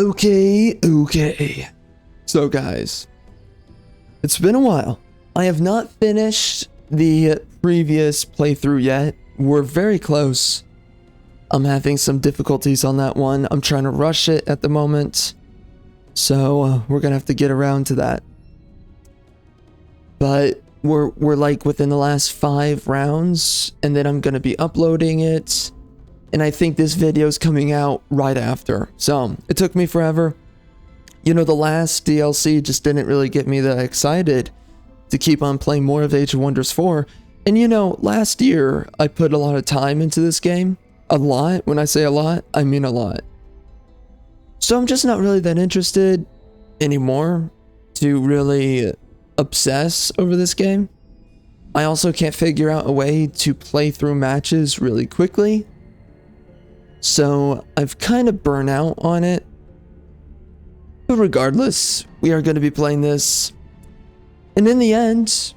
Okay. So guys, it's been a while. I have not finished the previous playthrough yet. We're very close. I'm having some difficulties on that one. I'm trying to rush it at the moment. So we're gonna have to get around to that. But we're like within the last 5 rounds, and then I'm gonna be uploading it. And I think this video is coming out right after. So it took me forever. You know, the last DLC just didn't really get me that excited to keep on playing more of Age of Wonders 4. And you know, last year I put a lot of time into this game. A lot. When I say a lot, I mean a lot. So I'm just not really that interested anymore to really obsess over this game. I also can't figure out a way to play through matches really quickly. So I've kind of burnt out on it. But regardless, we are going to be playing this. And in the end,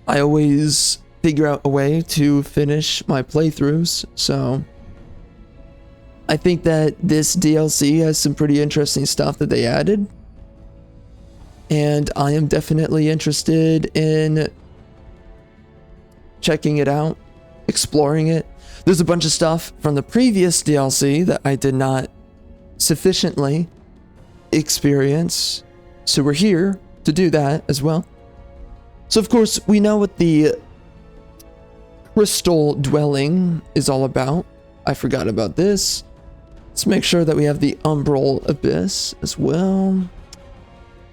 I always figure out a way to finish my playthroughs. So I think that this DLC has some pretty interesting stuff that they added. And I am definitely interested in checking it out, exploring it. There's a bunch of stuff from the previous DLC that I did not sufficiently experience. So we're here to do that as well. So of course, we know what the crystal dwelling is all about. I forgot about this. Let's make sure that we have the umbral abyss as well.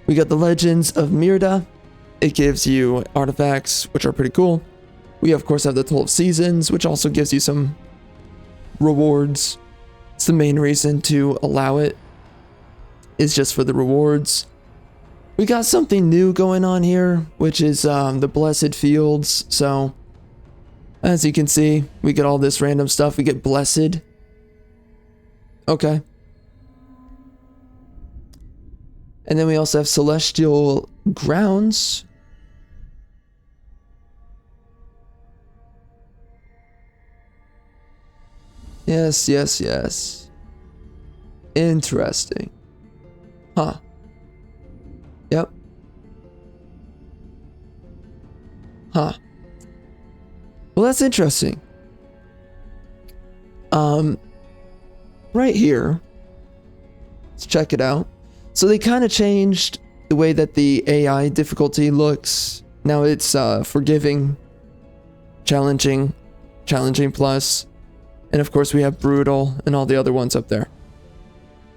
We got the Legends of Mirda. It gives you artifacts, which are pretty cool. We of course have the 12 Seasons, which also gives you some rewards. It's the main reason to allow it, is just for the rewards. We got something new going on here, which is the Blessed Fields. So, as you can see, we get all this random stuff. We get Blessed. Okay. And then we also have Celestial Grounds. Yes. Interesting. Huh. Yep. Huh. Well, that's interesting. Right here. Let's check it out. So they kind of changed the way that the AI difficulty looks. Now it's forgiving, challenging plus, and of course we have brutal and all the other ones up there.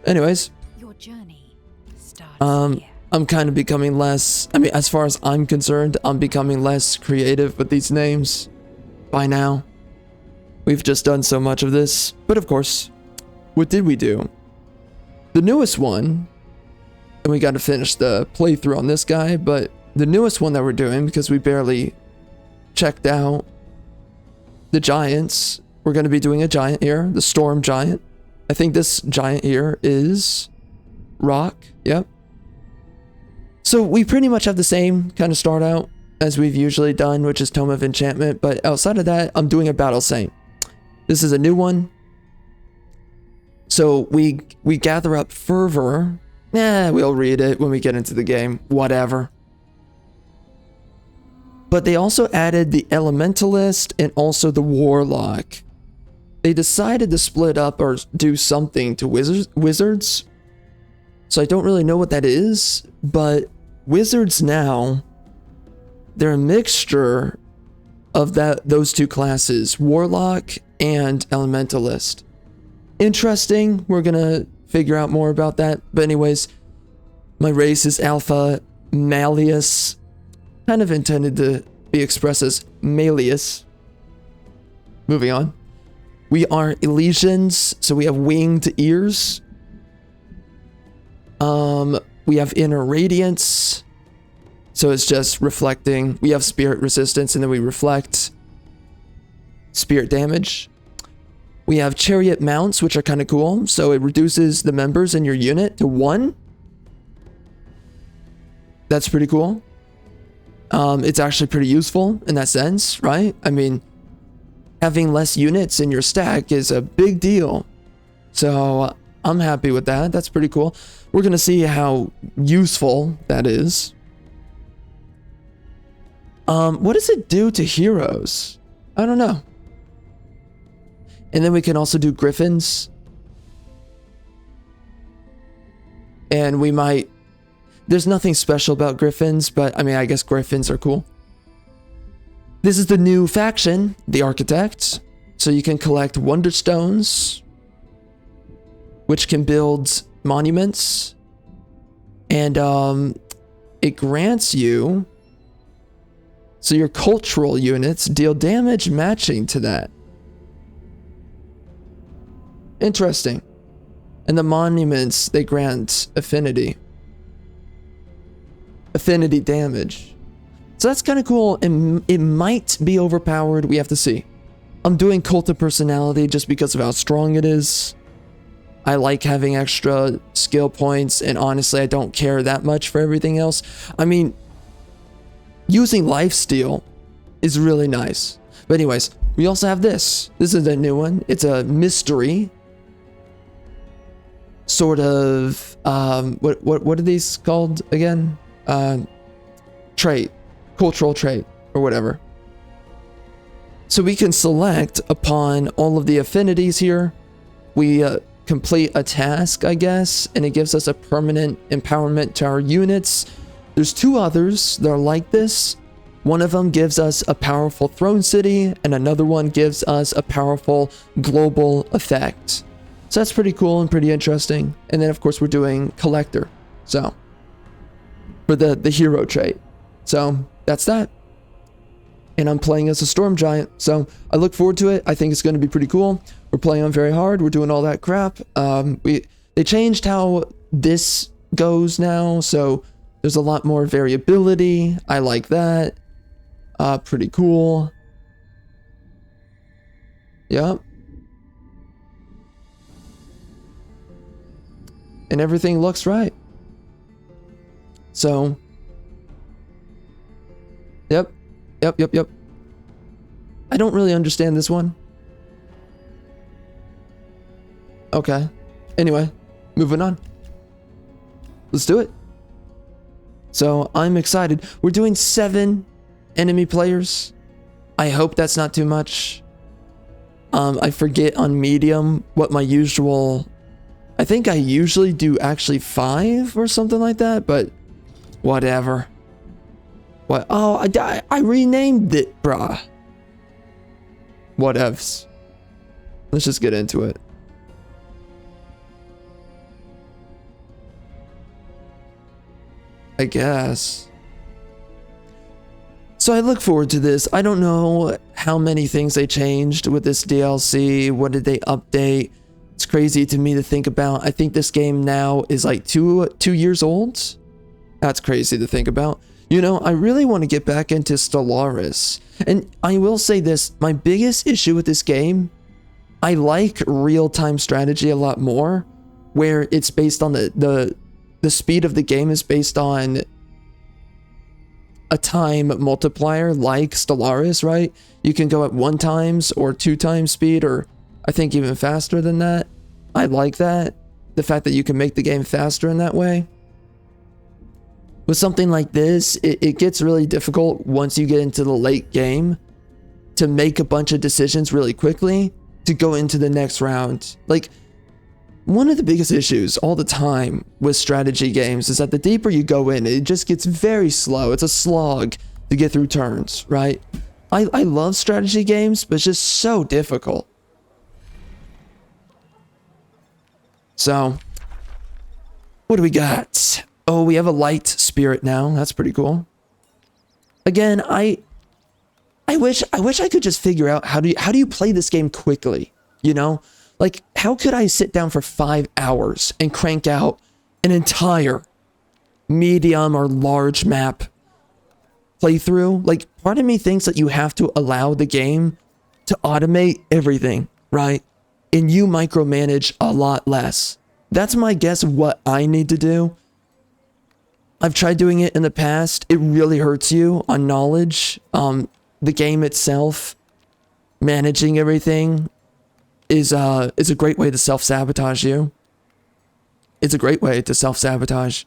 Anyways, your journey starts here. I'm kind of becoming less, I mean, as far as I'm concerned, I'm becoming less creative with these names by now. We've just done so much of this. But of course, what did we do? The newest one, and we got to finish the playthrough on this guy, but the newest one that we're doing, because we barely checked out the giants, we're going to be doing a giant here, the Storm Giant. I think this giant here is rock. Yep. So we pretty much have the same kind of start out as we've usually done, which is Tome of Enchantment, but outside of that, I'm doing a Battle Saint. This is a new one. So we gather up fervor. We'll read it when we get into the game. Whatever. But they also added the Elementalist and also the Warlock. They decided to split up or do something to wizards. So I don't really know what that is, but wizards now, they're a mixture of those two classes, Warlock and Elementalist. Interesting. We're gonna figure out more about that. But anyways, my race is Alpha Malleus. Kind of intended to be expressed as Malleus. Moving on. We are Elysians, so we have winged ears. We have inner radiance. So it's just reflecting. We have spirit resistance, and then we reflect spirit damage. We have chariot mounts, which are kind of cool. So it reduces the members in your unit to 1. That's pretty cool. It's actually pretty useful in that sense, right? I mean, having less units in your stack is a big deal. So I'm happy with that. That's pretty cool. We're going to see how useful that is. What does it do to heroes? I don't know. And then we can also do griffins. And we might... There's nothing special about griffins, but I mean, I guess griffins are cool. This is the new faction, the Architect. So you can collect Wonder Stones, which can build monuments. And it grants you... So your cultural units deal damage matching to that. Interesting. And the monuments, they grant affinity. Affinity damage. So that's kind of cool. And it might be overpowered. We have to see. I'm doing Cult of Personality just because of how strong it is. I like having extra skill points. And honestly, I don't care that much for everything else. I mean... Using lifesteal is really nice. But anyways, we also have this. This is a new one. It's a mystery. Sort of, what are these called again? Trait. Cultural trait, or whatever. So we can select upon all of the affinities here. We complete a task, I guess, and it gives us a permanent empowerment to our units. There's two others that are like this. One of them gives us a powerful throne city, and another one gives us a powerful global effect. So that's pretty cool and pretty interesting. And then of course we're doing collector. So for the hero trait. So that's that. And I'm playing as a storm giant. So I look forward to it. I think it's going to be pretty cool. We're playing on very hard. We're doing all that crap. They changed how this goes now. So there's a lot more variability. I like that. Pretty cool. Yep. And everything looks right. So. Yep. I don't really understand this one. Okay. Anyway, moving on. Let's do it. So I'm excited. We're doing 7 enemy players. I hope that's not too much. I forget on medium what my usual... I think I usually do actually 5 or something like that, but whatever. What? Oh, I renamed it, brah. Whatevs. Let's just get into it. I guess. So I look forward to this. I don't know how many things they changed with this DLC. What did they update? It's crazy to me to think about. I think this game now is like two years old. That's crazy to think about. You know, I really want to get back into Stellaris. And I will say this, my biggest issue with this game, I like real-time strategy a lot more, where it's based on the speed of the game is based on a time multiplier like Stellaris, right? You can go at 1 times or 2 times speed, or I think even faster than that. I like that. The fact that you can make the game faster in that way. With something like this, it gets really difficult once you get into the late game to make a bunch of decisions really quickly to go into the next round. Like, one of the biggest issues all the time with strategy games is that the deeper you go in, it just gets very slow. It's a slog to get through turns, right? I love strategy games, but it's just so difficult. So, what do we got? Oh, we have a light spirit now. That's pretty cool. Again, I wish I could just figure out how do you play this game quickly, you know? Like, how could I sit down for 5 hours and crank out an entire medium or large map playthrough? Like, part of me thinks that you have to allow the game to automate everything, right? And you micromanage a lot less. That's my guess of what I need to do. I've tried doing it in the past. It really hurts you on knowledge. The game itself, managing everything, is a great way to self-sabotage you. it's a great way to self-sabotage.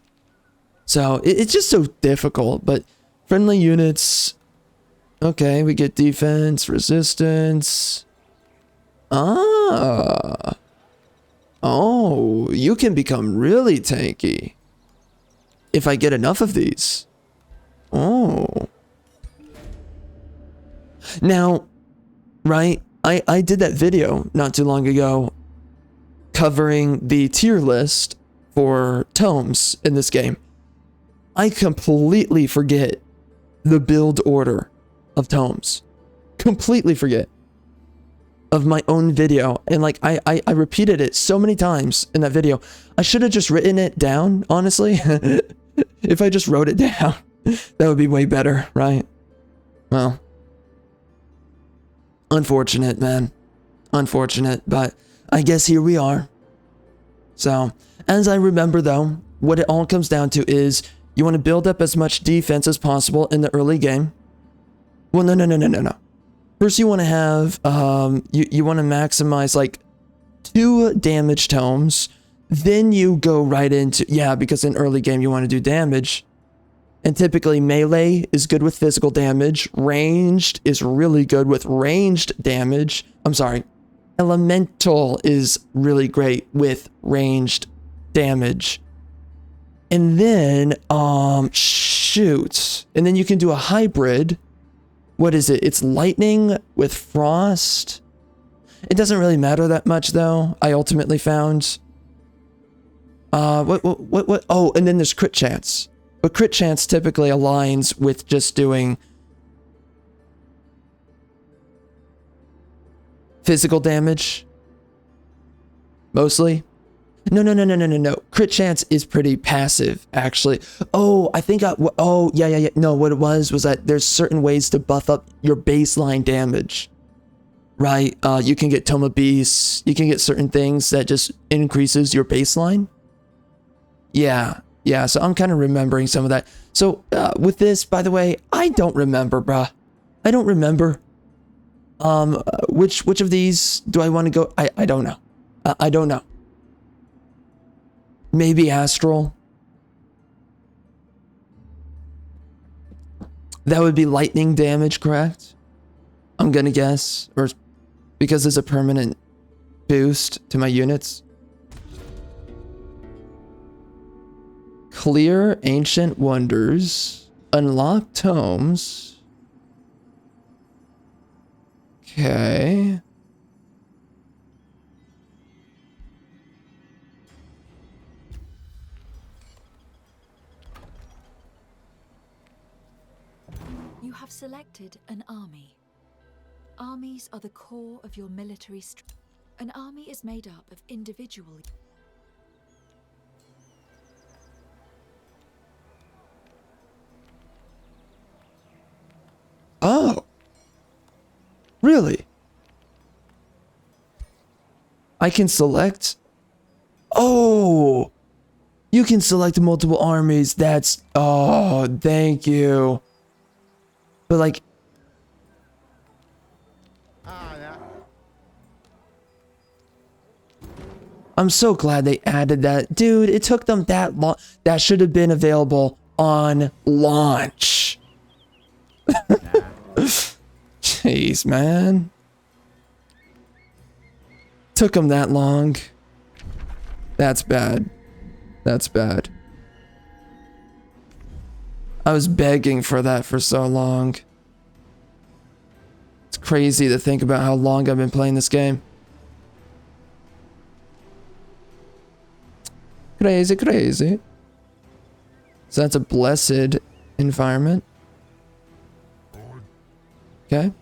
So it's just so difficult, but friendly units, okay, we get defense, resistance. Ah. Oh, you can become really tanky if I get enough of these. Oh. Now, right, I did that video not too long ago covering the tier list for tomes in this game. I completely forget the build order of tomes. Completely forget of my own video. And like, I repeated it so many times in that video. I should have just written it down, honestly. If I just wrote it down, that would be way better, right? Well, unfortunate, man. Unfortunate, but I guess here we are. So, as I remember though, what it all comes down to is you want to build up as much defense as possible in the early game. Well, no. First, you want to have, you want to maximize like 2 damage tomes. Then you go right into, yeah, because in early game you want to do damage. And typically melee is good with physical damage. Ranged is really good with ranged damage. I'm sorry. Elemental is really great with ranged damage. And then, shoot. And then you can do a hybrid. What is it? It's lightning with frost. It doesn't really matter that much though, I ultimately found. What? Oh, and then there's crit chance. But crit chance typically aligns with just doing physical damage. Mostly. No. Crit chance is pretty passive, actually. Oh, I think oh, yeah. No, what it was that there's certain ways to buff up your baseline damage. Right? You can get Tome of Beasts. You can get certain things that just increases your baseline. Yeah, so I'm kind of remembering some of that. So, with this, by the way, I don't remember, bruh. I don't remember. Which of these do I want to go? I don't know. I don't know. Maybe Astral. That would be lightning damage, correct? I'm gonna guess. Or because it's a permanent boost to my units. Clear Ancient Wonders. Unlock Tomes. Okay. You have selected an army. Armies are the core of your military strength. An army is made up of individual. Oh. Really? I can select? Oh. You can select multiple armies. That's... Oh, thank you. But like... I'm so glad they added that. Dude, it took them that long. That should have been available on launch. Jeez, man. Took them that long. That's bad. That's bad. I was begging for that for so long. It's crazy to think about how long I've been playing this game. Crazy. So that's a blessed environment. Okay.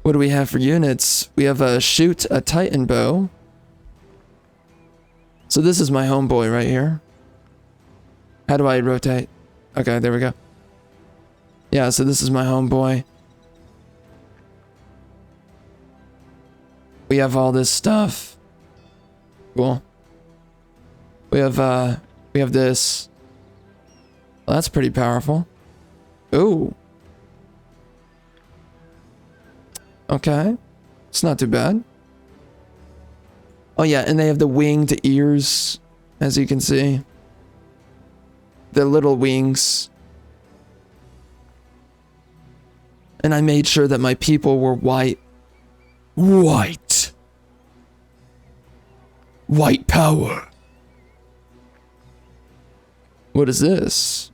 What do we have for units? We have a shoot a Titan bow. So this is my homeboy right here. How do I rotate? Okay, there we go. Yeah, so this is my homeboy. We have all this stuff. Cool. We have this. Well, that's pretty powerful. Ooh. Okay. It's not too bad. Oh yeah, and they have the winged ears as you can see. The little wings. And I made sure that my people were white. White. White power. What is this?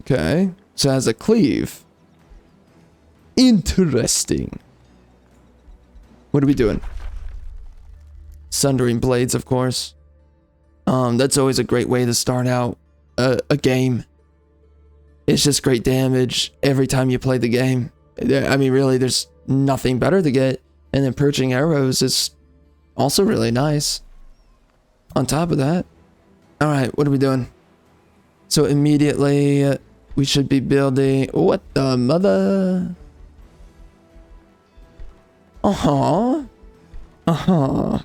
Okay, so it has a cleave. Interesting. What are we doing? Sundering blades, of course. That's always a great way to start out a game. It's just great damage every time you play the game. I mean, really, there's nothing better to get. And then perching arrows is also really nice. On top of that. Alright, what are we doing? So immediately, we should be building... What the mother? Uh-huh. Uh-huh.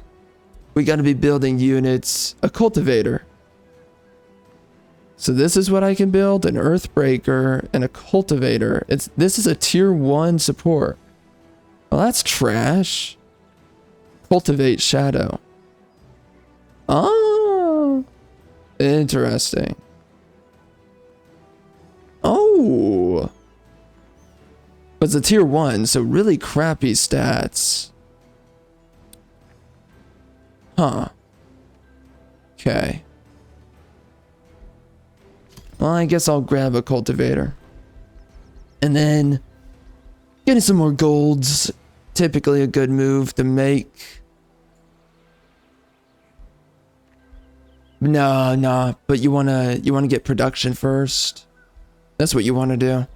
We gotta be building units. A cultivator. So this is what I can build. An earthbreaker and a cultivator. This is a tier 1 support. Well, that's trash. Cultivate shadow. Oh. Interesting. Oh. But it's a tier 1, so really crappy stats. Huh. Okay. Well, I guess I'll grab a cultivator. And then getting some more golds. Typically a good move to make. No, but you wanna get production first. That's what you wanna do.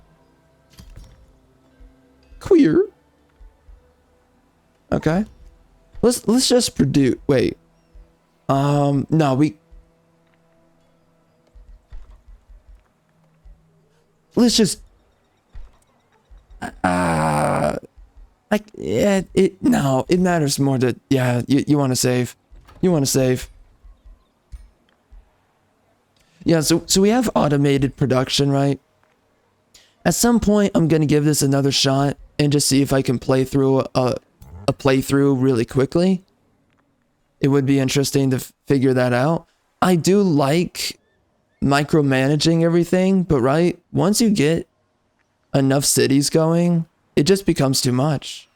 Queer. Okay. Let's just produce. Wait. No, let's just. It matters more to. Yeah, you want to save. You want to save. Yeah, so we have automated production, right? At some point, I'm gonna give this another shot and just see if I can play through a playthrough really quickly. It would be interesting to figure that out. I do like micromanaging everything, but right, once you get enough cities going, it just becomes too much.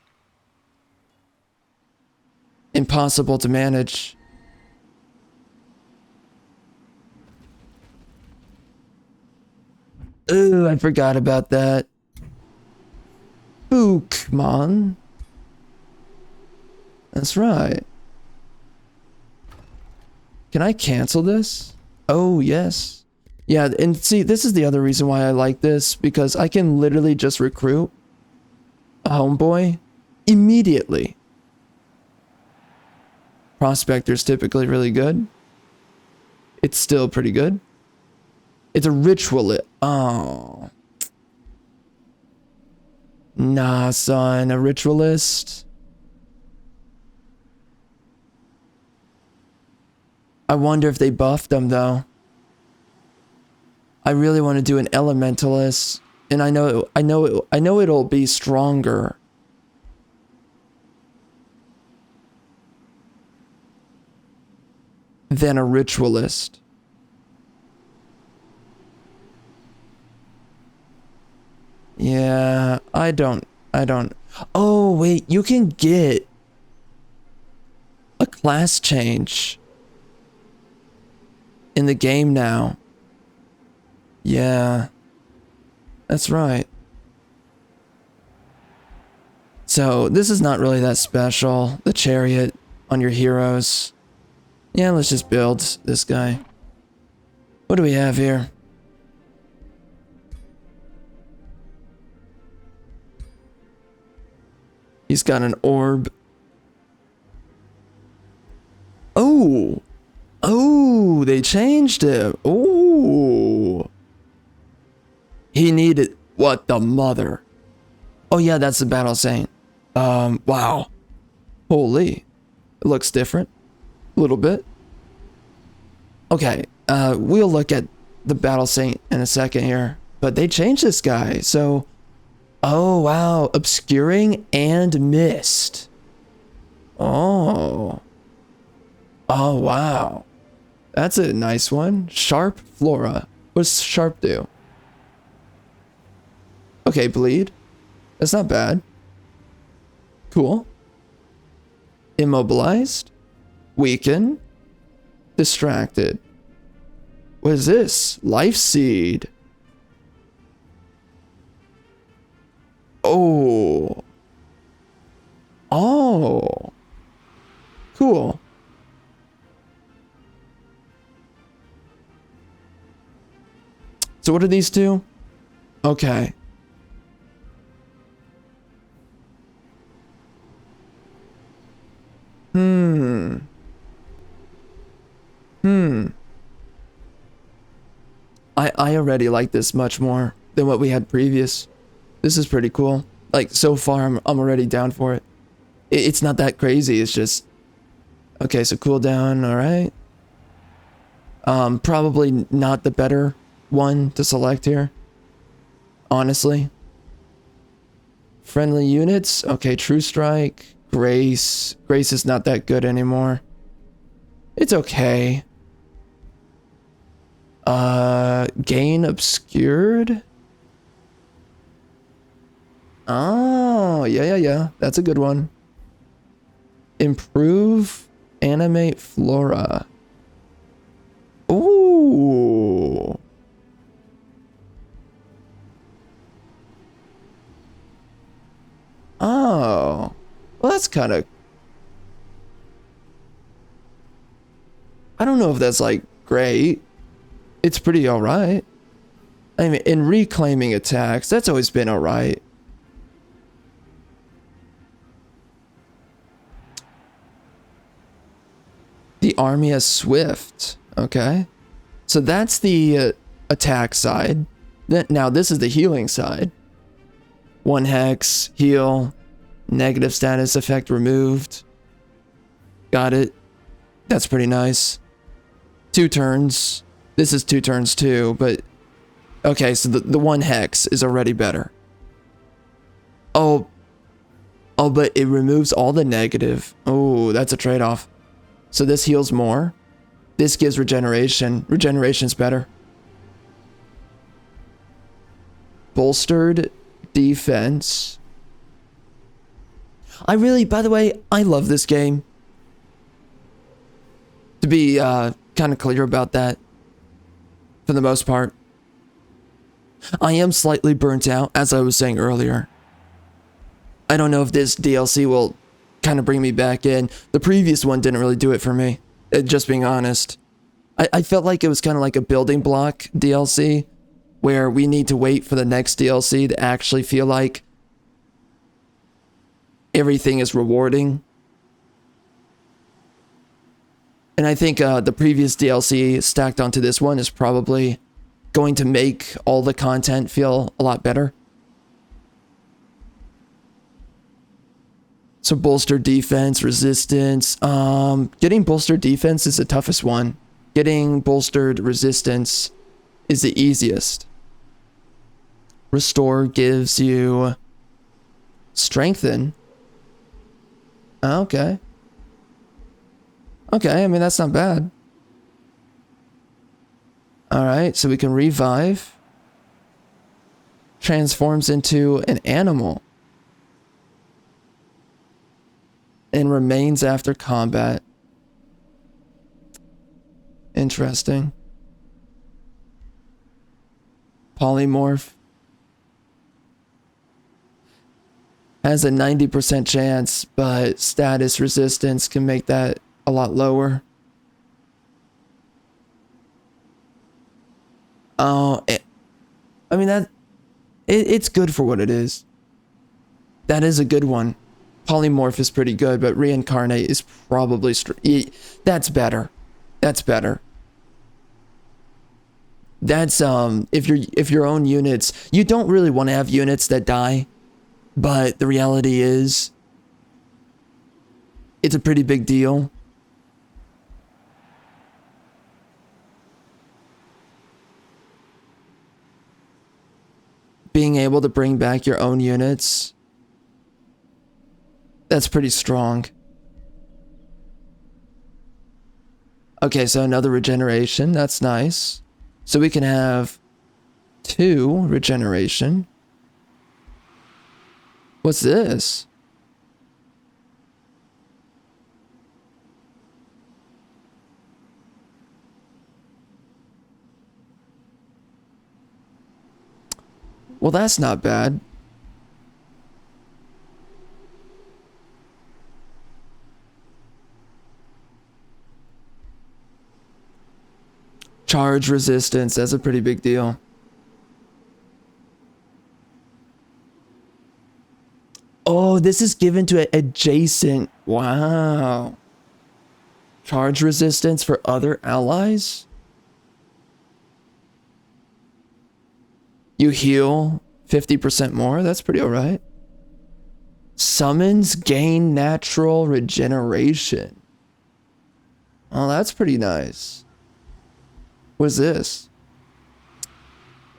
Impossible to manage. Ooh, I forgot about that. Bookman. That's right. Can I cancel this? Oh, yes. Yeah, and see, this is the other reason why I like this, because I can literally just recruit a homeboy immediately. Prospector's typically really good. It's still pretty good. It's a ritualist. Oh. Nah, son, a ritualist. I wonder if they buffed them though. I really want to do an elementalist, and I know it'll be stronger. Than a ritualist. Yeah, I don't. Oh, wait, you can get a class change in the game now. Yeah, that's right. So, this is not really that special. The chariot on your heroes. Yeah, let's just build this guy. What do we have here? He's got an orb. Oh! Oh, they changed it. Oh. He needed... What the mother? Oh yeah, that's the Battle Saint. Wow. Holy. It looks different. A little bit. Okay, we'll look at the Battle Saint in a second here. But they changed this guy, so... Oh, wow. Obscuring and mist. Oh. Oh, wow. That's a nice one. Sharp Flora. What's Sharp do? Okay, Bleed. That's not bad. Cool. Immobilized. Weaken. Distracted. What is this? Life Seed. Oh. Oh. Cool. So what are these two? Okay. I already like this much more than what we had previous. This is pretty cool. Like, so far, I'm already down for it. It's not that crazy, it's just... Okay, so cooldown, alright. Probably not the better one to select here. Honestly. Friendly units, okay, True Strike, Grace. Grace is not that good anymore. It's okay. Gain Obscured? Oh, yeah. That's a good one. Improve Animate Flora. Ooh. Oh. Well, that's kind of... I don't know if that's, like, great. It's pretty alright. I mean, in reclaiming attacks, that's always been alright. The army has Swift. Okay. So that's the attack side. Now this is the healing side. 1 hex, heal, negative status effect removed. Got it. That's pretty nice. 2 turns. This is 2 turns too, but... Okay, so the 1 hex is already better. Oh, but it removes all the negative. Oh, that's a trade-off. So this heals more. This gives regeneration. Regeneration's better. Bolstered defense. By the way, I love this game. To be kind of clear about that. For the most part. I am slightly burnt out, as I was saying earlier. I don't know if this DLC will kind of bring me back in. The previous one didn't really do it for me, just being honest. I felt like it was kind of like a building block DLC, where we need to wait for the next DLC to actually feel like everything is rewarding. And I think the previous DLC stacked onto this one is probably going to make all the content feel a lot better. So bolstered defense, resistance. Getting bolstered defense is the toughest one. Getting bolstered resistance is the easiest. Restore gives you strengthen. Okay. Okay, I mean, that's not bad. Alright, so we can revive. Transforms into an animal. And remains after combat. Interesting. Polymorph. Has a 90% chance, but status resistance can make that a lot lower. Oh, I mean, it's good for what it is. That is a good one. Polymorph is pretty good, but reincarnate is probably that's better. That's better. That's if your own units, you don't really want to have units that die, but the reality is it's a pretty big deal. Being able to bring back your own units, that's pretty strong. Okay, so another regeneration. That's nice. So we can have 2 regeneration. What's this? Well, that's not bad. Charge resistance, that's a pretty big deal. Oh, this is given to adjacent. Wow. Charge resistance for other allies? You heal 50% more? That's pretty alright. Summons gain natural regeneration. Oh, that's pretty nice. What's this?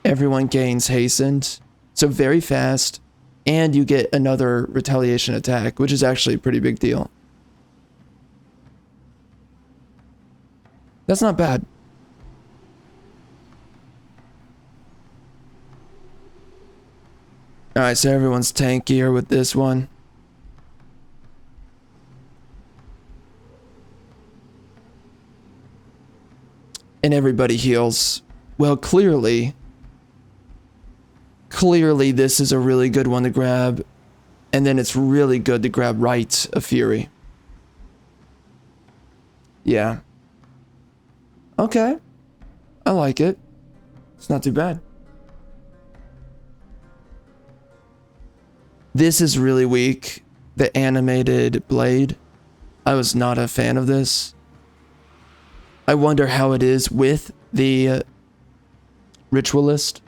Everyone gains hastened. So very fast. And you get another retaliation attack, which is actually a pretty big deal. That's not bad. Alright, so everyone's tankier with this one. And everybody heals. Well, clearly this is a really good one to grab. And then it's really good to grab Rite of Fury. Yeah. Okay. I like it. It's not too bad. This is really weak. The animated blade. I was not a fan of this. I wonder how it is with the ritualist.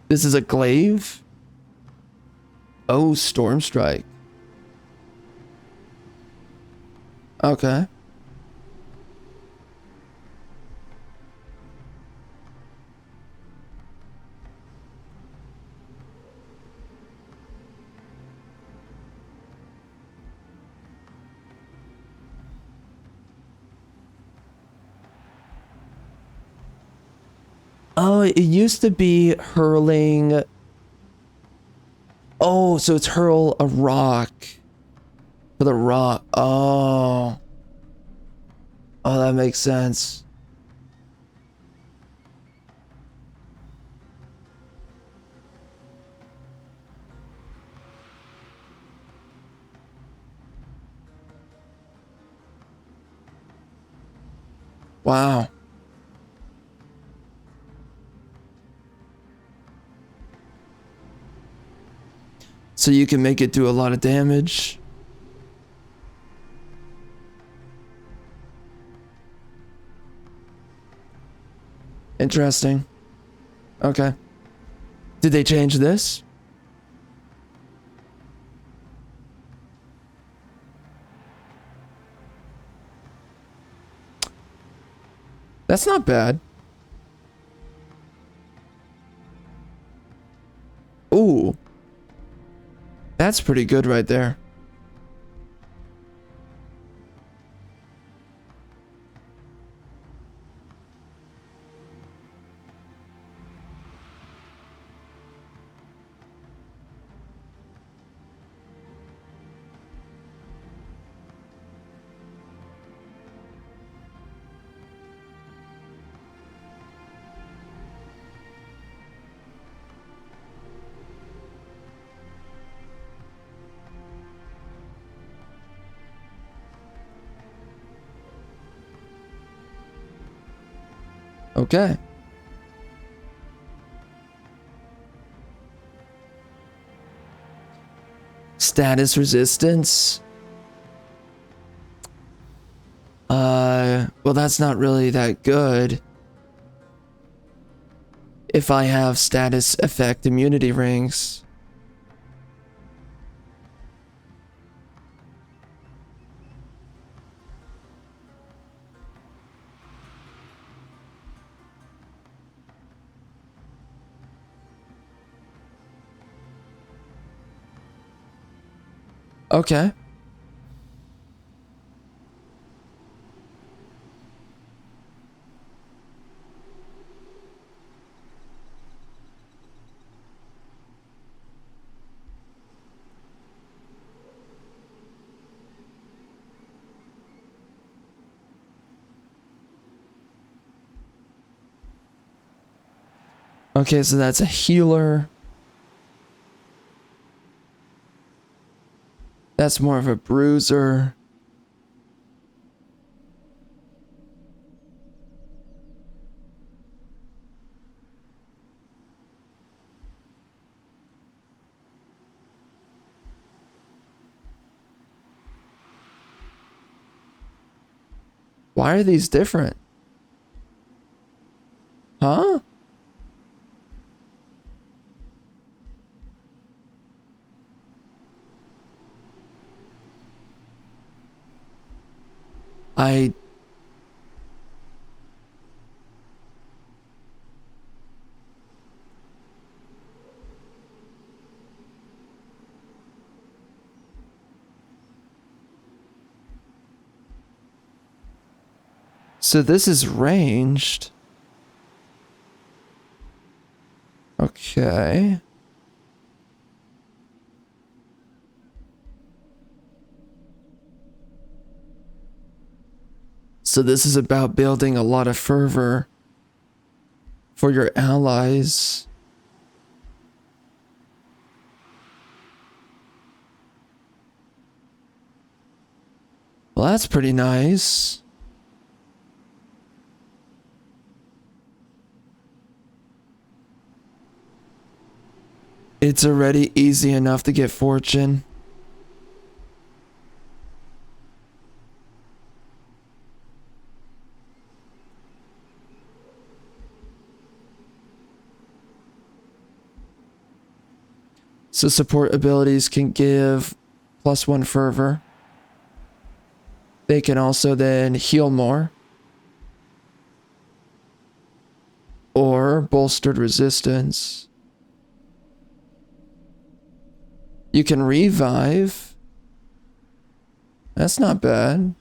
This is a glaive. Oh, Storm Strike. Okay. Oh, it used to be hurling. Oh, so it's hurl a rock. For the rock. Oh. Oh, that makes sense. Wow. So you can make it do a lot of damage. Interesting. Okay. Did they change this? That's not bad. Ooh. That's pretty good right there. Okay. Status resistance. Well, that's not really that good. If I have status effect immunity rings. Okay. Okay, so that's a healer. That's more of a bruiser. Why are these different? Huh? So this is ranged. Okay. So this is about building a lot of fervor for your allies. Well, that's pretty nice. It's already easy enough to get fortune. So support abilities can give +1 fervor. They can also then heal more. Or bolstered resistance. You can revive. That's not bad.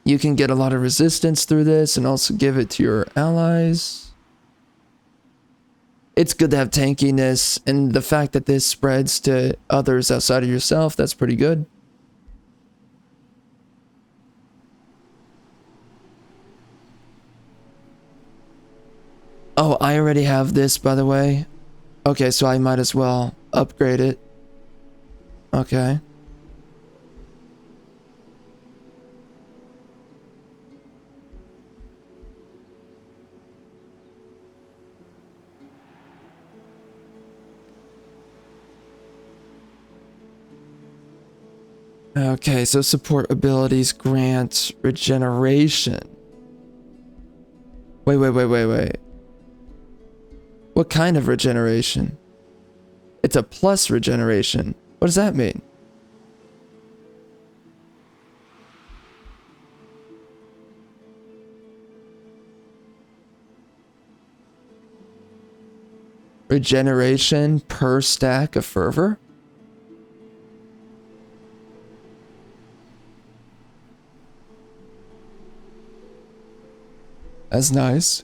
You can get a lot of resistance through this and also give it to your allies. It's good to have tankiness, and the fact that this spreads to others outside of yourself, that's pretty good. Oh, I already have this, by the way. Okay, so I might as well upgrade it. Okay. Okay, so support abilities grant regeneration. Wait. What kind of regeneration? It's a plus regeneration. What does that mean? Regeneration per stack of fervor? That's nice.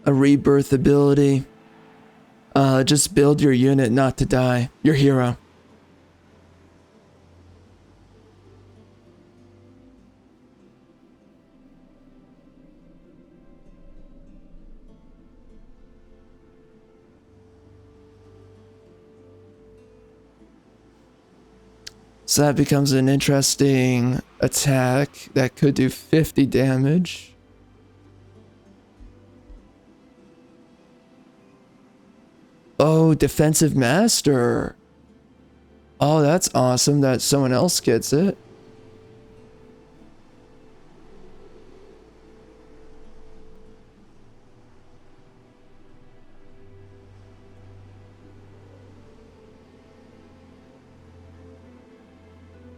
A rebirth ability. Just build your unit not to die. Your hero. So that becomes an interesting attack that could do 50 damage. Oh, defensive master. Oh, that's awesome that someone else gets it.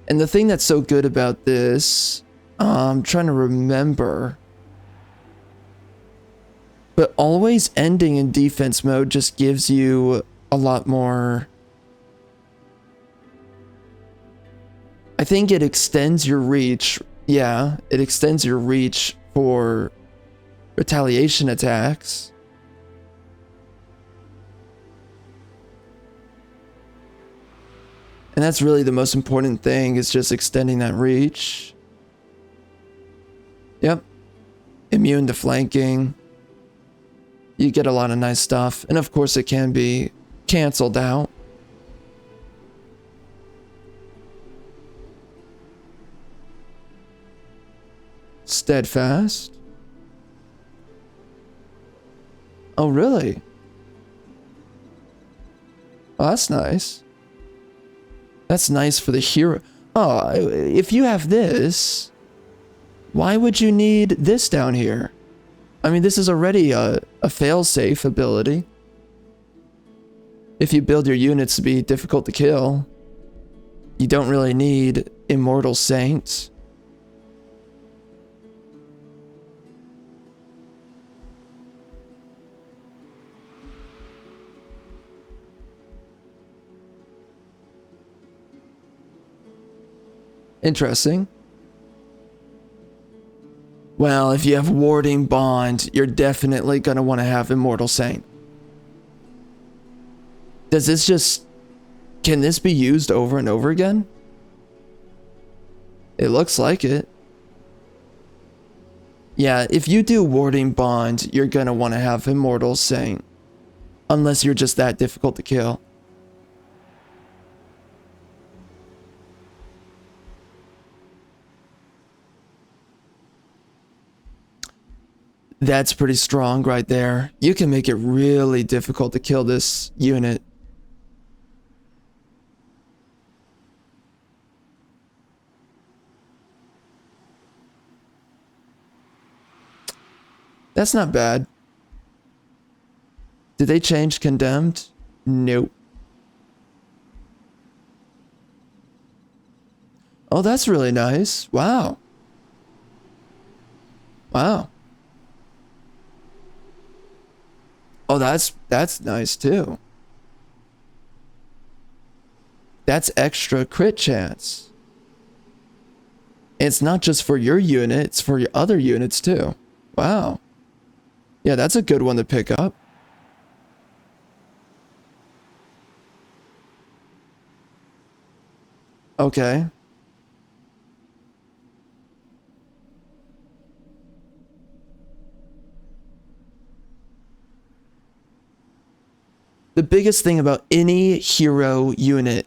And the thing that's so good about this, I'm trying to remember, but always ending in defense mode just gives you a lot more. I think it extends your reach. Yeah, it extends your reach for retaliation attacks. And that's really the most important thing, is just extending that reach. Yep. Immune to flanking. You get a lot of nice stuff. And of course it can be canceled out. Steadfast. Oh, really? Oh, that's nice. That's nice for the hero. Oh, if you have this, why would you need this down here? I mean, this is already a fail-safe ability. If you build your units to be difficult to kill, you don't really need Immortal Saints. Interesting. Well, if you have Warding Bond, you're definitely going to want to have Immortal Saint. Does this just... Can this be used over and over again? It looks like it. Yeah, if you do Warding Bond, you're going to want to have Immortal Saint. Unless you're just that difficult to kill. That's pretty strong right there. You can make it really difficult to kill this unit. That's not bad. Did they change Condemned? Nope. Oh, that's really nice. Wow. Wow. Oh, that's nice too. That's extra crit chance. And it's not just for your unit, it's for your other units too. Wow. Yeah, that's a good one to pick up. Okay. The biggest thing about any hero unit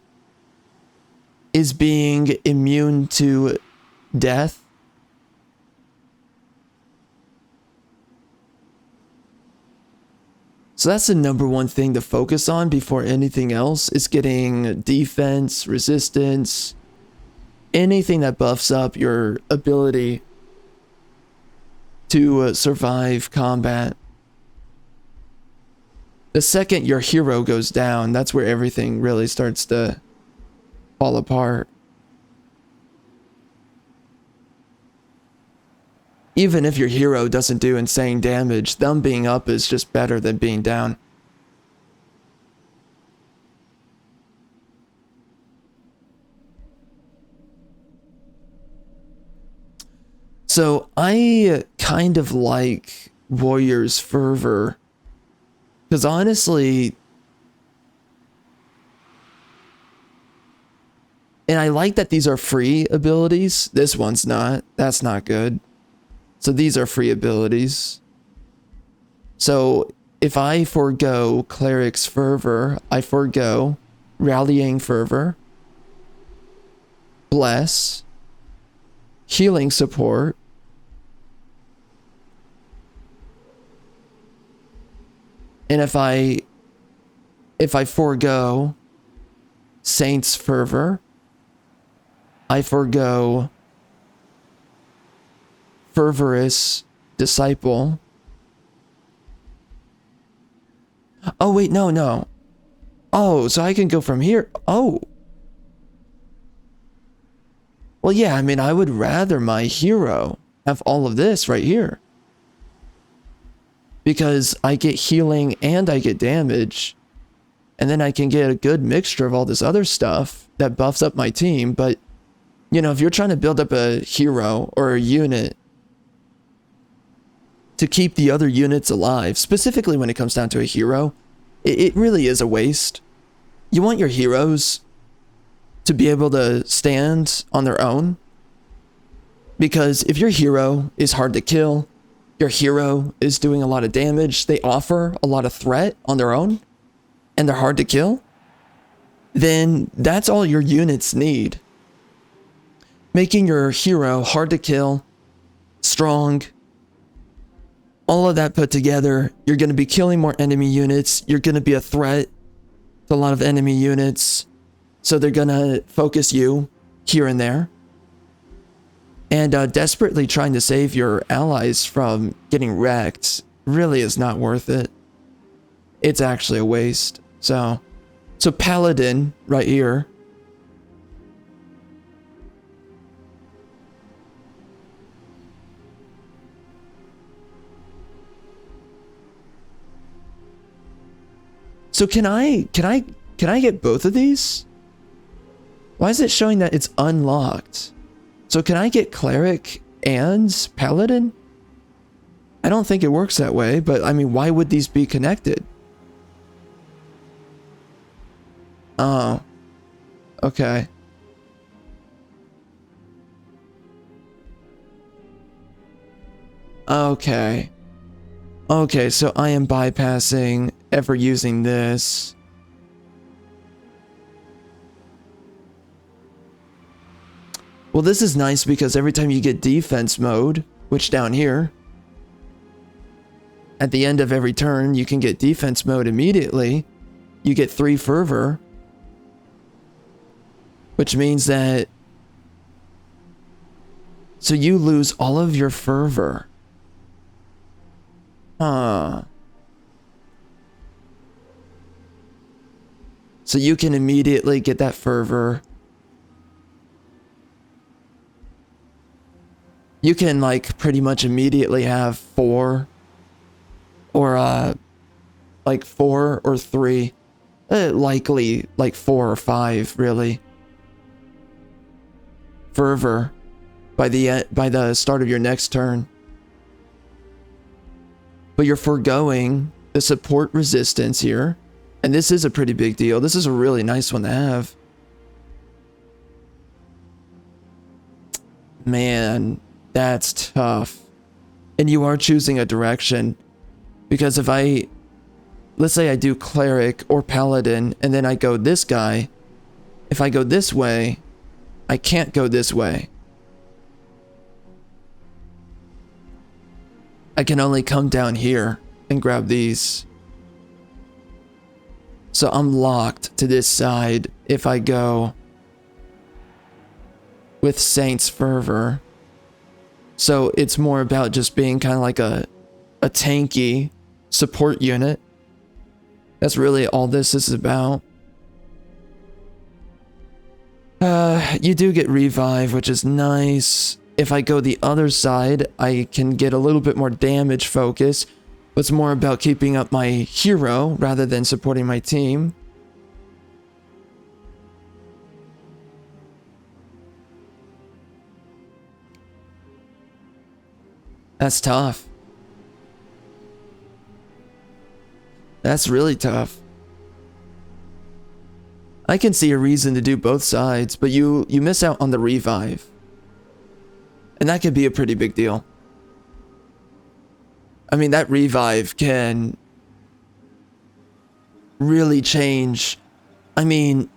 is being immune to death. So that's the #1 thing to focus on before anything else, is getting defense, resistance, anything that buffs up your ability to survive combat. The second your hero goes down, that's where everything really starts to fall apart. Even if your hero doesn't do insane damage, them being up is just better than being down. So I kind of like Warrior's Fervor. Because honestly, and I like that these are free abilities. This one's not. That's not good. So these are free abilities. So if I forego Cleric's Fervor, I forego Rallying Fervor, Bless, Healing Support, and if I forego Saint's Fervor, I forego Fervorous Disciple. Oh, wait, no. Oh, so I can go from here. Oh. Well, yeah, I mean, I would rather my hero have all of this right here. Because I get healing and I get damage. And then I can get a good mixture of all this other stuff that buffs up my team. But, you know, if you're trying to build up a hero or a unit to keep the other units alive, specifically when it comes down to a hero, it really is a waste. You want your heroes to be able to stand on their own. Because if your hero is hard to kill, your hero is doing a lot of damage, they offer a lot of threat on their own, and they're hard to kill, then that's all your units need. Making your hero hard to kill, strong, all of that put together, you're going to be killing more enemy units, you're going to be a threat to a lot of enemy units, so they're going to focus you here and there. And desperately trying to save your allies from getting wrecked really is not worth it. It's actually a waste. So Paladin right here. So can I get both of these? Why is it showing that it's unlocked? So can I get Cleric and Paladin? I don't think it works that way, but I mean, why would these be connected? Oh. Okay. Okay. Okay, so I am bypassing ever using this. Well, this is nice because every time you get defense mode, which down here, at the end of every turn, you can get defense mode immediately. You get 3 fervor, which means that, so you lose all of your fervor. Huh. So you can immediately get that fervor. You can like pretty much immediately have 4 or like 4 or 3, likely like 4 or 5 really. Fervor by the start of your next turn. But you're foregoing the support resistance here, and this is a pretty big deal. This is a really nice one to have. Man, that's tough. And you are choosing a direction. Because if let's say I do Cleric or Paladin, and then I go this guy. If I go this way, I can't go this way. I can only come down here and grab these. So I'm locked to this side if I go with Saint's Fervor. So it's more about just being kind of like a tanky support unit. That's really all this is about. You do get revive, which is nice. If I go the other side, I can get a little bit more damage focus. But it's more about keeping up my hero rather than supporting my team. That's tough. That's really tough. I can see a reason to do both sides, but you miss out on the revive. And that could be a pretty big deal. I mean, that revive can really change. I mean,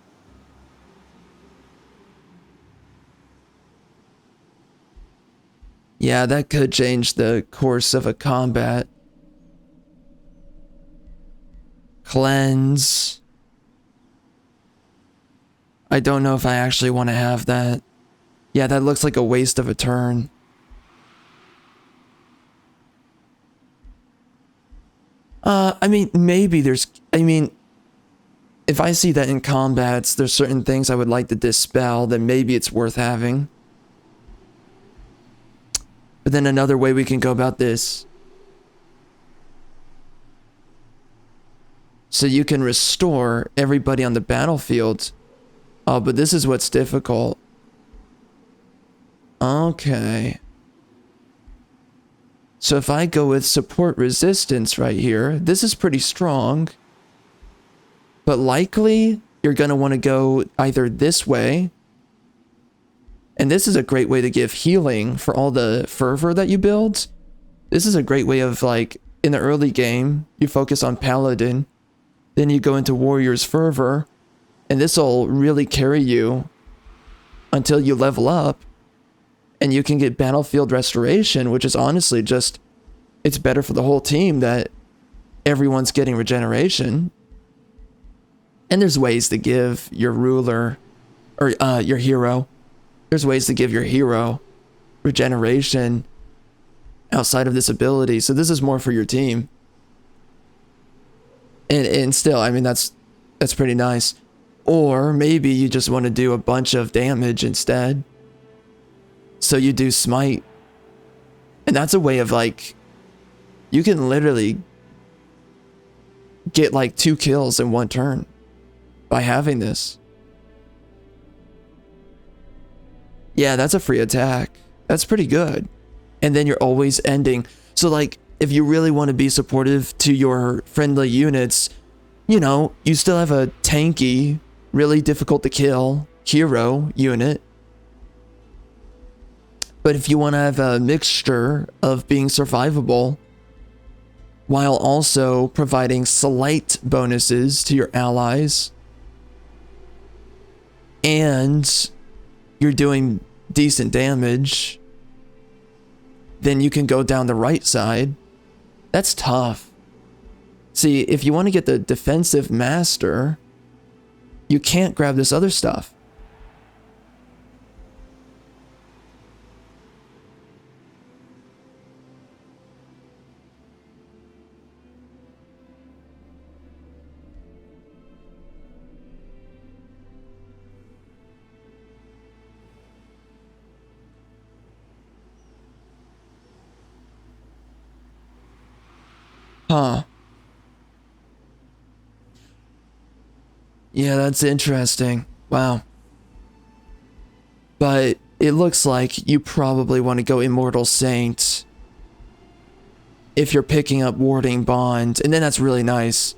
yeah, that could change the course of a combat. Cleanse. I don't know if I actually want to have that. Yeah, that looks like a waste of a turn. I mean, maybe there's... I mean, if I see that in combats, there's certain things I would like to dispel, then maybe it's worth having. But then another way we can go about this. So you can restore everybody on the battlefield. Oh, but this is what's difficult. Okay. So if I go with support resistance right here, this is pretty strong. But likely, you're going to want to go either this way. And this is a great way to give healing for all the fervor that you build. This is a great way of, like, in the early game, you focus on Paladin. Then you go into Warrior's Fervor. And this will really carry you until you level up. And you can get Battlefield Restoration, which is honestly just, it's better for the whole team that everyone's getting regeneration. And there's ways to give your ruler, or your hero, there's ways to give your hero regeneration outside of this ability. So this is more for your team. And still, I mean, that's pretty nice. Or maybe you just want to do a bunch of damage instead. So you do smite. And that's a way of, like, you can literally get like 2 kills in 1 turn by having this. Yeah, that's a free attack. That's pretty good. And then you're always ending. So, like, if you really want to be supportive to your friendly units, you know, you still have a tanky, really difficult to kill hero unit. But if you want to have a mixture of being survivable while also providing slight bonuses to your allies, and you're doing decent damage, then you can go down the right side. That's tough. See, if you want to get the defensive master, you can't grab this other stuff. Huh. Yeah, that's interesting. Wow. But it looks like you probably want to go Immortal Saint if you're picking up Warding Bond, and then that's really nice.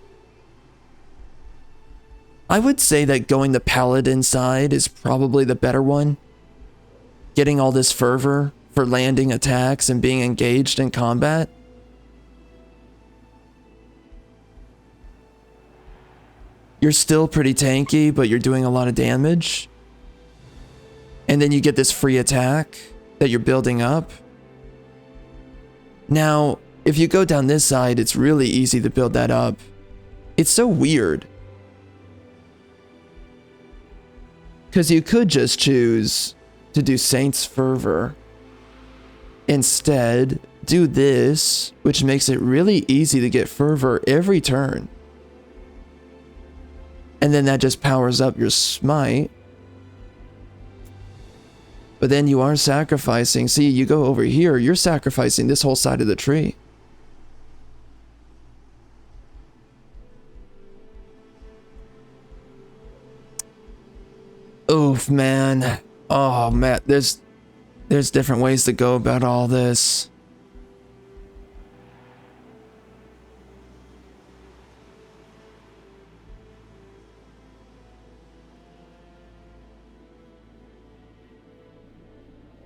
I would say that going the Paladin side is probably the better one. Getting all this fervor for landing attacks and being engaged in combat. You're still pretty tanky, but you're doing a lot of damage. And then you get this free attack that you're building up. Now, if you go down this side, it's really easy to build that up. It's so weird. Because you could just choose to do Saint's Fervor. Instead, do this, which makes it really easy to get Fervor every turn. And then that just powers up your smite. But then you are sacrificing. See, you go over here, you're sacrificing this whole side of the tree. Oof, man. Oh, man. There's different ways to go about all this.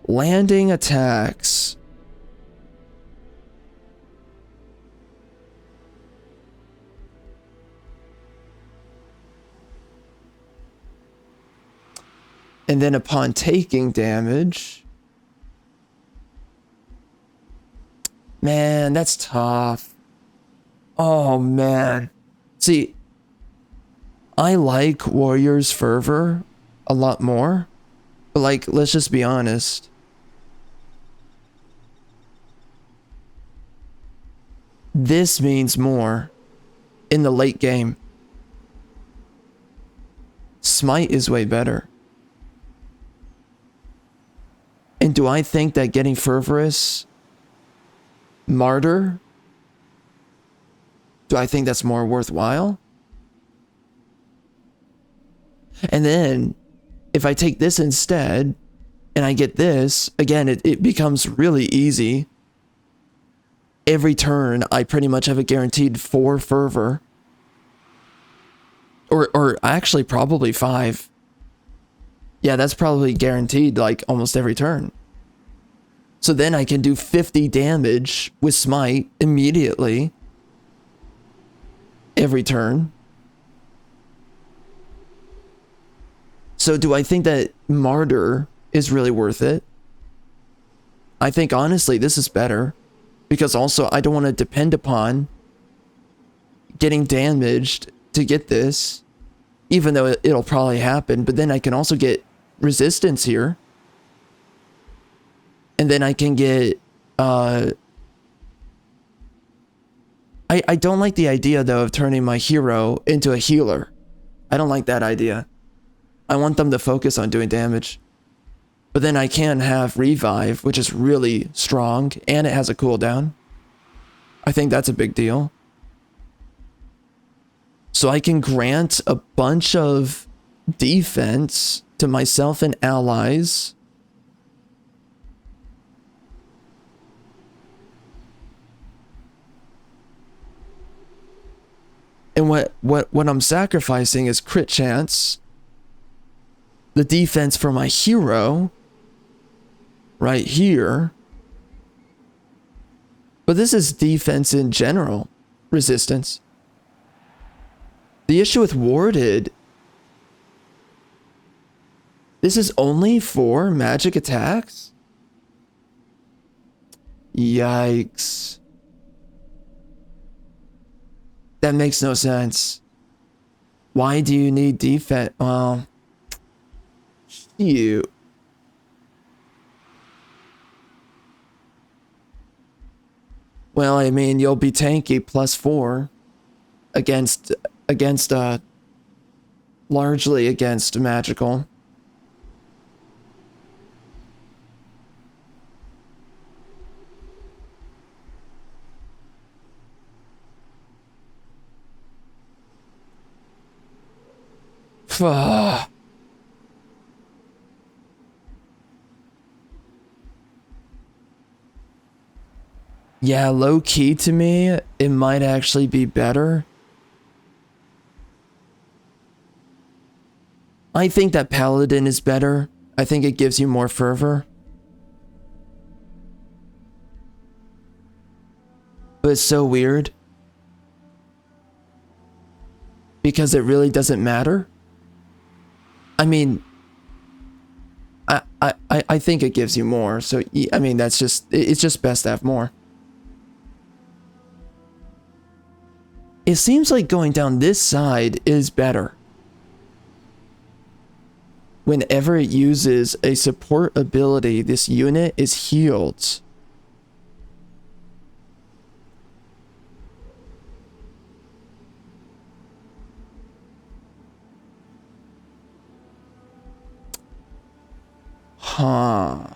Landing attacks. And then upon taking damage. Man, that's tough. Oh, man. See, I like Warrior's Fervor a lot more. But, like, let's just be honest. This means more in the late game. Smite is way better. And do I think that getting Fervorous Martyr, do I think that's more worthwhile? And then, if I take this instead, and I get this, again, it becomes really easy. Every turn, I pretty much have a guaranteed 4 fervor. Or actually probably 5. Yeah, that's probably guaranteed like almost every turn. So then I can do 50 damage with Smite immediately. Every turn. So do I think that Martyr is really worth it? I think honestly this is better. Because also I don't want to depend upon getting damaged to get this. Even though it'll probably happen. But then I can also get resistance here. And then I can get... I don't like the idea though of turning my hero into a healer. I don't like that idea. I want them to focus on doing damage. But then I can have revive, which is really strong, and it has a cooldown. I think that's a big deal. So I can grant a bunch of defense to myself and allies. And what I'm sacrificing is crit chance. The defense for my hero. Right here. But this is defense in general. Resistance. The issue with warded. This is only for magic attacks? Yikes. That makes no sense. Why do you need defense? Well, you. Well, I mean, you'll be tanky +4 against largely against magical. Yeah, low key to me, it might actually be better. I think that Paladin is better. I think it gives you more fervor. But it's so weird. Because it really doesn't matter. I mean, I think it gives you more. So, I mean, it's just best to have more. It seems like going down this side is better. Whenever it uses a support ability, this unit is healed. Huh.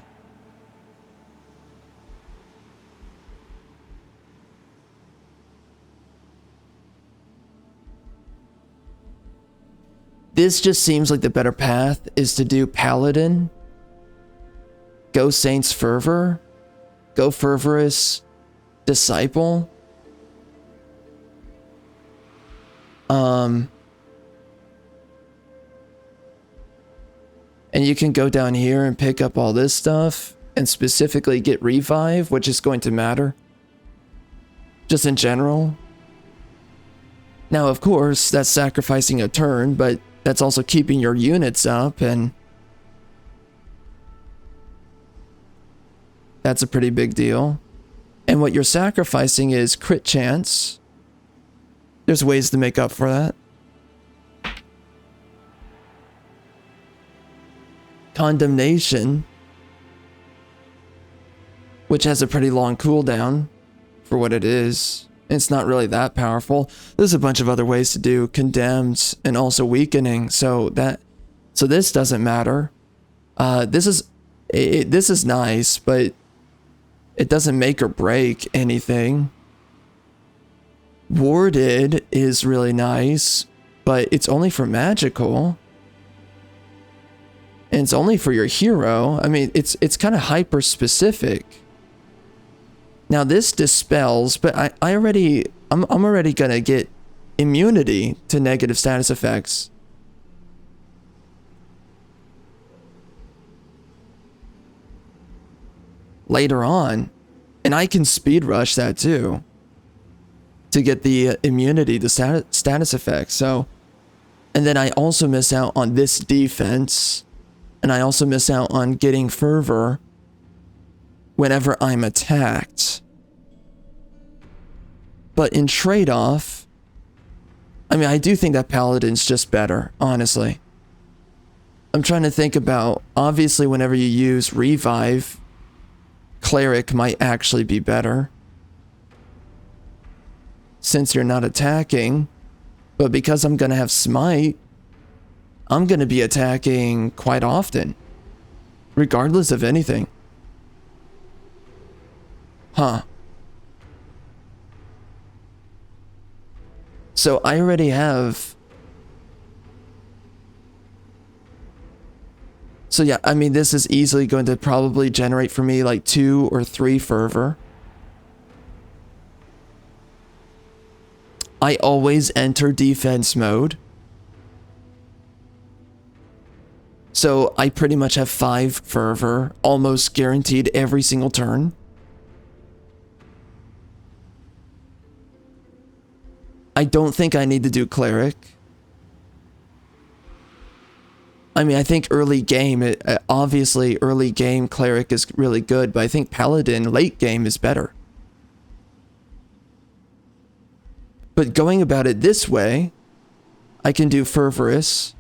This just seems like the better path is to do Paladin, go Saint's Fervor, go Fervorous Disciple. And you can go down here and pick up all this stuff and specifically get Revive, which is going to matter. Just in general. Now, of course, that's sacrificing a turn, but that's also keeping your units up, and that's a pretty big deal. And what you're sacrificing is crit chance. There's ways to make up for that. Condemnation, which has a pretty long cooldown for what it is. It's not really that powerful. There's a bunch of other ways to do condemned and also weakening. So this doesn't matter. This is nice, but it doesn't make or break anything. Warded is really nice, but it's only for magical. And it's only for your hero. I mean, it's kind of hyper specific. Now this dispels, but I'm already gonna get immunity to negative status effects. Later on, and I can speed rush that too to get the immunity to status effects. So, and then I also miss out on this defense, and I also miss out on getting fervor whenever I'm attacked. But in trade-off, I mean, I do think that Paladin's just better, honestly. I'm trying to think about, obviously, whenever you use Revive, Cleric might actually be better, since you're not attacking. But because I'm going to have Smite, I'm going to be attacking quite often, regardless of anything. Huh. So I already have... So yeah, I mean, this is easily going to probably generate for me like 2 or 3 fervor. I always enter defense mode. So I pretty much have 5 fervor, almost guaranteed every single turn. I don't think I need to do Cleric. I mean, I think early game, obviously early game Cleric is really good, but I think Paladin late game is better. But going about it this way, I can do Fervorous.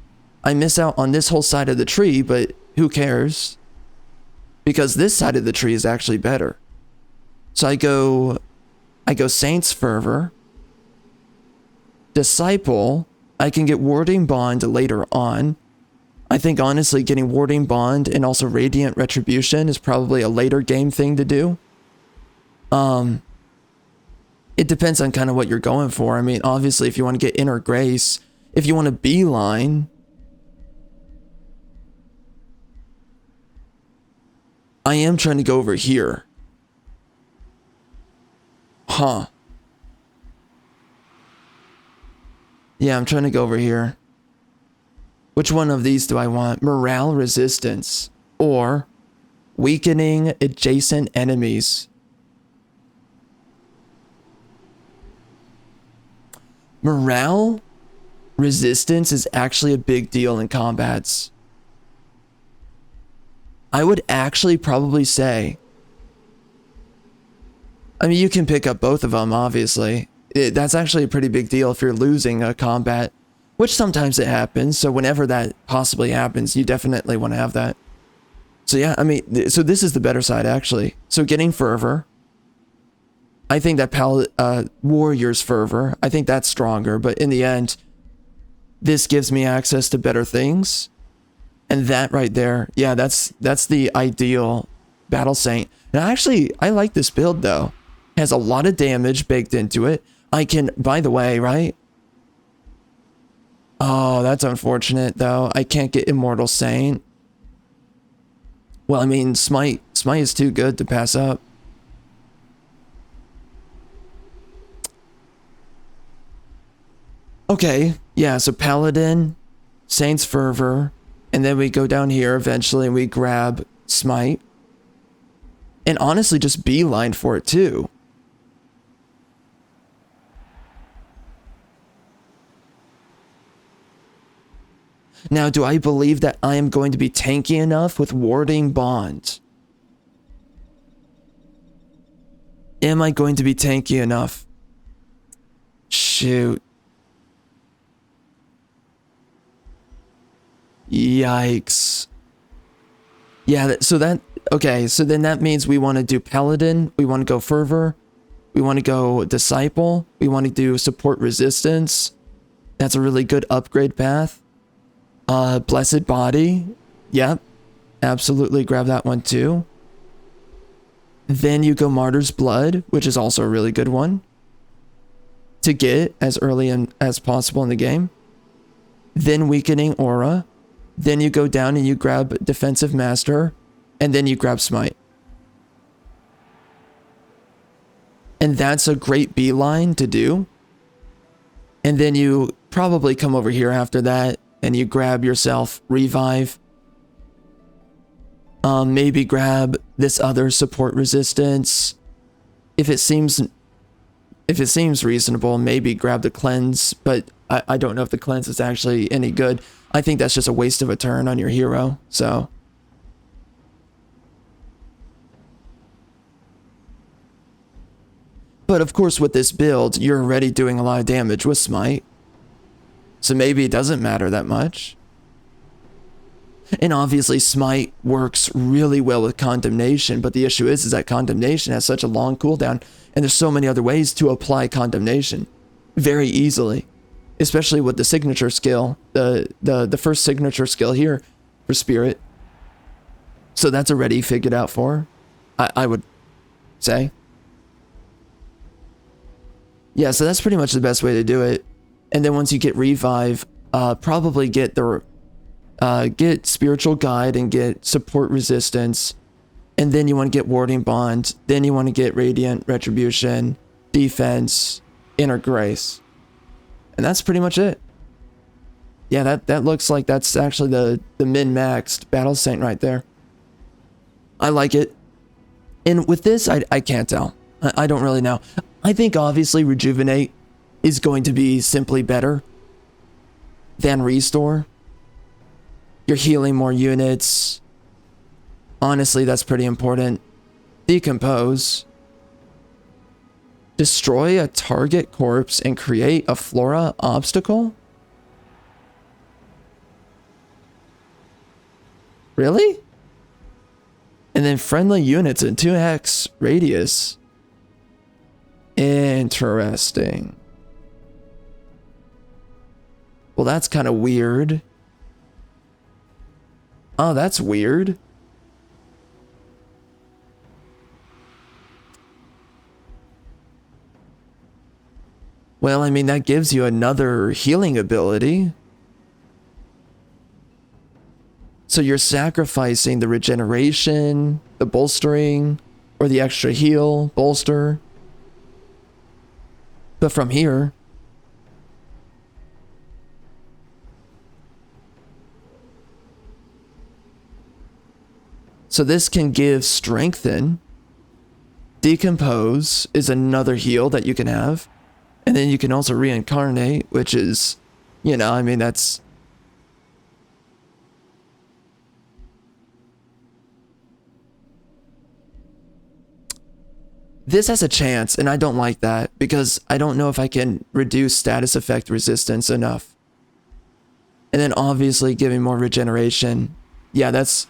I miss out on this whole side of the tree, but who cares? Because this side of the tree is actually better. So I go Saint's Fervor. Disciple, I can get Warding Bond later on. I think honestly getting Warding Bond and also Radiant Retribution is probably a later game thing to do. It depends on kind of what you're going for. I mean, obviously if you want to get Inner Grace, if you want to beeline, I am trying to go over here. Huh. Yeah, I'm trying to go over here. Which one of these do I want? Morale Resistance or Weakening Adjacent Enemies. Morale Resistance is actually a big deal in combats. I would actually probably say, I mean, you can pick up both of them, obviously. That's actually a pretty big deal if you're losing a combat, which sometimes it happens. So whenever that possibly happens, you definitely want to have that. So yeah, I mean, so this is the better side, actually. So getting Fervor. I think that Warrior's Fervor, I think that's stronger. But in the end, this gives me access to better things. And that right there, yeah, that's the ideal Battle Saint. And actually, I like this build, though. It has a lot of damage baked into it. I can, by the way, right? Oh, that's unfortunate, though. I can't get Immortal Saint. Well, I mean, Smite is too good to pass up. Okay, yeah, so Paladin, Saint's Fervor, and then we go down here eventually and we grab Smite. And honestly, just beeline for it, too. Now, do I believe that I am going to be tanky enough with Warding Bond? Am I going to be tanky enough? Shoot. Yikes. Yeah, okay, so then that means we want to do Paladin, we want to go Fervor, we want to go Disciple, we want to do Support Resistance. That's a really good upgrade path. Blessed Body. Yep. Absolutely grab that one too. Then you go Martyr's Blood, which is also a really good one to get as early as possible in the game. Then Weakening Aura. Then you go down and you grab Defensive Master. And then you grab Smite. And that's a great beeline to do. And then you probably come over here after that and you grab yourself revive. Maybe grab this other support resistance. If it seems reasonable, maybe grab the cleanse, but I don't know if the cleanse is actually any good. I think that's just a waste of a turn on your hero, so. But of course with this build, you're already doing a lot of damage with Smite. So maybe it doesn't matter that much. And obviously Smite works really well with Condemnation, but the issue is that Condemnation has such a long cooldown, and there's so many other ways to apply Condemnation very easily, especially with the signature skill, the first signature skill here for Spirit. So that's already figured out for, I would say. Yeah, so that's pretty much the best way to do it. And then once you get revive, probably get the get spiritual guide and get support resistance, and then you want to get warding bond, then you want to get radiant retribution, defense, inner grace, and that's pretty much it. Yeah, that looks like that's actually the min-maxed battle saint right there. I like it. And with this, I can't tell. I don't really know. I think obviously rejuvenate is going to be simply better than restore. You're healing more units. Honestly, that's pretty important. Decompose. Destroy a target corpse and create a flora obstacle? Really? And then friendly units in 2x radius. Interesting. Well, that's kind of weird. Oh, that's weird. Well, I mean, that gives you another healing ability. So you're sacrificing the regeneration, the bolstering, or the extra heal, bolster. But from here, so this can give strengthen. Decompose is another heal that you can have. And then you can also reincarnate, which is, you know, I mean, that's... This has a chance, and I don't like that, because I don't know if I can reduce status effect resistance enough. And then obviously giving more regeneration. Yeah, that's...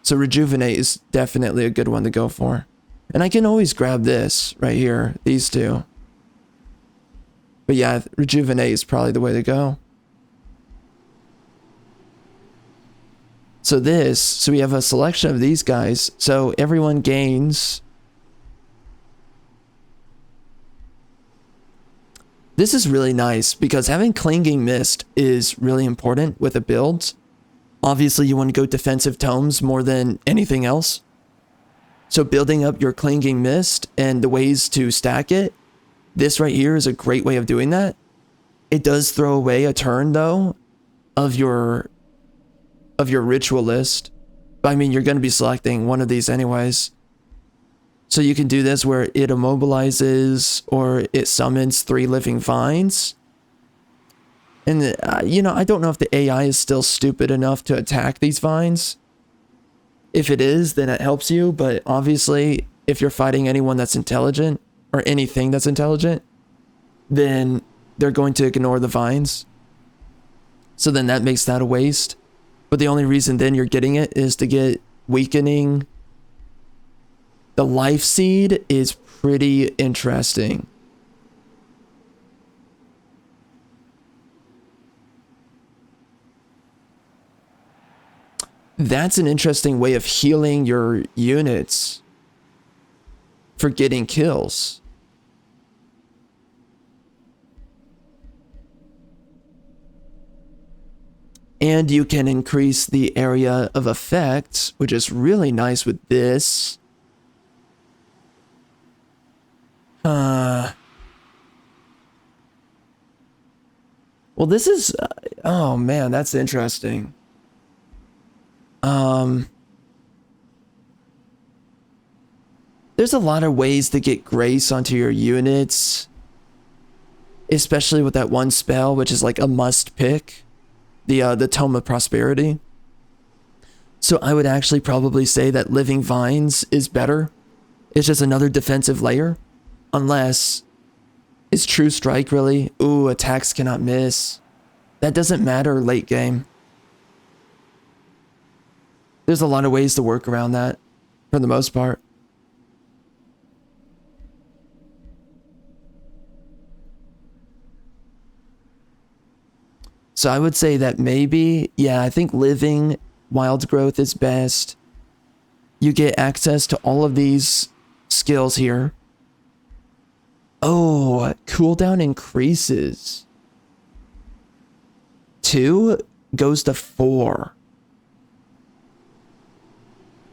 So rejuvenate is definitely a good one to go for. And I can always grab this right here, these two. But yeah, rejuvenate is probably the way to go. So we have a selection of these guys. So everyone gains... This is really nice because having Clinging Mist is really important with a build. Obviously, you want to go defensive tomes more than anything else. So building up your Clinging Mist and the ways to stack it, this right here is a great way of doing that. It does throw away a turn, though, of your ritual list. But I mean, you're going to be selecting one of these anyways. So you can do this where it immobilizes or it summons 3 living vines. And, you know, I don't know if the AI is still stupid enough to attack these vines. If it is, then it helps you. But obviously, if you're fighting anyone that's intelligent or anything that's intelligent, then they're going to ignore the vines. So then that makes that a waste. But the only reason then you're getting it is to get weakening. The life seed is pretty interesting. That's an interesting way of healing your units for getting kills. And you can increase the area of effect, which is really nice with this. Well, this is... oh, man, that's interesting. There's a lot of ways to get grace onto your units. Especially with that one spell, which is like a must pick. The Tome of Prosperity. So I would actually probably say that Living Vines is better. It's just another defensive layer. Unless... is True Strike really? Ooh, attacks cannot miss. That doesn't matter late game. There's a lot of ways to work around that. For the most part. So I would say that maybe, yeah, I think Living Wild Growth is best. You get access to all of these skills here. Oh, cooldown increases. 2 goes to 4.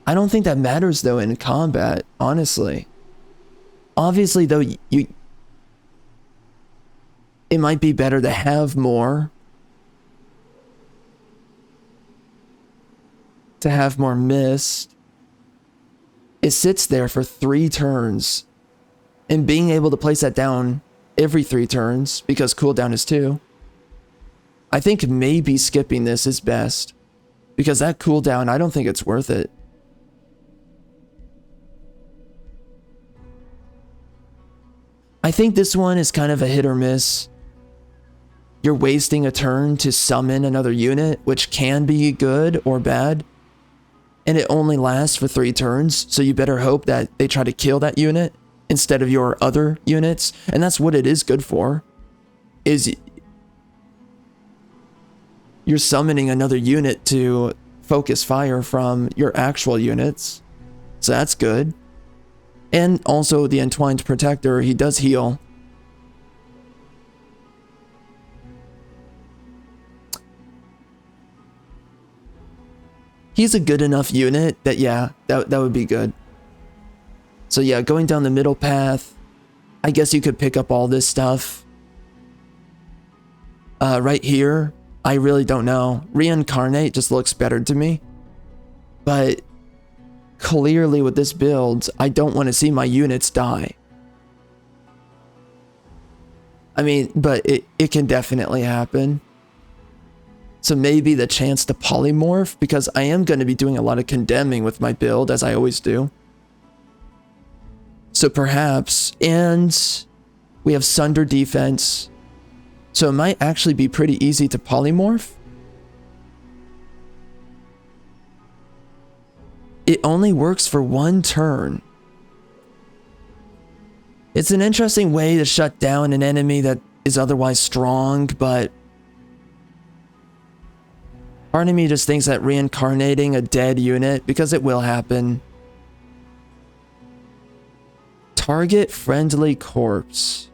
I don't think that matters though in combat, honestly. Obviously though, it might be better to have more. To have more mist. It sits there for 3 turns. And being able to place that down every 3 turns, because cooldown is 2. I think maybe skipping this is best. Because that cooldown, I don't think it's worth it. I think this one is kind of a hit or miss. You're wasting a turn to summon another unit, which can be good or bad. And it only lasts for 3 turns, so you better hope that they try to kill that unit instead of your other units. And that's what it is good for. Is you're summoning another unit to focus fire from your actual units. So that's good. And also the Entwined Protector, he does heal. He's a good enough unit that, yeah, that would be good. So yeah, going down the middle path, I guess you could pick up all this stuff. Right here, I really don't know. Reincarnate just looks better to me. But clearly with this build, I don't want to see my units die. I mean, but it can definitely happen. So maybe the chance to polymorph, because I am going to be doing a lot of condemning with my build, as I always do. So perhaps, and we have Sunder defense. So it might actually be pretty easy to polymorph. It only works for 1 turn. It's an interesting way to shut down an enemy that is otherwise strong, but part of me just thinks that reincarnating a dead unit, because it will happen. Target friendly corpse.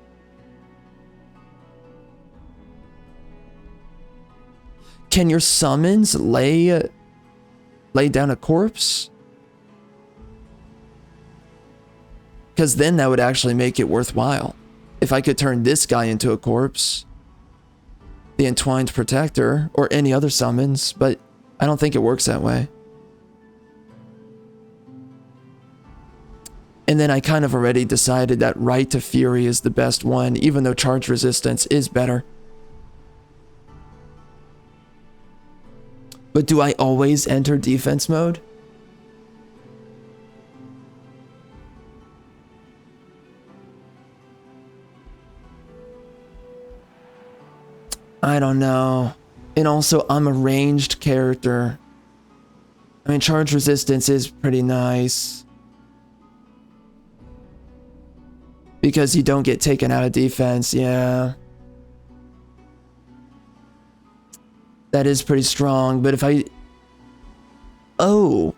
Can your summons lay down a corpse? Because then that would actually make it worthwhile. If I could turn this guy into a corpse. The Entwined Protector, or any other summons, but I don't think it works that way. And then I kind of already decided that Right to Fury is the best one, even though charge resistance is better. But do I always enter defense mode? I don't know. And also, I'm a ranged character. I mean, charge resistance is pretty nice. Because you don't get taken out of defense, yeah. That is pretty strong, but if I... Oh,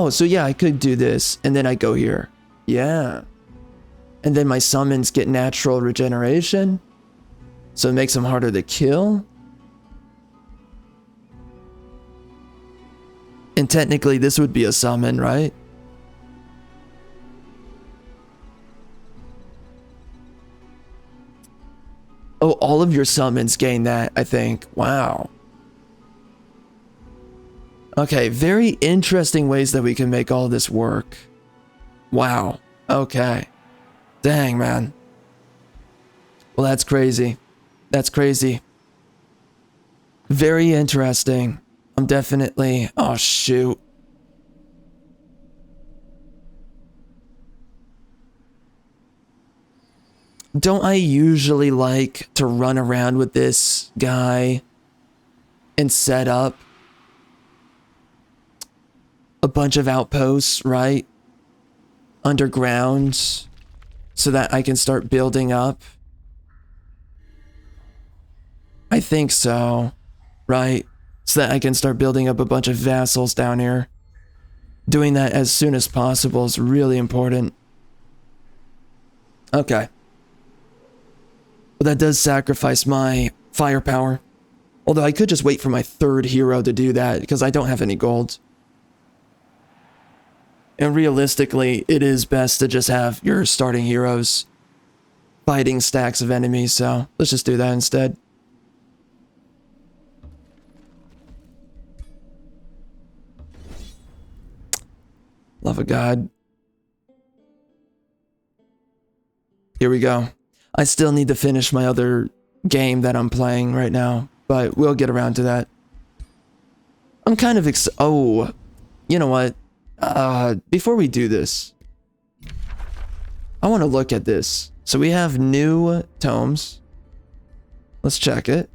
so yeah, I could do this, and then I go here. Yeah. And then my summons get natural regeneration. So it makes them harder to kill. And technically this would be a summon, right? Oh, all of your summons gain that, I think. Wow. Okay, very interesting ways that we can make all this work. Wow. Okay. Dang, man. Well, that's crazy. That's crazy. Very interesting. I'm definitely... Oh, shoot. Don't I usually like to run around with this guy and set up a bunch of outposts, right? Underground, so that I can start building up? I think so, right? So that I can start building up a bunch of vassals down here. Doing that as soon as possible is really important. Okay. But that does sacrifice my firepower. Although I could just wait for my third hero to do that, because I don't have any gold. And realistically, it is best to just have your starting heroes fighting stacks of enemies, so let's just do that instead. Love of God. Here we go. I still need to finish my other game that I'm playing right now, but we'll get around to that. I'm kind of oh, you know what? Before we do this, I want to look at this. So we have new tomes. Let's check it.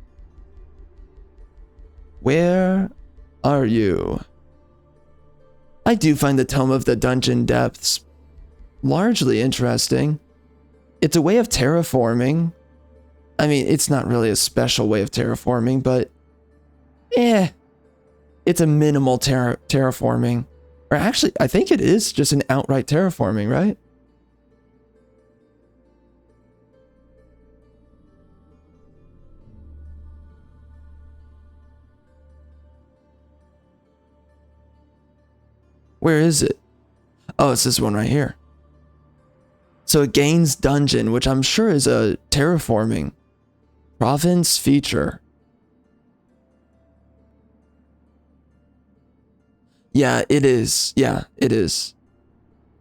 Where are you? I do find the Tome of the Dungeon Depths largely interesting. It's a way of terraforming. I mean, it's not really a special way of terraforming, but it's a minimal terraforming. Or actually, I think it is just an outright terraforming, right? Where is it? Oh, it's this one right here. So it gains dungeon, which I'm sure is a terraforming province feature. Yeah, it is. Yeah, it is.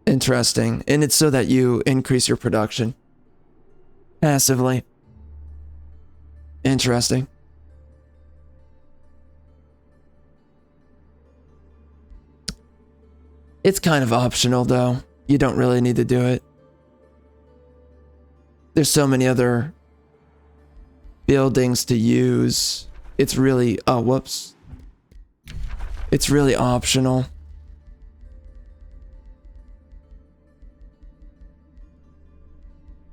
Interesting. And it's so that you increase your production massively. Interesting. It's kind of optional, though. You don't really need to do it. There's so many other buildings to use. It's really... Oh, whoops. It's really optional.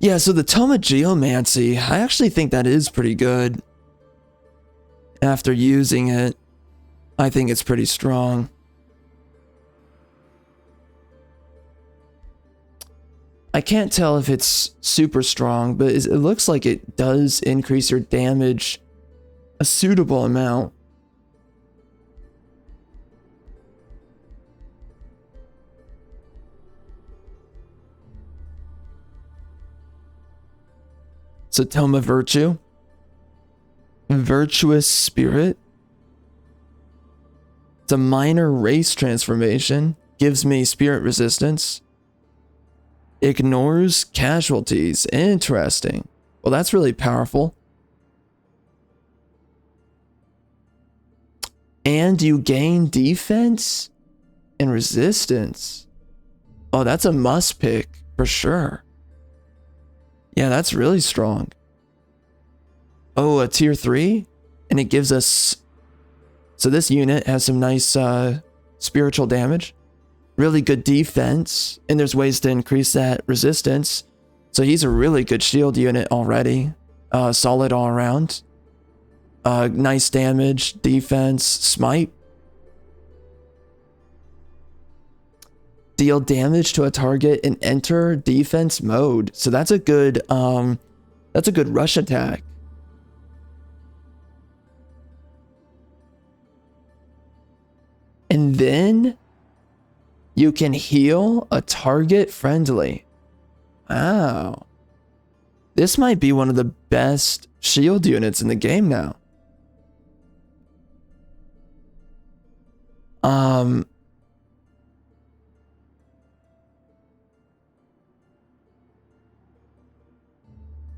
Yeah, so the Tome of Geomancy, I actually think that is pretty good. After using it, I think it's pretty strong. I can't tell if it's super strong, but it looks like it does increase your damage a suitable amount. So Tome of Virtue. Virtuous Spirit. It's a minor race transformation. Gives me spirit resistance. Ignores casualties. Interesting. Well, that's really powerful. And you gain defense and resistance. Oh, that's a must pick for sure. Yeah, that's really strong. Oh, a tier 3? And it gives us... So this unit has some nice spiritual damage. Really good defense. And there's ways to increase that resistance. So he's a really good shield unit already. Solid all around. Nice damage, defense, smite. Deal damage to a target and enter defense mode. So that's a good rush attack. And then you can heal a target friendly. Wow. This might be one of the best shield units in the game now.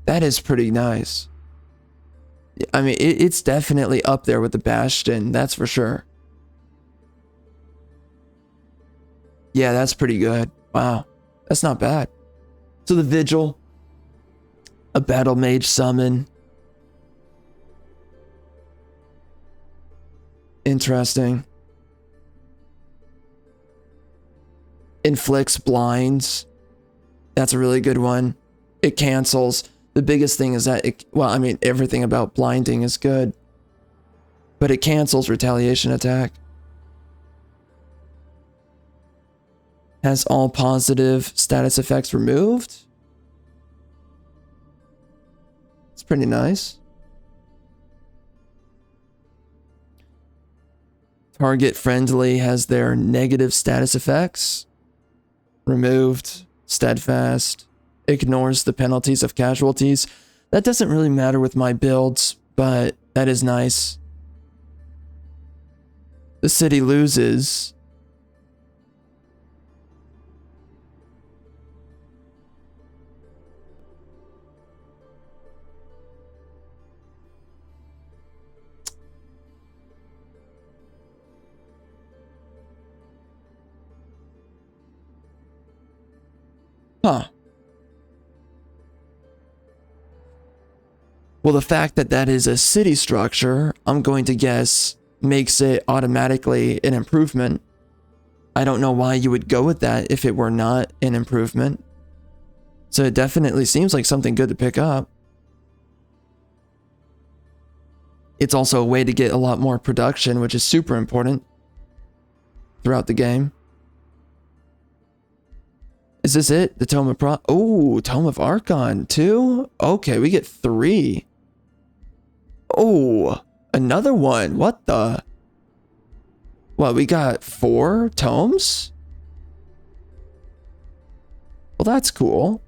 That is pretty nice. I mean, it's definitely up there with the Bastion, that's for sure. Yeah, that's pretty good. Wow, that's not bad. So the Vigil, a Battle Mage summon. Interesting. Inflicts blinds. That's a really good one. It cancels. The biggest thing is that it, well, I mean, everything about blinding is good, but it cancels retaliation attack. Has all positive status effects removed. It's pretty nice. Target friendly has their negative status effects removed. Steadfast. Ignores the penalties of casualties. That doesn't really matter with my builds, but that is nice. The city loses. Huh. Well, the fact that that is a city structure, I'm going to guess, makes it automatically an improvement. I don't know why you would go with that if it were not an improvement. So it definitely seems like something good to pick up. It's also a way to get a lot more production, which is super important throughout the game. Is this it? The Tome of Oh, Tome of Archon, 2? Okay, we get 3. Oh, another one. What the? What, we got 4 tomes? Well, that's cool.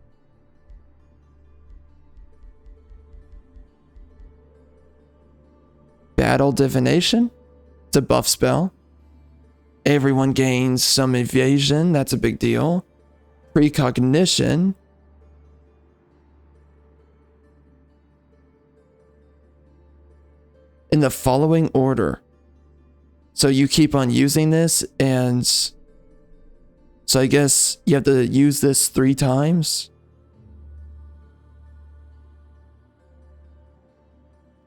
Battle Divination. It's a buff spell. Everyone gains some evasion. That's a big deal. Precognition. In the following order. So you keep on using this, and so I guess you have to use this 3 times.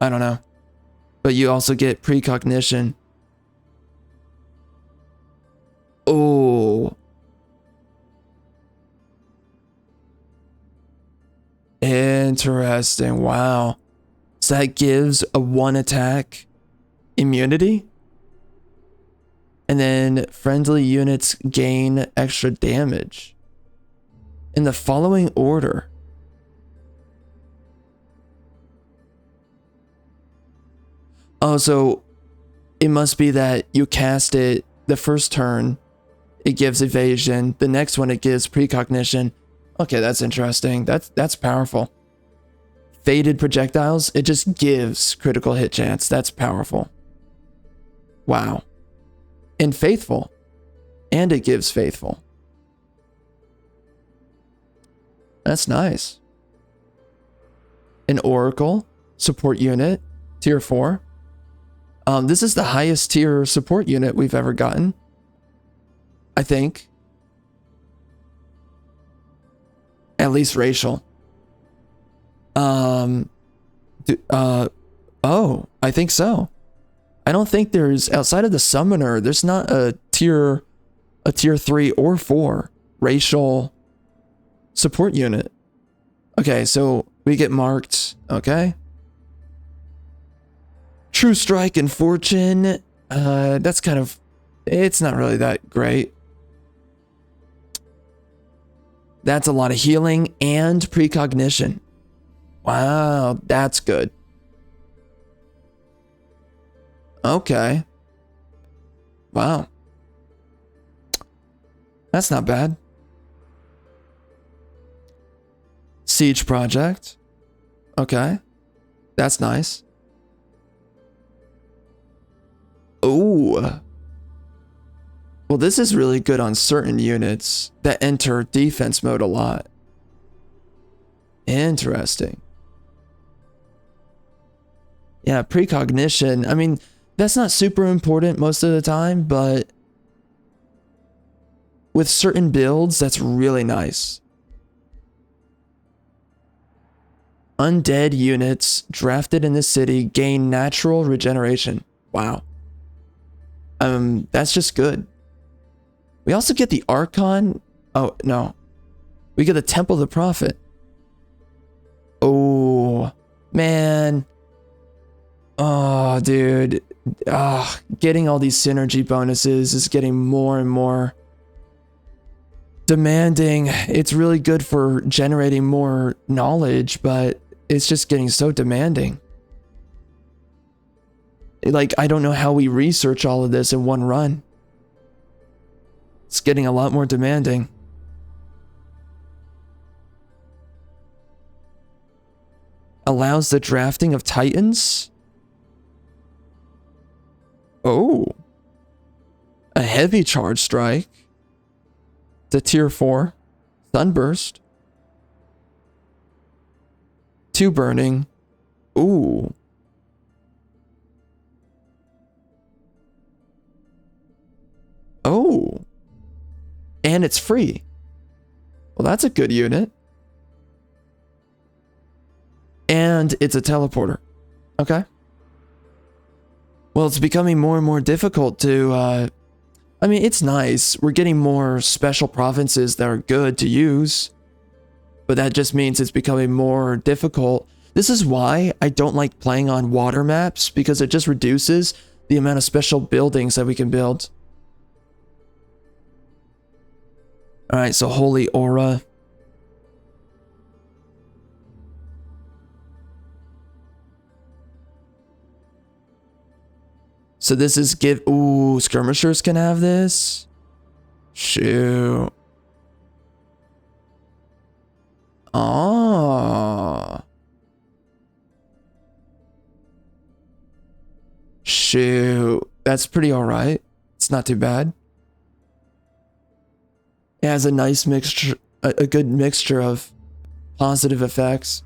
I don't know. But you also get precognition. Oh. Interesting. Wow. So that gives a 1 attack immunity. And then friendly units gain extra damage. In the following order. Oh, so it must be that you cast it the first turn. It gives evasion. The next one it gives precognition. Okay, that's interesting. That's powerful. Faded projectiles, it just gives critical hit chance. That's powerful. Wow. And faithful. And it gives faithful. That's nice. An Oracle support unit, tier 4. This is the highest tier support unit we've ever gotten, I think. At least racial. Oh, I think so. I don't think there's, outside of the summoner, there's not a tier 3 or 4 racial support unit. Okay, so we get marked, okay. True Strike and Fortune, that's kind of, it's not really that great. That's a lot of healing and precognition. Wow, that's good. Okay. Wow. That's not bad. Siege Project. Okay. That's nice. Ooh. Well, this is really good on certain units that enter defense mode a lot. Interesting. Yeah, precognition. I mean, that's not super important most of the time, but with certain builds, that's really nice. Undead units drafted in the city gain natural regeneration. Wow. That's just good. We also get the Archon. Oh, no. We get the Temple of the Prophet. Oh, man. Oh, dude. Getting all these synergy bonuses is getting more and more demanding. It's really good for generating more knowledge, but it's just getting so demanding. Like, I don't know how we research all of this in one run. It's getting a lot more demanding. Allows the drafting of Titans. Oh. A heavy charge strike. To tier 4. Sunburst. 2 burning. Ooh. Oh. And it's free. Well, that's a good unit. And it's a teleporter. Okay. Well, it's becoming more and more difficult to, I mean, it's nice. We're getting more special provinces that are good to use. But that just means it's becoming more difficult. This is why I don't like playing on water maps, because it just reduces the amount of special buildings that we can build. Alright, so Holy Aura. So this is give... Ooh, skirmishers can have this? Shoot. Oh. Shoot. That's pretty alright. It's not too bad. It has a nice mixture, a good mixture of positive effects.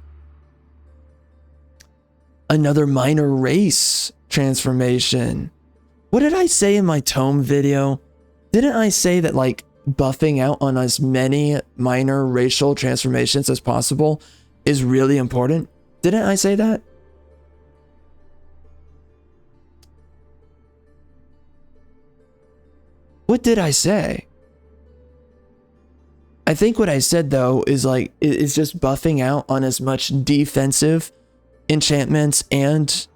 Another minor race transformation. What did I say in my tome video? Didn't I say that, like, buffing out on as many minor racial transformations as possible is really important? Didn't I say that? What did I say? I think what I said, though, is like, is just buffing out on as much defensive enchantments and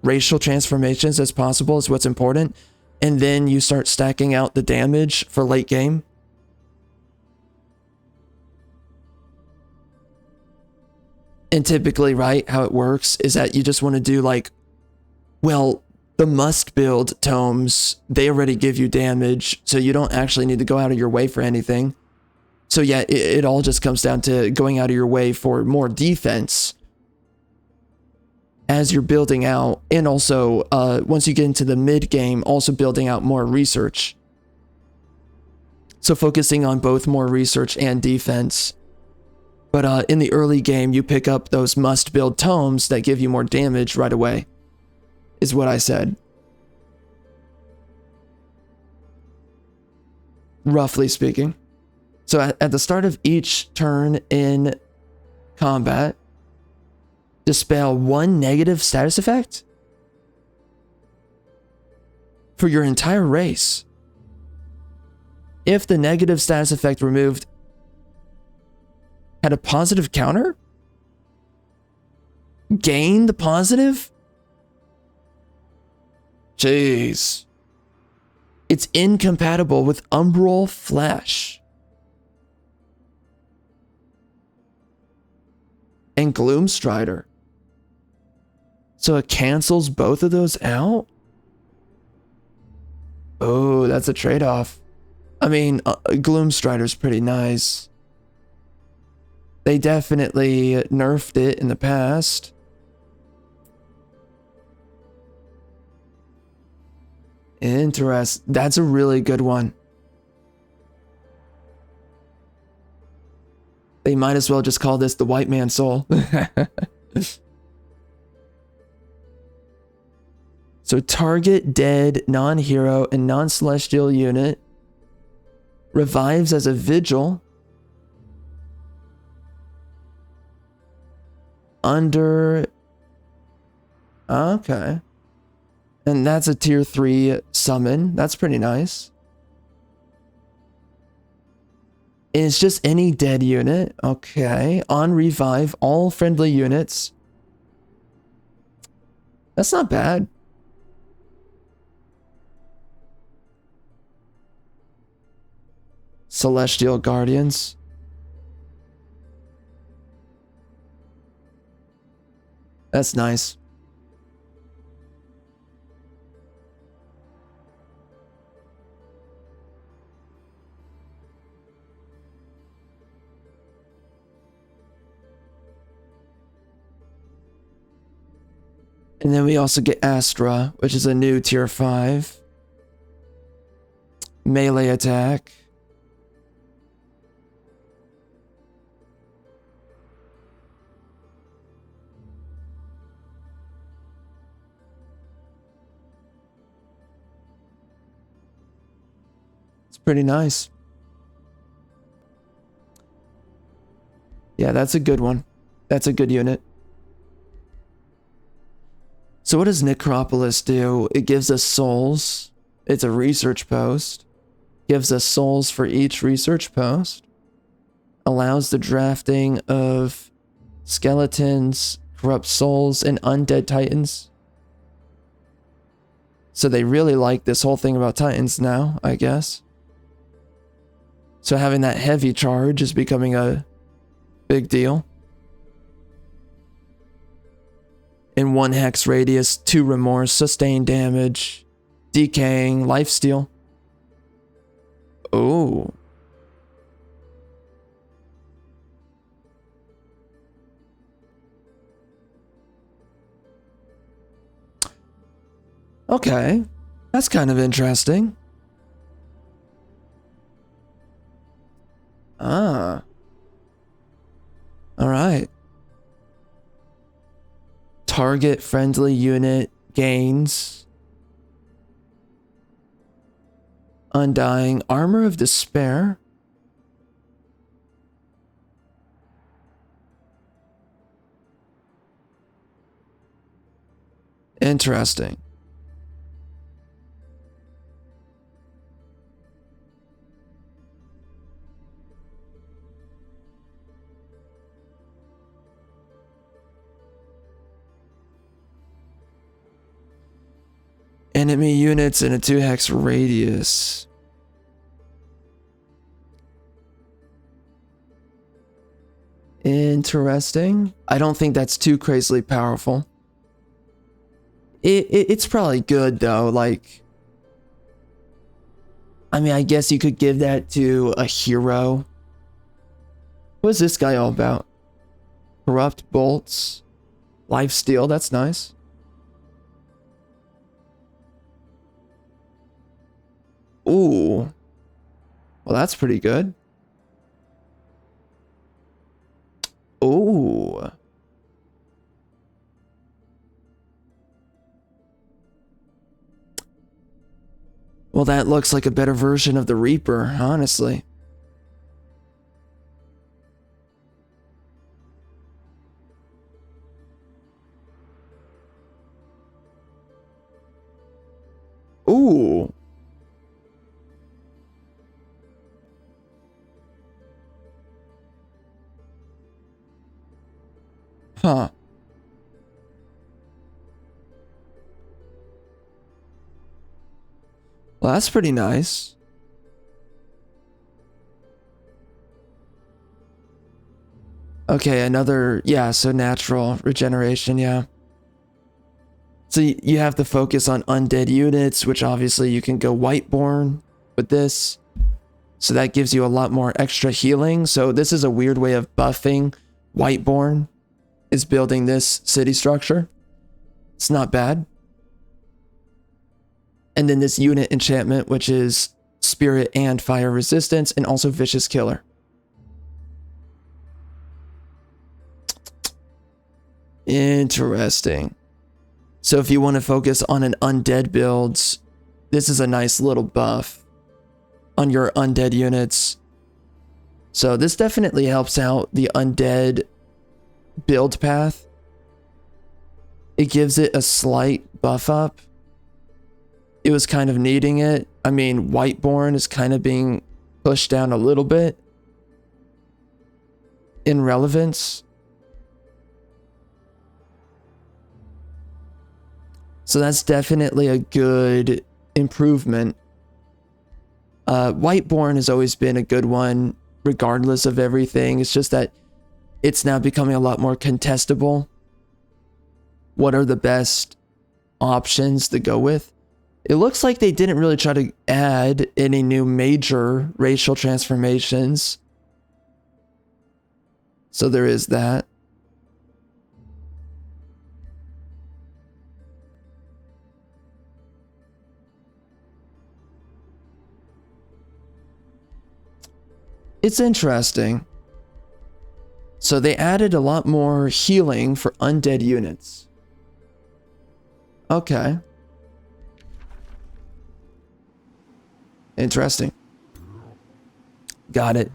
racial transformations as possible is what's important. And then you start stacking out the damage for late game. And typically, right, how it works is that you just want to do like, well, the must build tomes, they already give you damage, so you don't actually need to go out of your way for anything. So yeah, it all just comes down to going out of your way for more defense as you're building out, and also once you get into the mid game, also building out more research. So focusing on both more research and defense. But in the early game, you pick up those must build tomes that give you more damage right away, is what I said. Roughly speaking. So at the start of each turn in combat, dispel 1 negative status effect for your entire race. If the negative status effect removed had a positive counter, gain the positive? Jeez. It's incompatible with Umbral Flesh and Gloomstrider. So it cancels both of those out? Oh, that's a trade-off. I mean, Gloomstrider's pretty nice. They definitely nerfed it in the past. That's a really good one. They might as well just call this the White Man Soul. So target dead, non-hero, and non-celestial unit revives as a vigil under... Okay. And that's a tier 3 summon. That's pretty nice. It's just any dead unit. Okay. On revive, all friendly units. That's not bad. Celestial Guardians. That's nice. And then we also get Astra, which is a new tier 5. Melee attack. It's pretty nice. Yeah, that's a good one. That's a good unit. So what does Necropolis do? It gives us souls. It's a research post. Gives us souls for each research post. Allows the drafting of skeletons, corrupt souls, and undead titans. So they really like this whole thing about titans now, I guess. So having that heavy charge is becoming a big deal. In 1 hex radius, 2 remorse, sustained damage, decaying, lifesteal. Oh. Okay. That's kind of interesting. Ah. All right. Target friendly unit gains. Undying. Armor of Despair. Interesting. Enemy units in a 2 hex radius. Interesting. I don't think that's too crazily powerful. It's probably good though, like... I mean, I guess you could give that to a hero. What's this guy all about? Corrupt bolts. Lifesteal, that's nice. Ooh. Well, that's pretty good. Ooh. Well, that looks like a better version of the Reaper, honestly. Ooh. Huh. Well, that's pretty nice. Okay, another, yeah, so natural regeneration, yeah. So you have to focus on undead units, which obviously you can go Whiteborn with this. So that gives you a lot more extra healing. So this is a weird way of buffing Whiteborn, is building this city structure. It's not bad. And then this unit enchantment, which is spirit and fire resistance, and also vicious killer. Interesting. So if you want to focus on an undead build, this is a nice little buff on your undead units. So this definitely helps out the undead build path. It gives it a slight buff up. It was kind of needing it. I mean, Whiteborn is kind of being pushed down a little bit in relevance. So that's definitely a good improvement. Whiteborn has always been a good one, regardless of everything. It's just that it's now becoming a lot more contestable. What are the best options to go with? It looks like they didn't really try to add any new major racial transformations. So there is that. It's interesting. So they added a lot more healing for undead units. Okay. Interesting. Got it.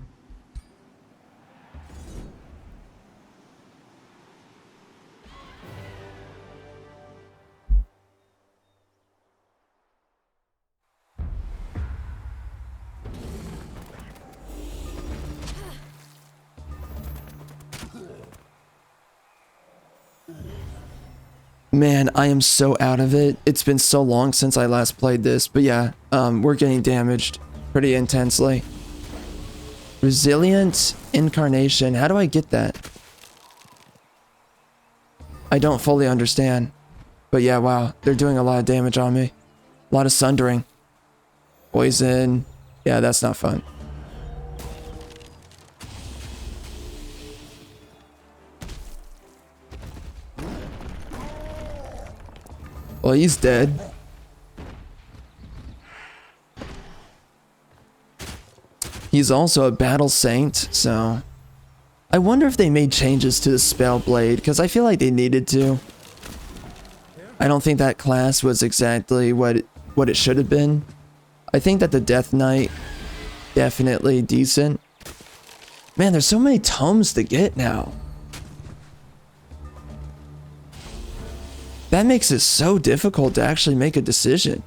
Man, I am so out of it. It's been so long since I last played this, but yeah, we're getting damaged pretty intensely. Resilient Incarnation. How do I get that? I don't fully understand. But yeah, wow, they're doing a lot of damage on me. A lot of sundering. Poison. Yeah, that's not fun. Well, he's dead. He's also a battle saint, so... I wonder if they made changes to the spell blade, because I feel like they needed to. I don't think that class was exactly what it should have been. I think that the Death Knight, definitely decent. Man, there's so many tomes to get now. That makes it so difficult to actually make a decision.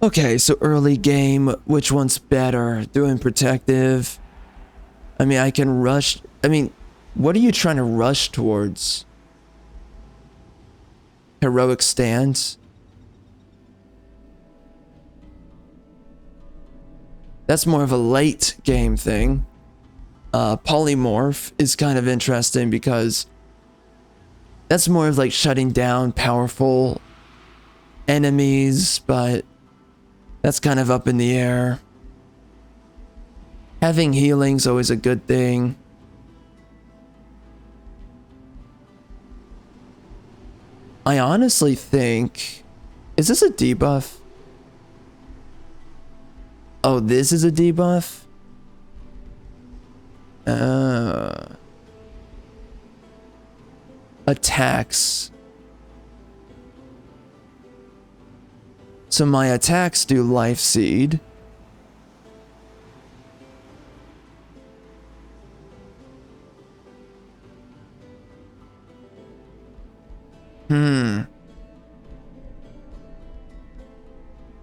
Okay, so early game, which one's better? Doing protective? I mean, I can rush... I mean, what are you trying to rush towards? Heroic stance? That's more of a late game thing. Polymorph is kind of interesting because that's more of like shutting down powerful enemies, but that's kind of up in the air. Having healing's always a good thing. I honestly think... Is this a debuff? Oh, this is a debuff? Attacks. So my attacks do Life Seed.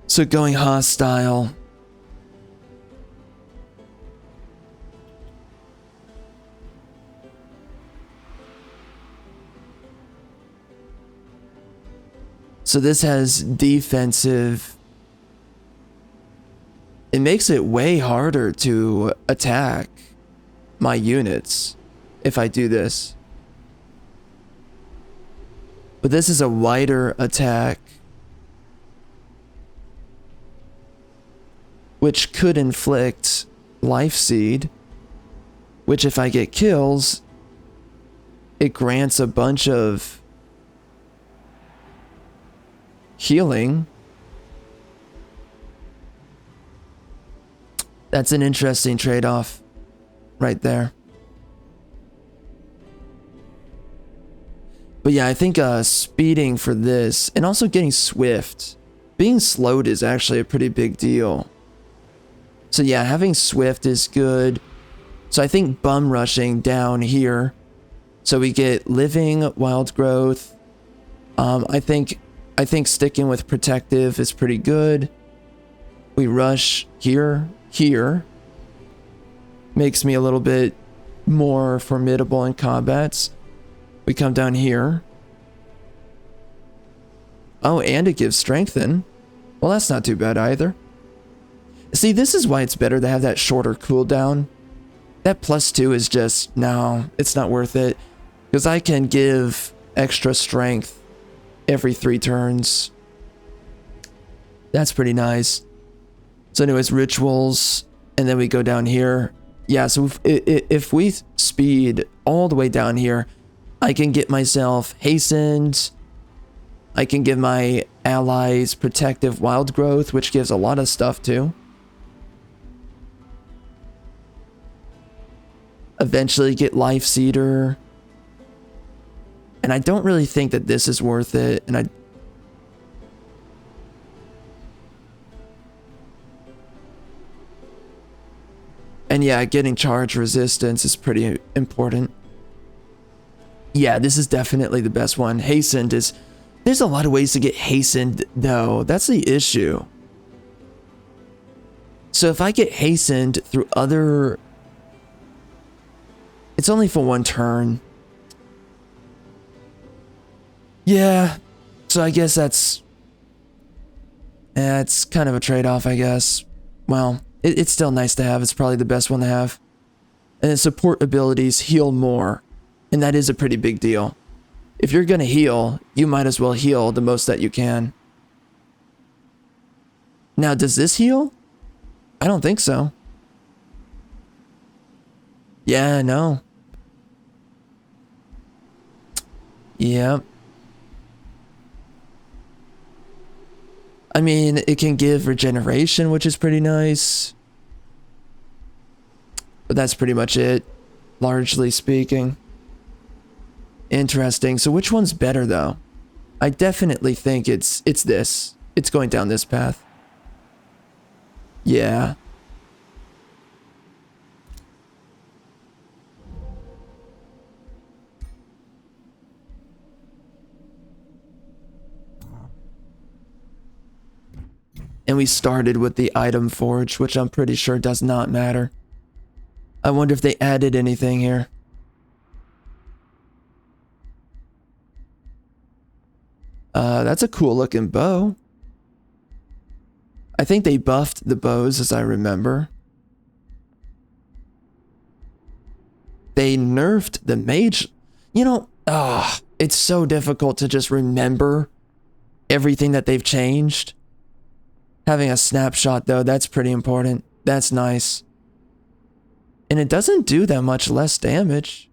So going hostile. So this has defensive. It makes it way harder to attack my units if I do this. But this is a wider attack, which could inflict life seed, which if I get kills, it grants a bunch of healing. That's an interesting trade-off right there. But yeah, I think speeding for this, and also getting swift. Being slowed is actually a pretty big deal. So yeah, having swift is good. So I think bum rushing down here. So we get living, wild growth. I think sticking with protective is pretty good. We rush here. Makes me a little bit more formidable in combats. We come down here. Oh, and it gives strengthen. Well, that's not too bad either. See, this is why it's better to have that shorter cooldown. That +2 is just, no, it's not worth it. Because I can give extra strength every 3 turns. That's pretty nice. So anyways, rituals, and then we go down here. Yeah, so if we speed all the way down here, I can get myself hastened. I can give my allies protective wild growth, which gives a lot of stuff too. Eventually get life seeder. And I don't really think that this is worth it. And yeah, getting charge resistance is pretty important. Yeah, this is definitely the best one. Hastened is... There's a lot of ways to get hastened, though. That's the issue. So if I get hastened through other... It's only for 1 turn. Yeah, so I guess that's kind of a trade-off, I guess. Well, it's still nice to have. It's probably the best one to have. And then support abilities heal more. And that is a pretty big deal. If you're going to heal, you might as well heal the most that you can. Now, does this heal? I don't think so. Yeah, no. Yep. I mean, it can give regeneration, which is pretty nice. But that's pretty much it, largely speaking. Interesting. So which one's better, though? I definitely think it's this. It's going down this path. Yeah. And we started with the item forge, which I'm pretty sure does not matter. I wonder if they added anything here. That's a cool looking bow. I think they buffed the bows, as I remember. They nerfed the mage. You know, it's so difficult to just remember everything that they've changed. Having a snapshot, though, that's pretty important. That's nice. And it doesn't do that much less damage.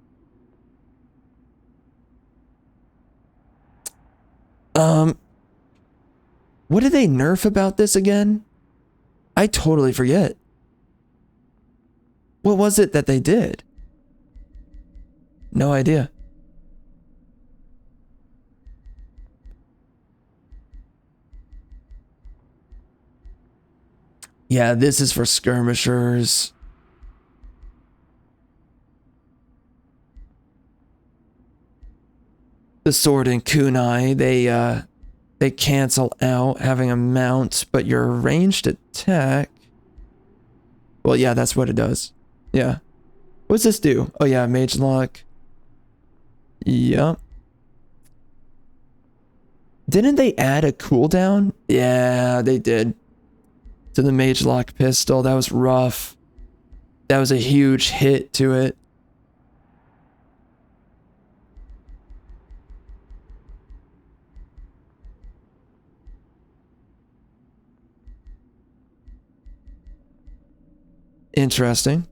What did they nerf about this again? I totally forget. What was it that they did? No idea. Yeah, this is for skirmishers. The sword and kunai, they cancel out having a mount, but your ranged attack... Well, yeah, that's what it does. Yeah. What's this do? Oh yeah, mage lock. Yup. Didn't they add a cooldown? Yeah, they did. To the Mage Lock pistol. That was rough. That was a huge hit to it. Interesting.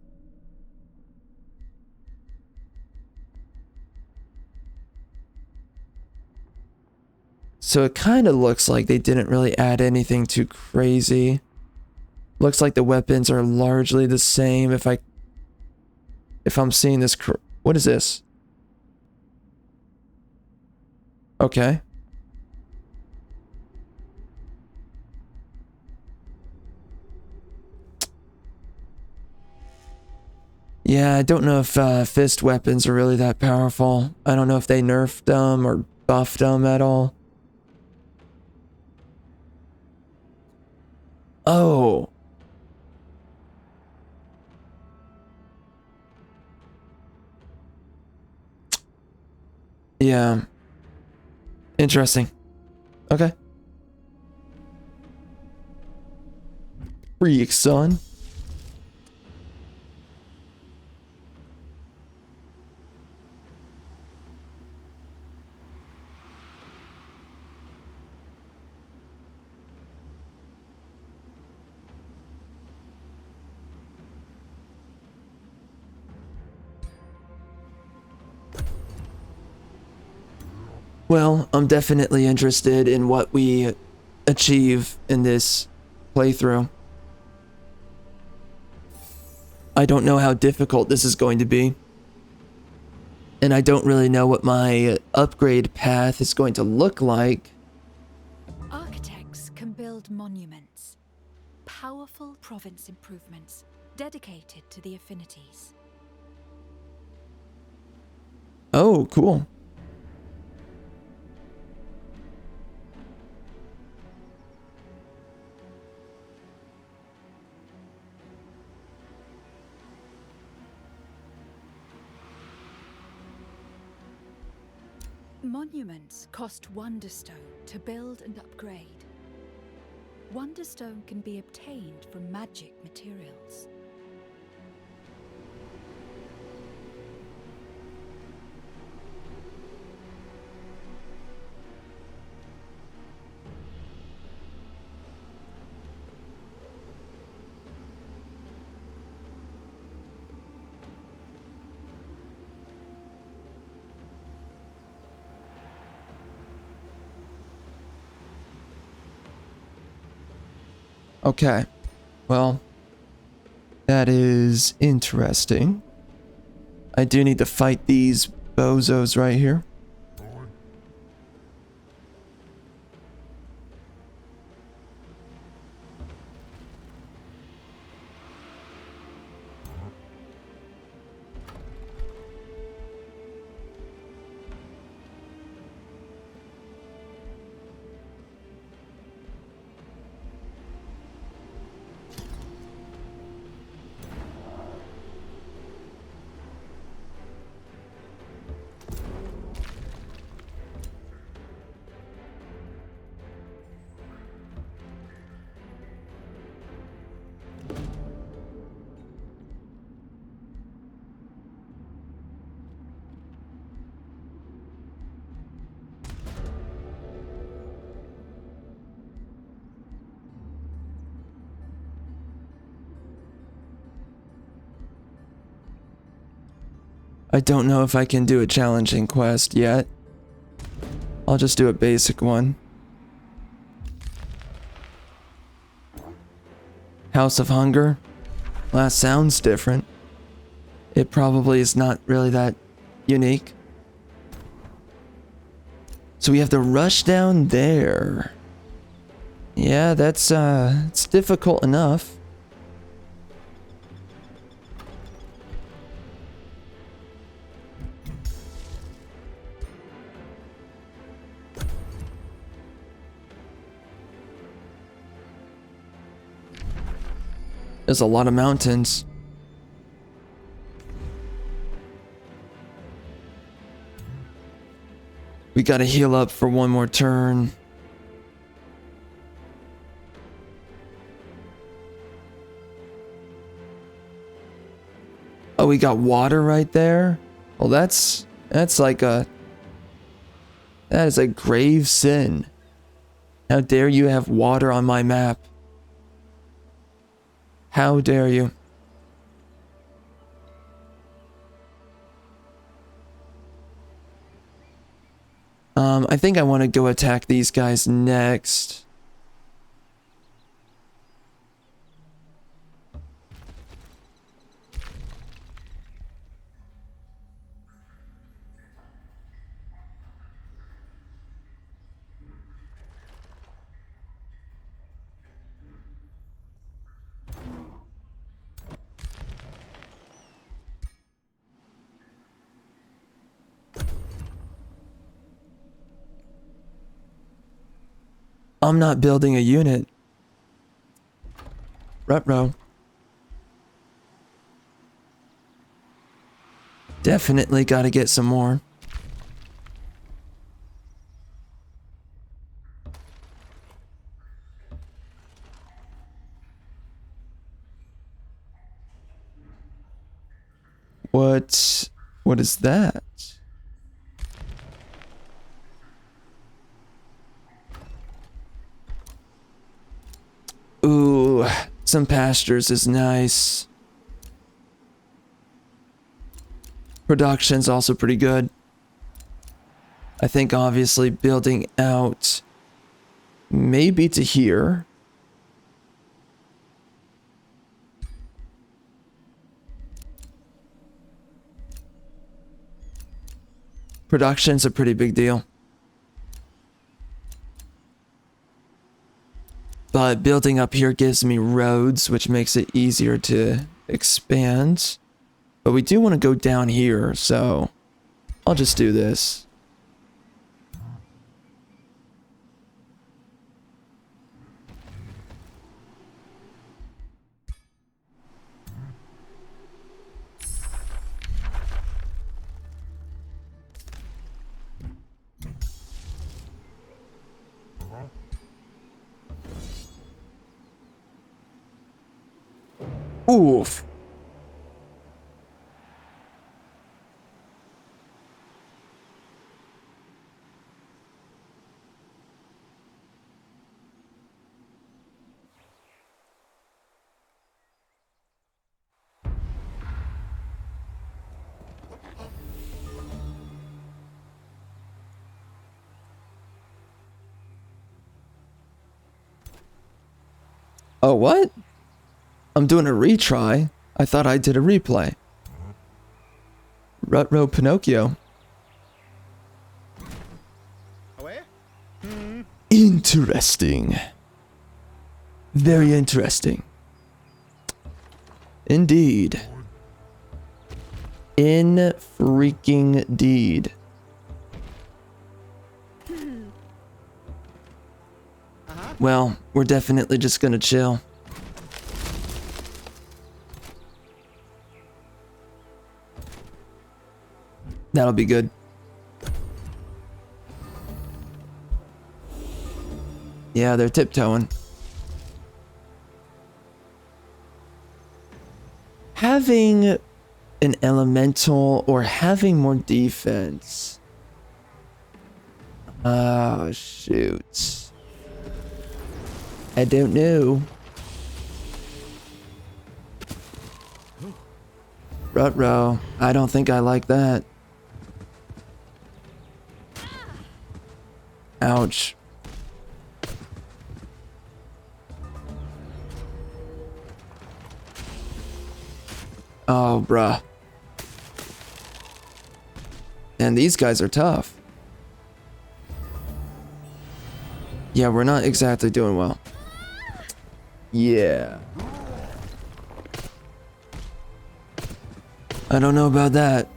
So it kind of looks like they didn't really add anything too crazy. Looks like the weapons are largely the same if I'm seeing this what is this? Okay. Yeah, I don't know if fist weapons are really that powerful. I don't know if they nerfed them or buffed them at all. Oh. Yeah. Interesting. Okay. Freak, son. Well, I'm definitely interested in what we achieve in this playthrough. I don't know how difficult this is going to be. And I don't really know what my upgrade path is going to look like. Architects can build monuments, powerful province improvements dedicated to the affinities. Oh, cool. Monuments cost Wonderstone to build and upgrade. Wonderstone can be obtained from magic materials. Okay. Well, that is interesting. I do need to fight these bozos right here. I don't know if I can do a challenging quest yet. I'll just do a basic one. House of Hunger? Well, that sounds different. It probably is not really that unique. So we have to rush down there. Yeah, that's it's difficult enough. There's a lot of mountains. We gotta heal up for one more turn. Oh, we got water right there? Well, that's like a... That is a grave sin. How dare you have water on my map? How dare you? I think I want to go attack these guys next. I'm not building a unit. Ruh-roh. Definitely gotta get some more. What is that? Ooh, some pastures is nice. Production's also pretty good. I think obviously building out maybe to here. Production's a pretty big deal. But building up here gives me roads, which makes it easier to expand. But we do want to go down here, so I'll just do this. Oof. Oh, what? I'm doing a retry. I thought I did a replay. Rut-row Pinocchio. Interesting. Very interesting. Indeed. In freaking deed. Well, we're definitely just gonna chill. That'll be good. Yeah, they're tiptoeing. Having an elemental or having more defense. Oh, shoot. I don't know. Rut-row. I don't think I like that. Ouch. Oh, bruh. And these guys are tough. Yeah, we're not exactly doing well. Yeah. I don't know about that.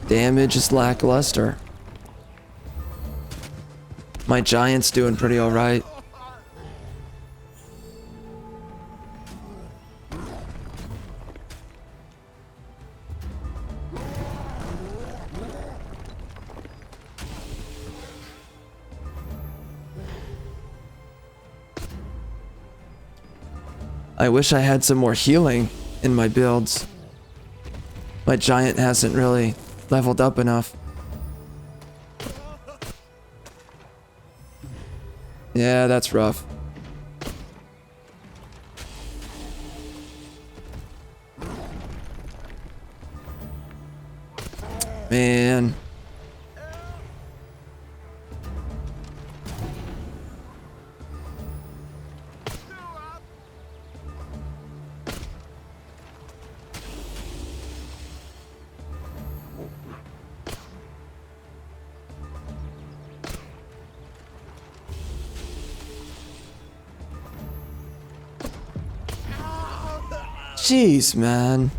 Damage is lackluster. My giant's doing pretty alright. I wish I had some more healing in my builds. My giant hasn't really leveled up enough. Yeah, that's rough. Man. Jeez, man.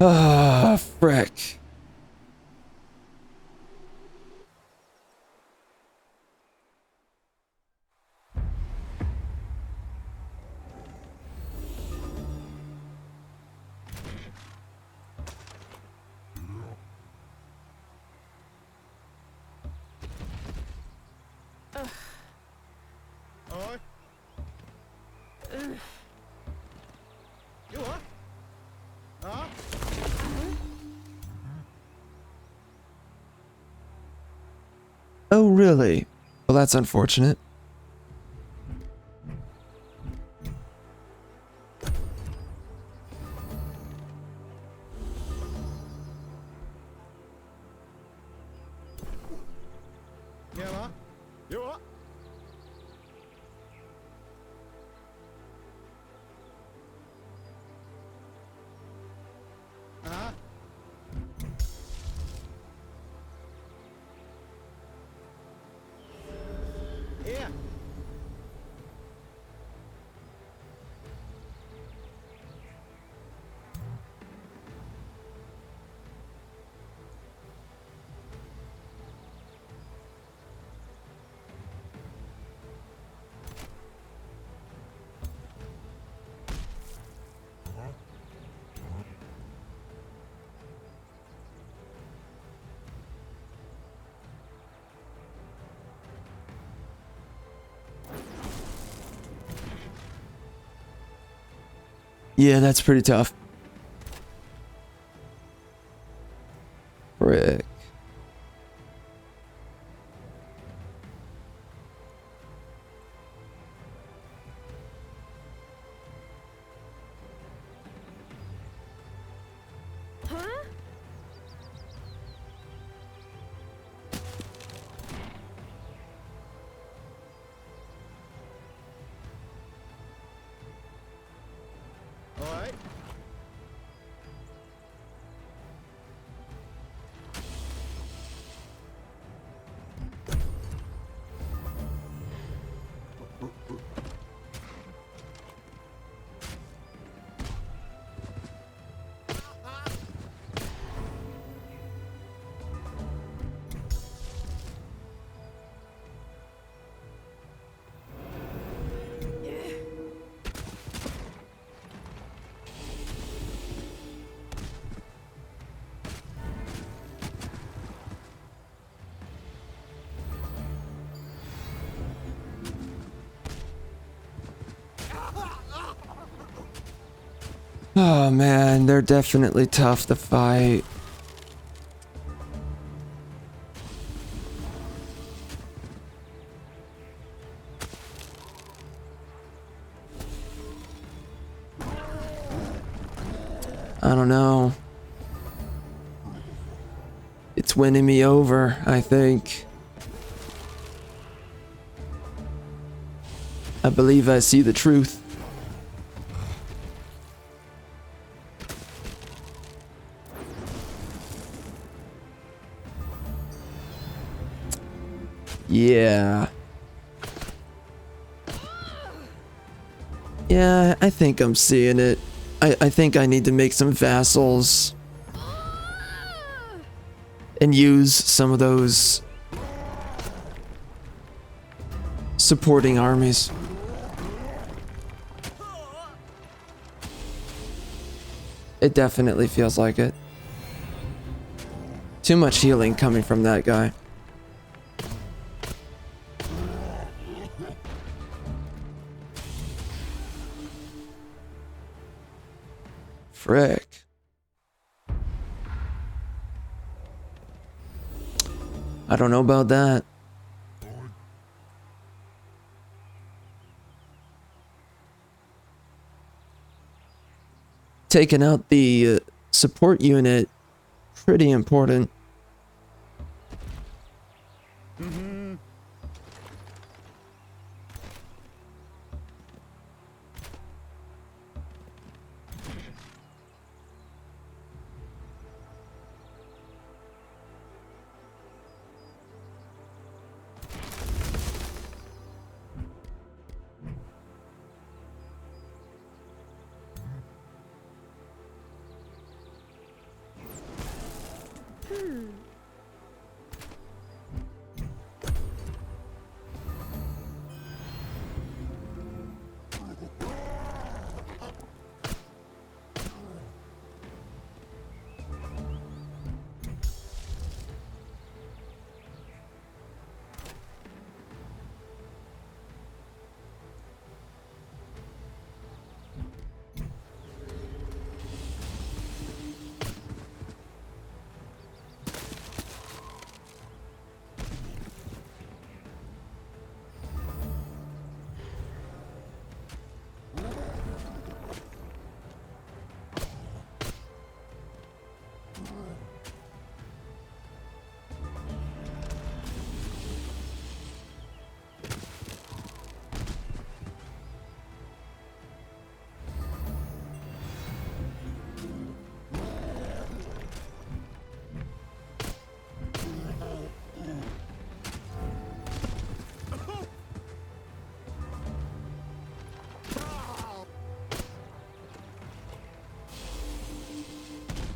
Ah, frick. Oh, really? Well, that's unfortunate. Yeah, that's pretty tough. Frick. Oh man, they're definitely tough to fight. I don't know. It's winning me over, I think. I believe I see the truth. Yeah. Yeah, I think I'm seeing it. I think I need to make some vassals and use some of those supporting armies. It definitely feels like it. Too much healing coming from that guy. frick. I don't know about that. Taking out the support unit, pretty important.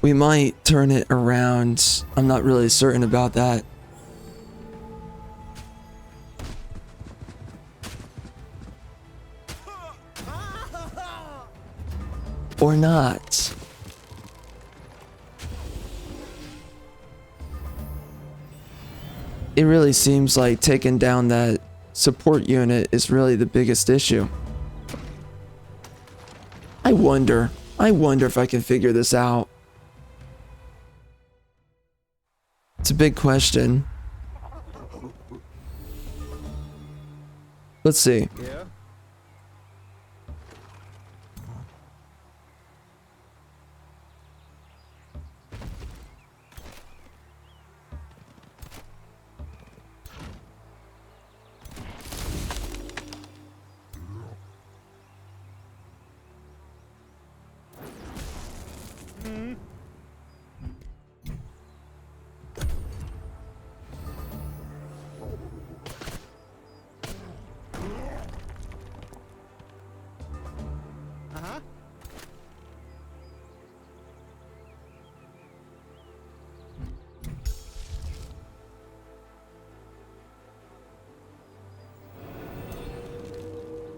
We might turn it around. I'm not really certain about that. Or not. It really seems like taking down that support unit is really the biggest issue. I wonder if I can figure this out. It's a big question. Let's see. Yeah.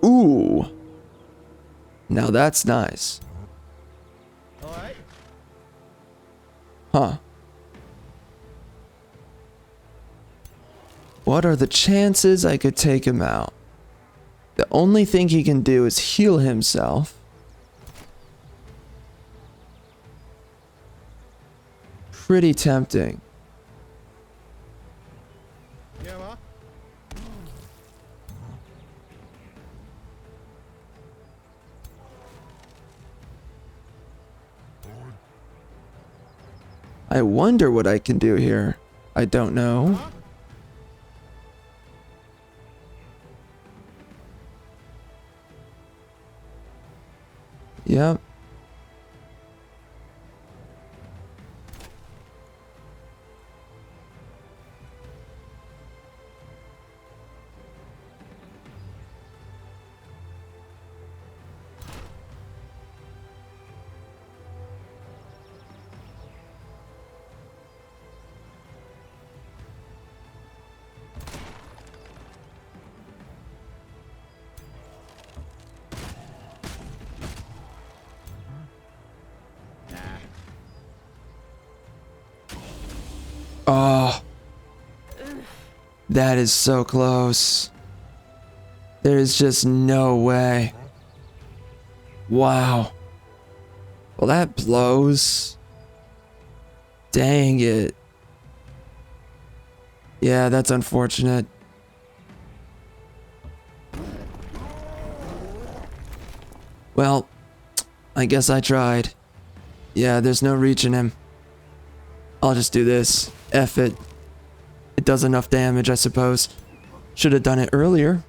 Ooh. Now that's nice. All right. Huh. What are the chances I could take him out? The only thing he can do is heal himself. Pretty tempting. Yeah, ma. I wonder what I can do here. I don't know. Yep. Oh, that is so close. There is just no way. Wow. Well, that blows. Dang it. Yeah, that's unfortunate. Well, I guess I tried. Yeah, there's no reaching him. I'll just do this. F it. It does enough damage, I suppose. Should have done it earlier.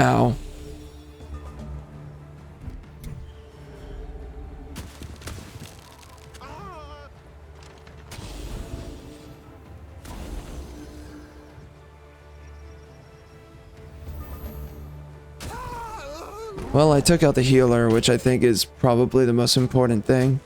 Ow. Well, I took out the healer, which I think is probably the most important thing.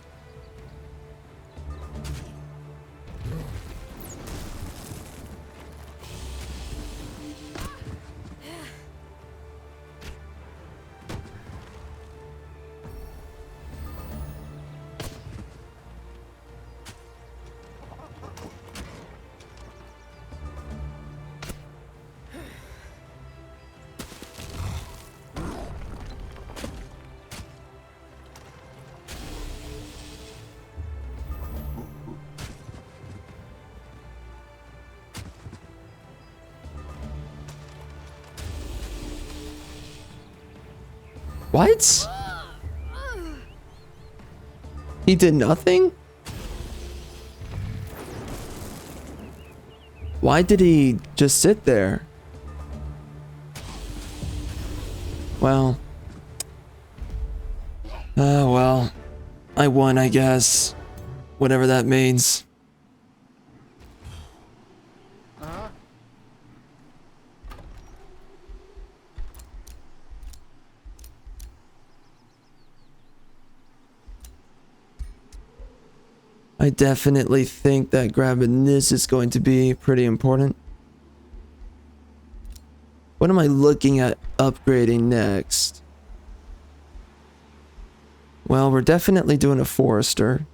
What? He did nothing? Why did he just sit there? Well. Well. I won, I guess. Whatever that means. I definitely think that grabbing this is going to be pretty important. What am I looking at upgrading next? Well, we're definitely doing a forester.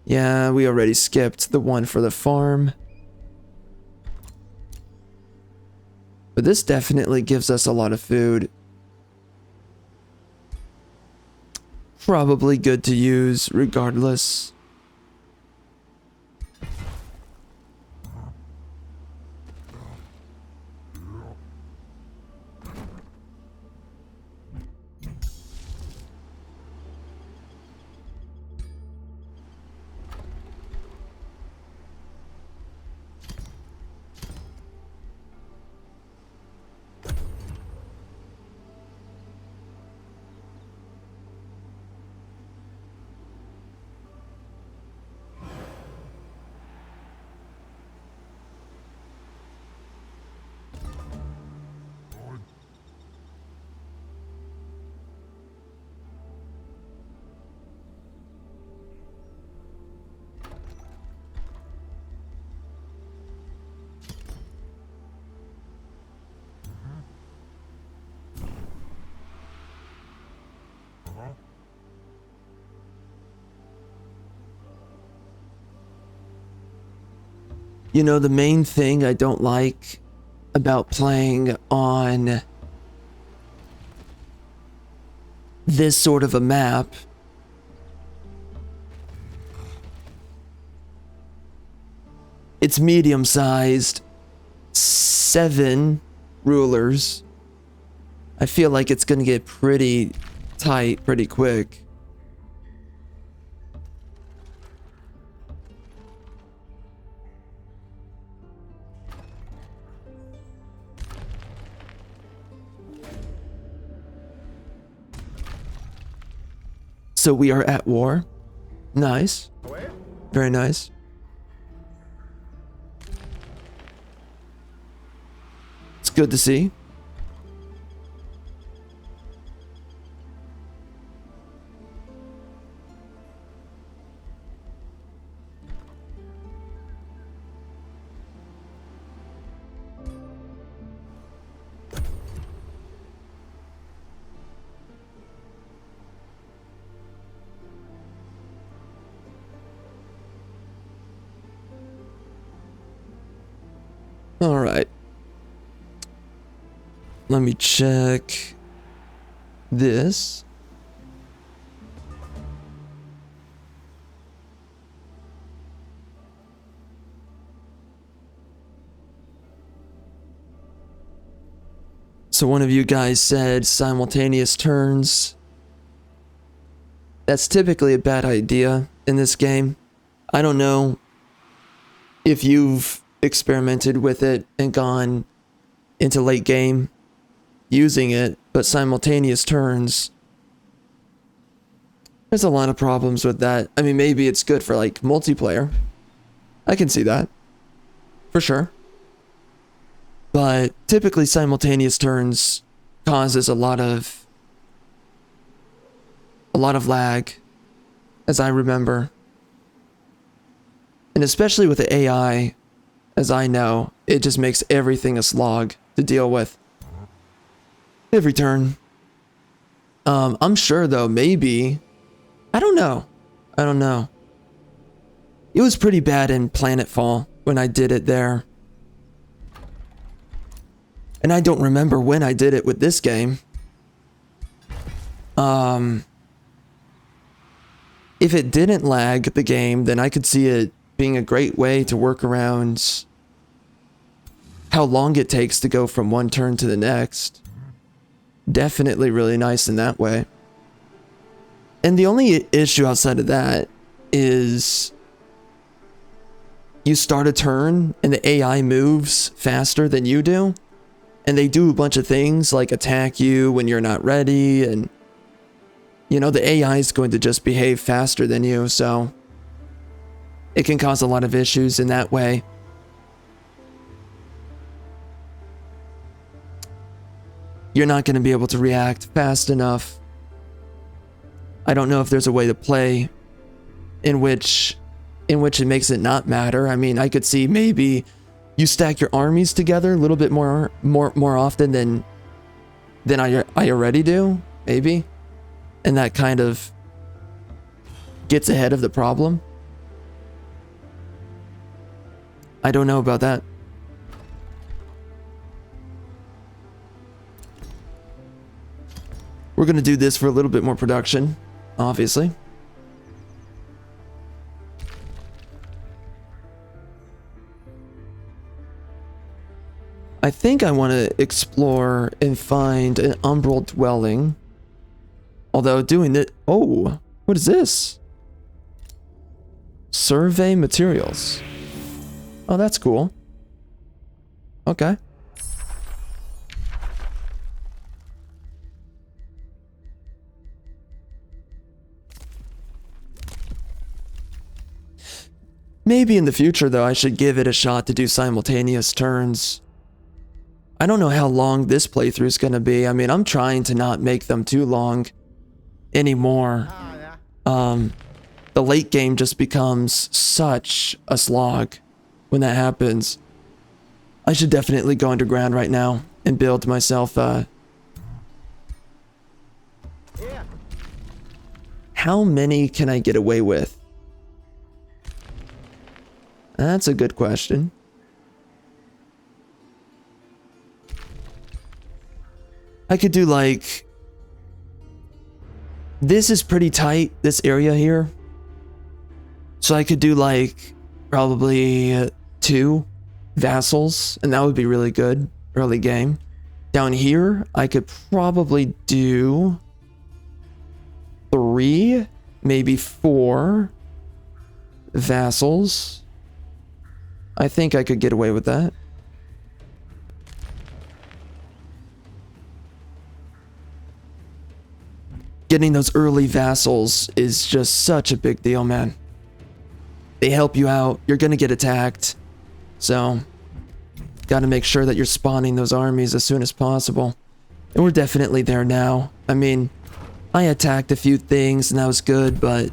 Yeah, we already skipped the one for the farm. But this definitely gives us a lot of food. Probably good to use regardless. You know, the main thing I don't like about playing on this sort of a map it's medium-sized, 7 rulers. I feel like it's gonna get pretty tight pretty quick. So we are at war. Nice. Very nice. It's good to see. All right. Let me check this. So one of you guys said simultaneous turns. That's typically a bad idea in this game. I don't know if you've experimented with it and gone into late game using it, but simultaneous turns, there's a lot of problems with that. I mean, maybe it's good for like multiplayer. I can see that for sure. But typically simultaneous turns causes a lot of lag, as I remember. And especially with the AI, as I know, it just makes everything a slog to deal with. Every turn. I'm sure though, maybe, I don't know. It was pretty bad in Planetfall when I did it there. And I don't remember when I did it with this game. If it didn't lag the game, then I could see it being a great way to work around how long it takes to go from one turn to the next. Definitely really nice in that way. And the only issue outside of that is you start a turn and the AI moves faster than you do. And they do a bunch of things like attack you when you're not ready, and you know, the AI is going to just behave faster than you, so it can cause a lot of issues in that way. You're not going to be able to react fast enough. I don't know if there's a way to play in which it makes it not matter. I mean, I could see maybe you stack your armies together a little bit more often than I already do, maybe. And that kind of gets ahead of the problem. I don't know about that. We're going to do this for a little bit more production, obviously. I think I want to explore and find an umbral dwelling. Although doing it... Oh, what is this? Survey materials. Oh, that's cool. Okay. Maybe in the future, though, I should give it a shot to do simultaneous turns. I don't know how long this playthrough is going to be. I mean, I'm trying to not make them too long anymore. The late game just becomes such a slog when that happens. I should definitely go underground right now and build myself How many can I get away with? That's a good question. I could do like... This is pretty tight, this area here. So I could do like probably 2 vassals, and that would be really good early game. Down here, I could probably do 3, maybe 4 vassals. I think I could get away with that. Getting those early vassals is just such a big deal, man. They help you out. You're gonna get attacked. So, gotta make sure that you're spawning those armies as soon as possible. And we're definitely there now. I mean, I attacked a few things and that was good, but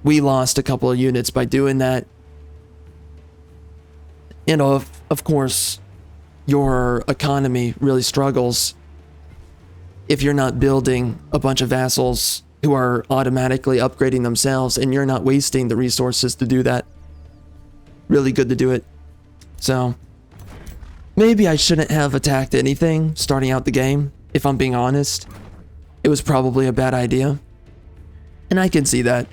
we lost a couple of units by doing that. And of course, your economy really struggles if you're not building a bunch of vassals who are automatically upgrading themselves and you're not wasting the resources to do that. Really good to do it. So maybe I shouldn't have attacked anything starting out the game, if I'm being honest. It was probably a bad idea. And I can see that.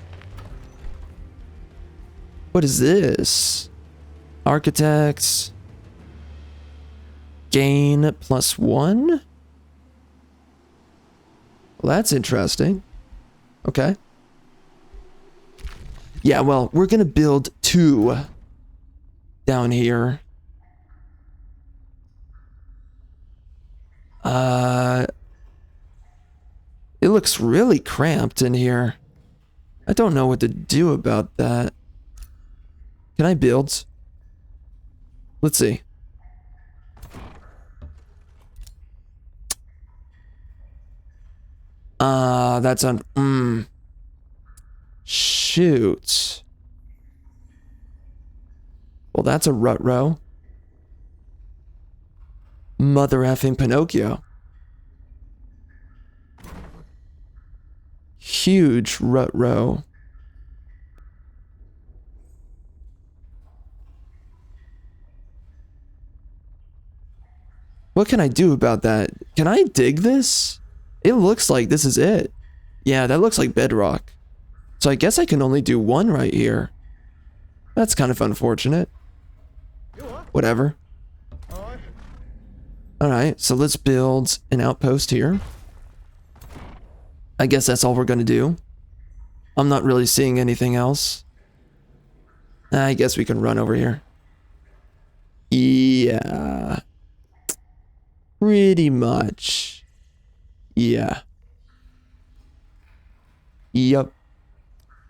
What is this? Architects. Gain +1? Well, that's interesting. Okay. Yeah, well, we're gonna build 2 down here. It looks really cramped in here. I don't know what to do about that. Can I build? Let's see. That's on, shoot. Well, that's a rut row. Mother effing Pinocchio. Huge rut row. What can I do about that? Can I dig this? It looks like this is it. Yeah, that looks like bedrock. So I guess I can only do 1 right here. That's kind of unfortunate. Whatever. Alright, so let's build an outpost here. I guess that's all we're gonna do. I'm not really seeing anything else. I guess we can run over here. Yeah. Pretty much. Yeah. Yup.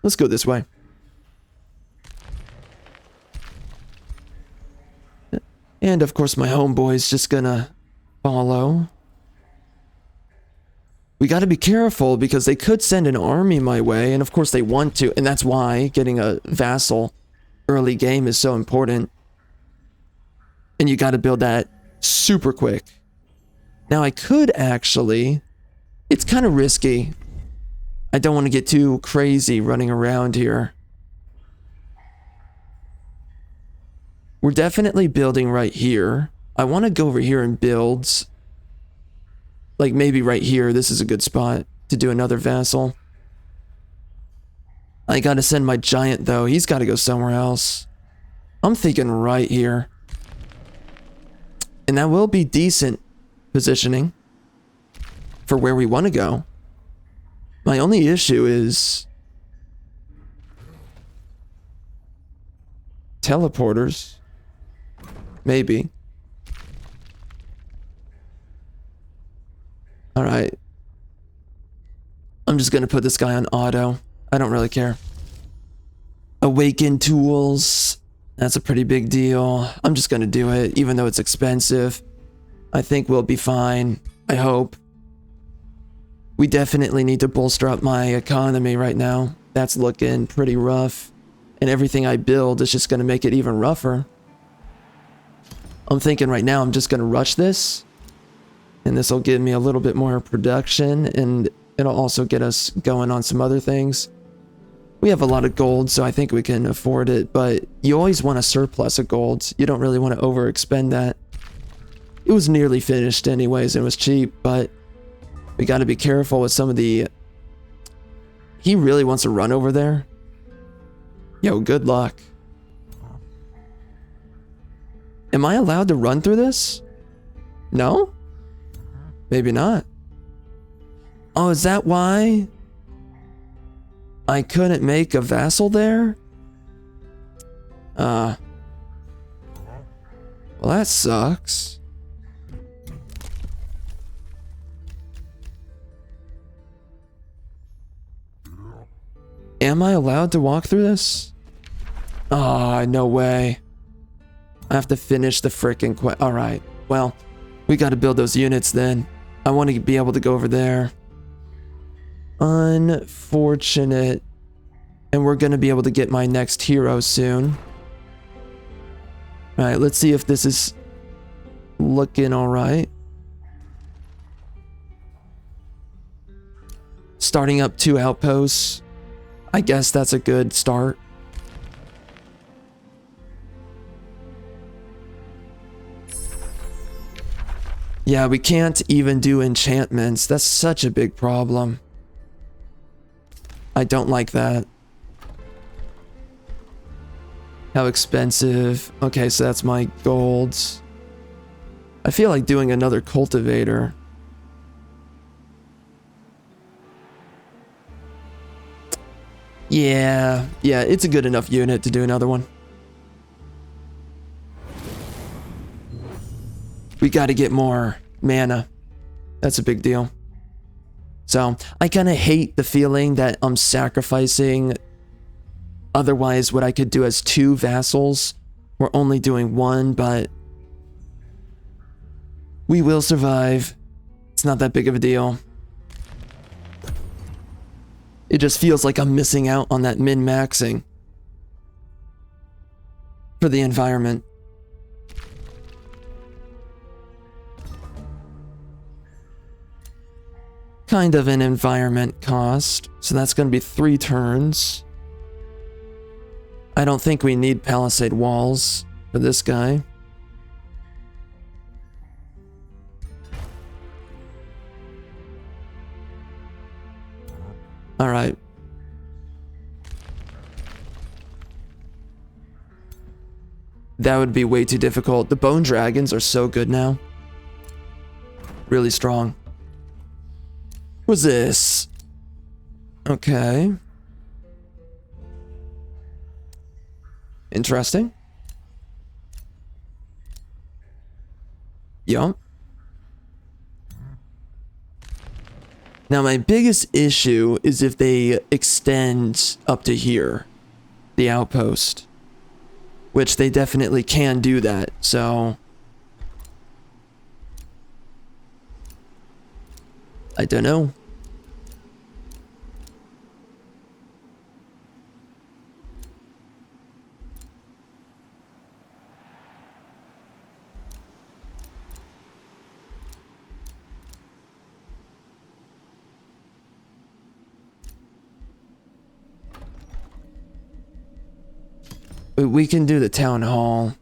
Let's go this way. And of course my homeboy's just gonna follow. We gotta be careful because they could send an army my way, and of course they want to, and that's why getting a vassal early game is so important. And you gotta build that super quick. Now I could actually... It's kind of risky. I don't want to get too crazy running around here. We're definitely building right here. I want to go over here and build. Like maybe right here. This is a good spot to do another vassal. I gotta send my giant though. He's gotta go somewhere else. I'm thinking right here. And that will be decent positioning for where we want to go. My only issue is teleporters. Maybe. Alright. I'm just gonna put this guy on auto. I don't really care. Awaken tools. That's a pretty big deal. I'm just gonna do it, even though it's expensive. I think we'll be fine. I hope. We definitely need to bolster up my economy right now. That's looking pretty rough. And everything I build is just gonna make it even rougher. I'm thinking right now I'm just gonna rush this. And this will give me a little bit more production, and it'll also get us going on some other things. We have a lot of gold, so I think we can afford it, but you always want a surplus of gold. You don't really want to overexpend that. It was nearly finished anyways, and it was cheap, but we got to be careful with some of the... He really wants to run over there? Yo, good luck. Am I allowed to run through this? No? Maybe not. Oh, is that why I couldn't make a vassal there? Well, that sucks. Am I allowed to walk through this? Ah, no way. I have to finish the frickin' quest. Alright, well, we gotta build those units then. I want to be able to go over there. Unfortunate. And we're gonna be able to get my next hero soon. Alright, let's see if this is looking alright. Starting up 2 outposts. I guess that's a good start. Yeah, we can't even do enchantments. That's such a big problem. I don't like that. How expensive. Okay, so that's my gold. I feel like doing another cultivator. Yeah, it's a good enough unit to do another one. We got to get more mana. That's a big deal. So, I kind of hate the feeling that I'm sacrificing otherwise what I could do as 2 vassals. We're only doing 1, but we will survive. It's not that big of a deal. It just feels like I'm missing out on that min-maxing for the environment. Kind of an environment cost, so that's going to be 3 turns. I don't think we need palisade walls for this guy. All right. That would be way too difficult. The bone dragons are so good now. Really strong. What's this? Okay. Interesting. Yup. Now my biggest issue is if they extend up to here, the outpost, which they definitely can do that, so I don't know. We can do the town hall.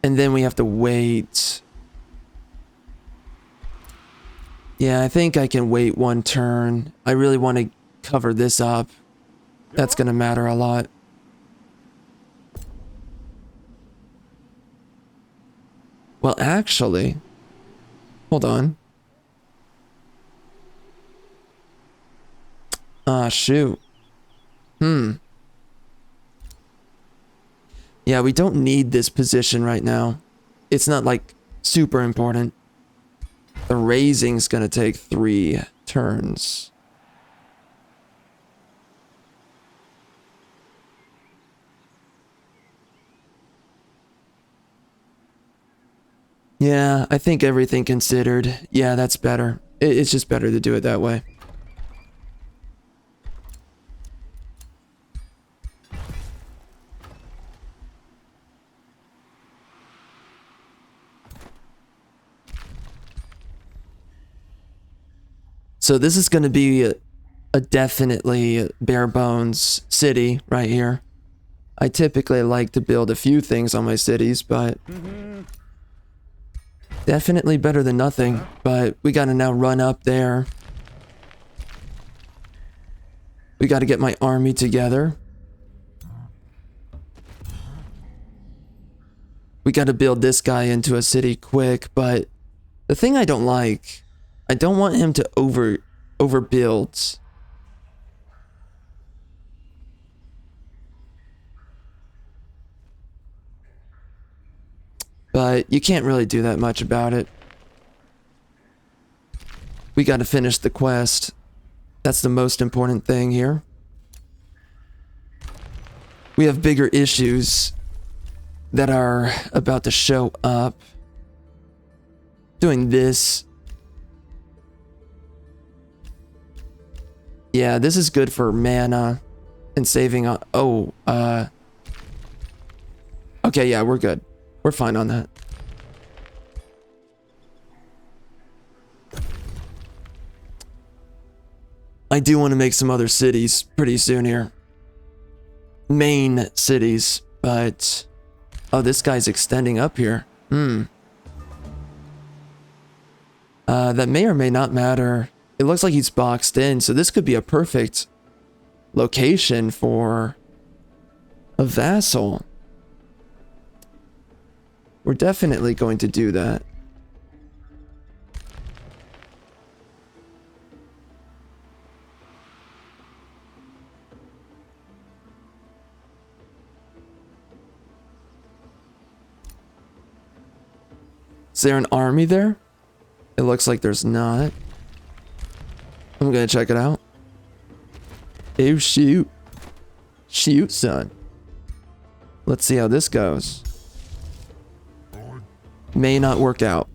And then we have to wait. Yeah, I think I can wait 1 turn. I really want to cover this up. That's going to matter a lot. Well, actually, hold on. Ah, shoot. Yeah, we don't need this position right now. It's not like super important. The raising's gonna take 3 turns. Yeah, I think everything considered. Yeah, that's better. It's just better to do it that way. So this is going to be a definitely bare bones city right here. I typically like to build a few things on my cities, but definitely better than nothing. But we got to now run up there. We got to get my army together. We got to build this guy into a city quick, but the thing I don't like, I don't want him to overbuild. But you can't really do that much about it. We got to finish the quest. That's the most important thing here. We have bigger issues that are about to show up. Doing this. Yeah, this is good for mana and saving on... Oh, okay, yeah, we're good. We're fine on that. I do want to make some other cities pretty soon here. Main cities, but Oh, this guy's extending up here. That may or may not matter. It looks like he's boxed in, so this could be a perfect location for a vassal. We're definitely going to do that. Is there an army there? It looks like there's not. I'm gonna check it out. Oh, shoot. Shoot, son. Let's see how this goes. May not work out.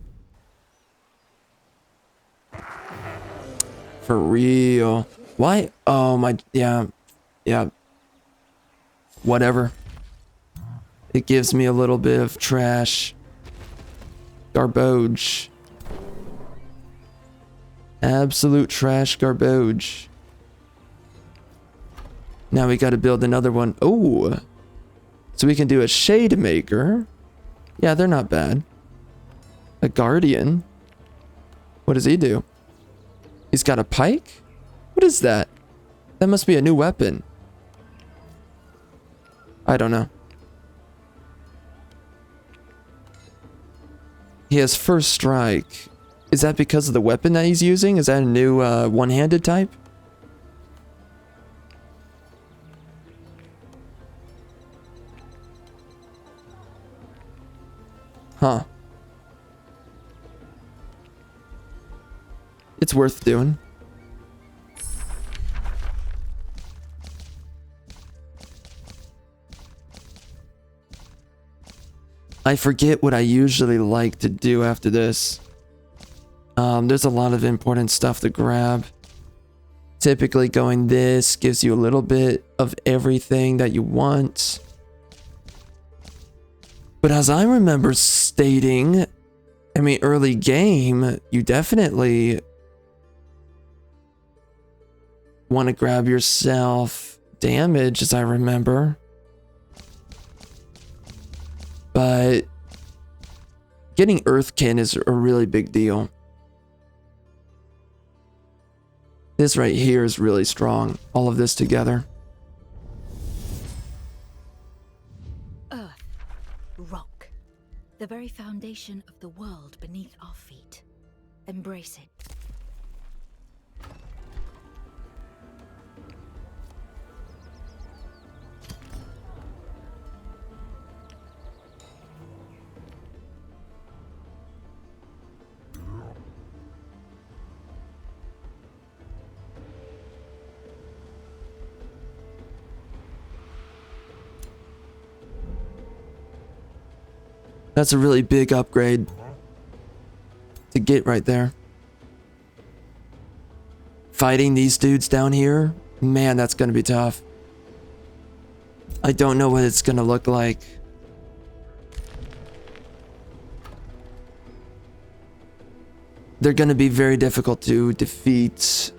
For real. Why? Oh, my... Yeah. Yeah. Whatever. It gives me a little bit of trash. Garbage. Absolute trash garbage. Now we gotta build another one. Oh! So we can do a shade maker. Yeah, they're not bad. A guardian. What does he do? He's got a pike? What is that? That must be a new weapon. I don't know. He has first strike. Is that because of the weapon that he's using? Is that a new one-handed type? Huh. It's worth doing. I forget what I usually like to do after this. There's a lot of important stuff to grab. Typically going this gives you a little bit of everything that you want. But as I remember stating, I mean, early game, you definitely want to grab yourself damage, as I remember. But getting Earthkin is a really big deal. This right here is really strong. All of this together. Earth. Rock. The very foundation of the world beneath our feet. Embrace it. That's a really big upgrade to get right there. Fighting these dudes down here, man, that's gonna be tough. I don't know what it's gonna look like. They're gonna be very difficult to defeat.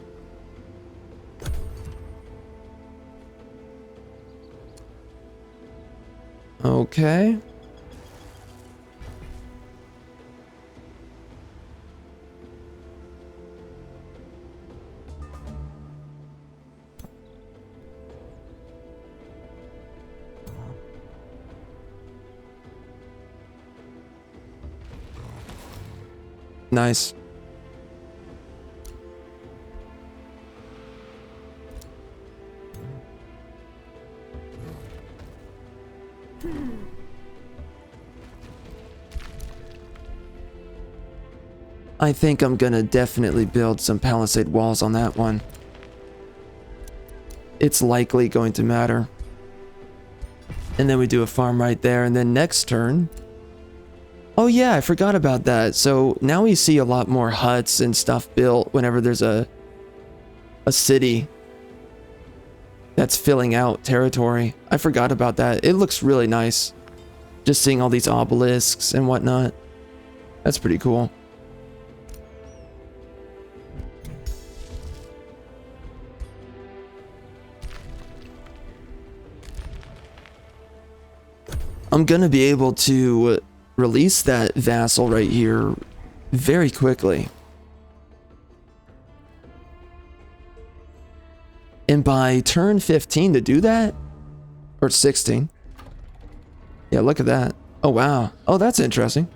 Okay. Nice. I think I'm gonna definitely build some palisade walls on that one. It's likely going to matter. And then we do a farm right there, and then next turn... Oh yeah, I forgot about that. So now we see a lot more huts and stuff built whenever there's a city that's filling out territory. I forgot about that. It looks really nice. Just seeing all these obelisks and whatnot. That's pretty cool. I'm gonna be able to release that vassal right here very quickly. And by turn 15 to do that, or 16. Yeah, look at that. Oh, wow. Oh, that's interesting.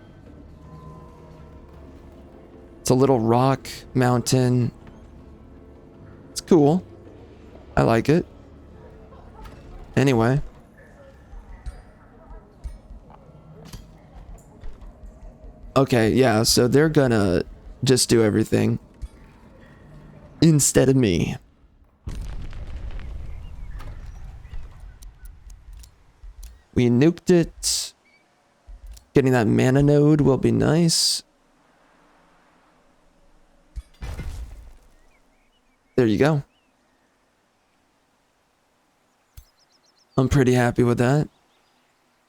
It's a little rock mountain. It's cool. I like it. Anyway. Okay, yeah, so they're gonna just do everything instead of me. We nuked it. Getting that mana node will be nice. There you go. I'm pretty happy with that.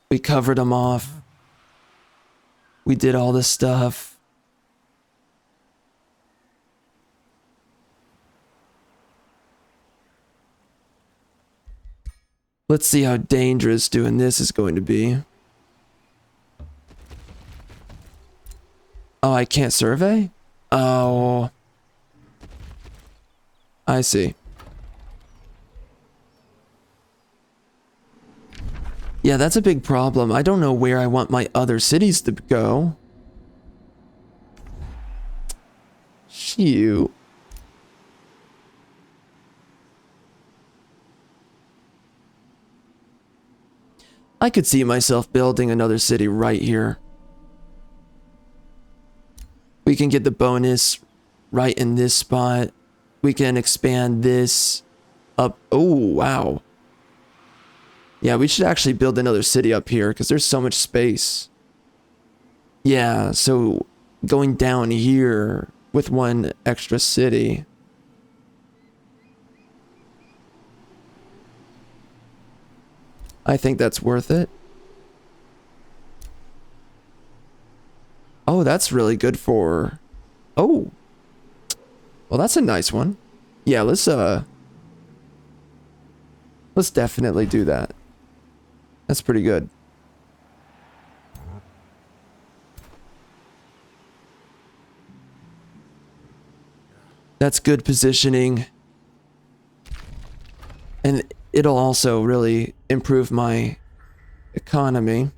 We covered them off. We did all this stuff. Let's see how dangerous doing this is going to be. Oh, I can't survey? Oh. I see. Yeah, that's a big problem. I don't know where I want my other cities to go. Shoot. I could see myself building another city right here. We can get the bonus right in this spot. We can expand this up. Oh, wow. Yeah, we should actually build another city up here because there's so much space. Yeah, so going down here with one extra city. I think that's worth it. Oh, that's really good for... Oh. Well, that's a nice one. Yeah, let's definitely do that. That's pretty good. That's good positioning. And it'll also really improve my economy.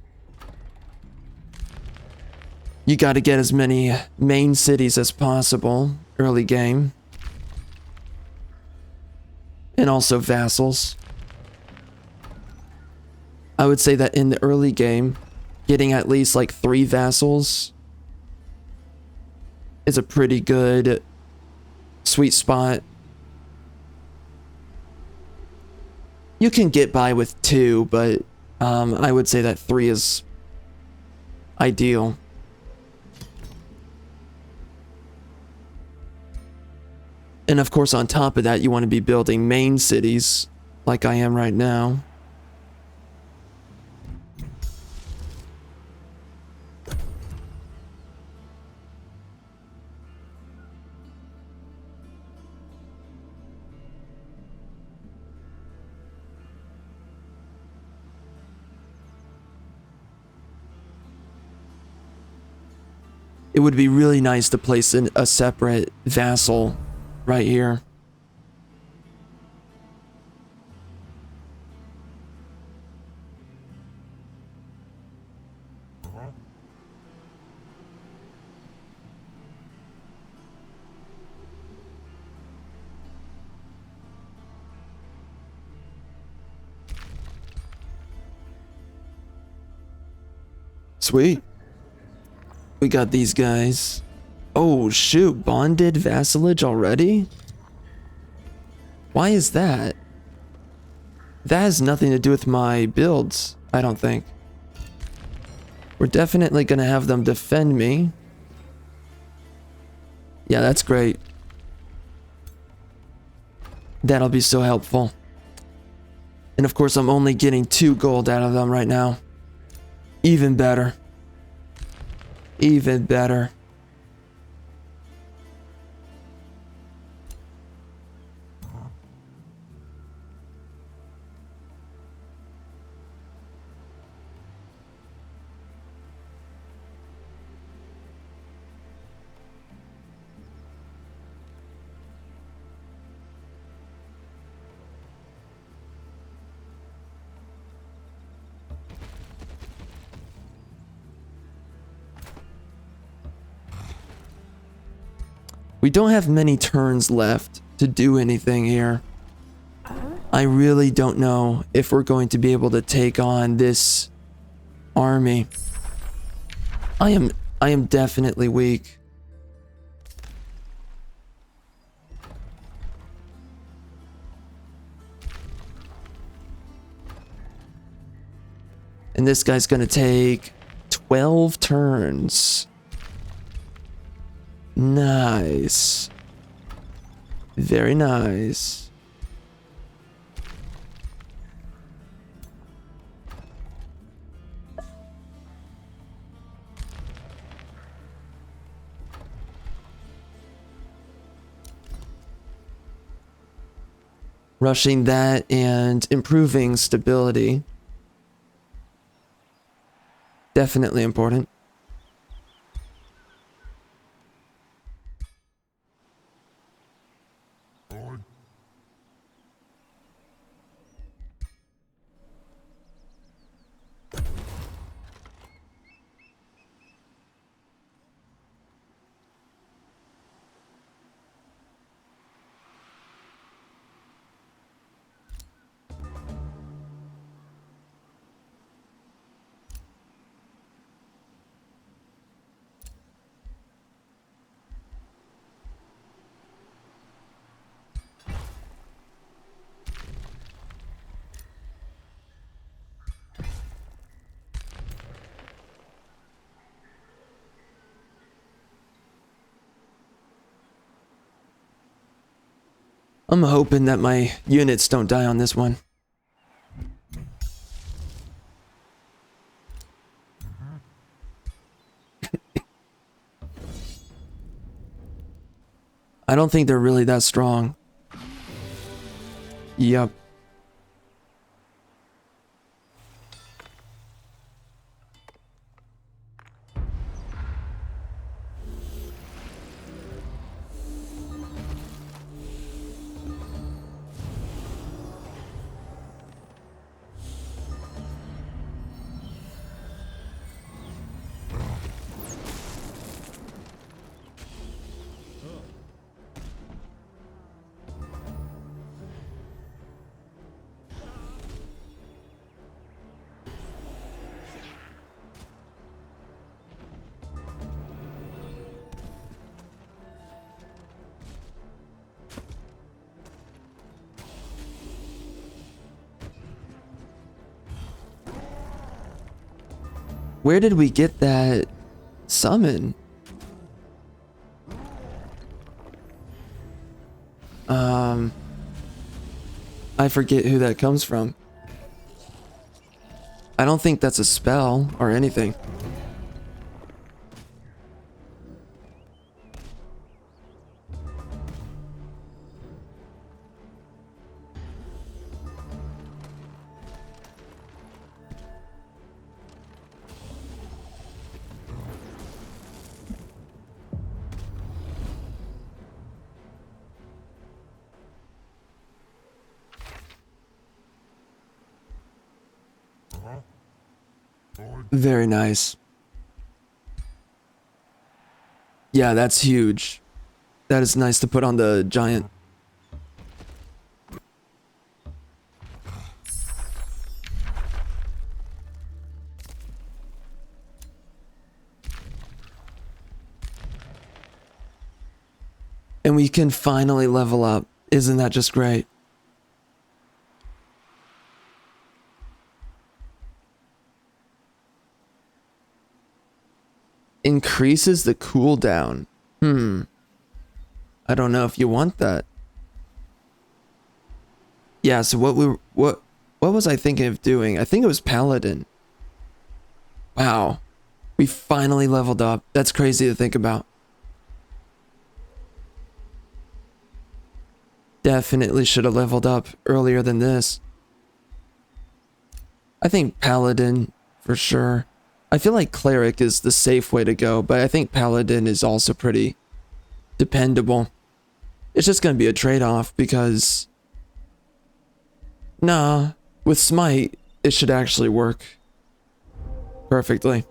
You got to get as many main cities as possible early game. And also vassals. I would say that in the early game, getting at least like 3 vassals is a pretty good sweet spot. You can get by with 2, but I would say that 3 is ideal. And of course, on top of that, you want to be building main cities like I am right now. It would be really nice to place a separate vassal right here. Sweet. We got these guys. Oh, shoot. Bonded vassalage already? Why is that? That has nothing to do with my builds, I don't think. We're definitely going to have them defend me. Yeah, that's great. That'll be so helpful. And of course, I'm only getting 2 gold out of them right now. Even better. Even better. We don't have many turns left to do anything here. I really don't know if we're going to be able to take on this army. I am definitely weak. And this guy's gonna take 12 turns. Nice. Very nice. Rushing that and improving stability. Definitely important. I'm hoping that my units don't die on this one. I don't think they're really that strong. Yep. Where did we get that summon? I forget who that comes from. I don't think that's a spell or anything. Very nice. Yeah, that's huge. That is nice to put on the giant. And we can finally level up. Isn't that just great? Increases the cooldown. I don't know if you want that. Yeah, so what was I thinking of doing? I think it was Paladin. Wow. We finally leveled up. That's crazy to think about. Definitely should have leveled up earlier than this. I think Paladin for sure. I feel like Cleric is the safe way to go, but I think Paladin is also pretty dependable. It's just going to be a trade-off because... Nah, with Smite, it should actually work perfectly.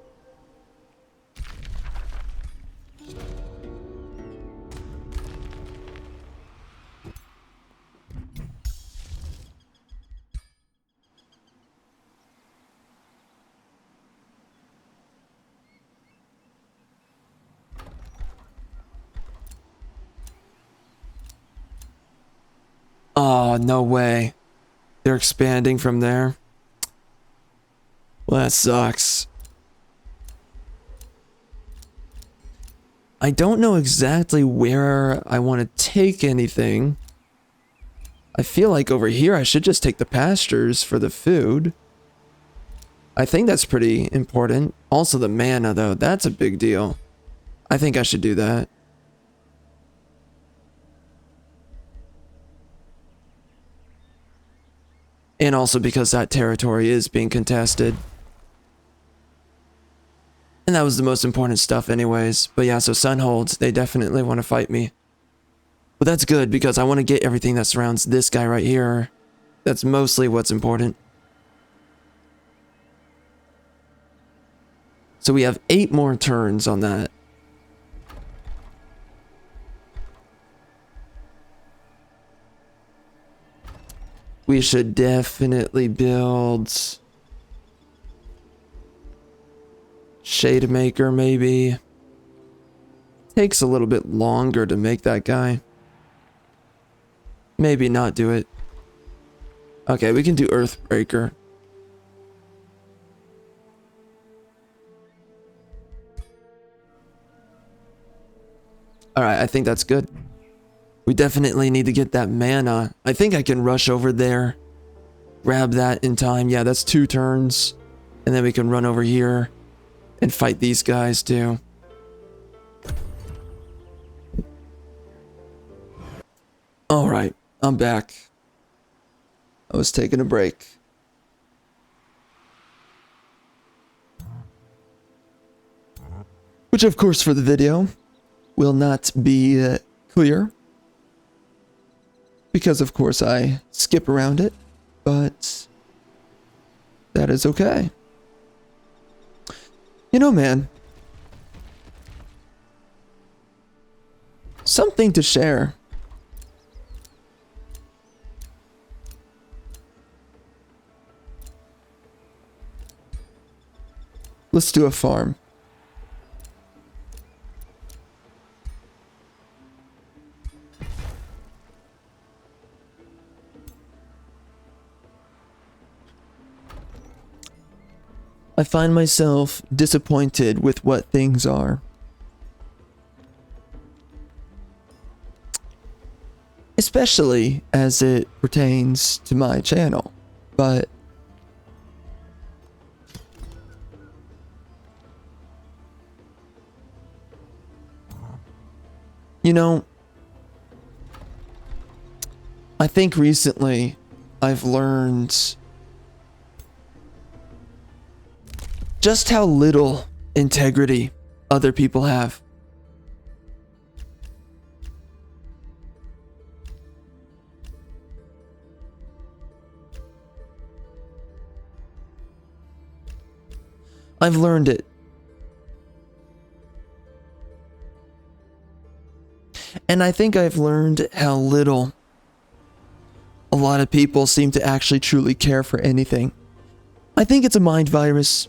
Oh, no way. They're expanding from there. Well, that sucks. I don't know exactly where I want to take anything. I feel like over here I should just take the pastures for the food. I think that's pretty important. Also the mana though, that's a big deal. I think I should do that. And also because that territory is being contested. And that was the most important stuff anyways. But yeah, so Sunholds, they definitely want to fight me. But that's good because I want to get everything that surrounds this guy right here. That's mostly what's important. So we have 8 more turns on that. We should definitely build Shademaker maybe. Takes a little bit longer to make that guy. Maybe not do it. Okay, we can do Earthbreaker. Alright, I think that's good. We definitely need to get that mana. I think I can rush over there. Grab that in time. Yeah, that's 2 turns. And then we can run over here and fight these guys too. Alright, I'm back. I was taking a break. Which of course for the video will not be clear. Because of course I skip around it, but that is okay. You know, man, something to share. Let's do a farm. I find myself disappointed with what things are. Especially as it pertains to my channel, but you know, I think recently I've learned just how little integrity other people have. I've learned it. And I think I've learned how little a lot of people seem to actually truly care for anything. I think it's a mind virus.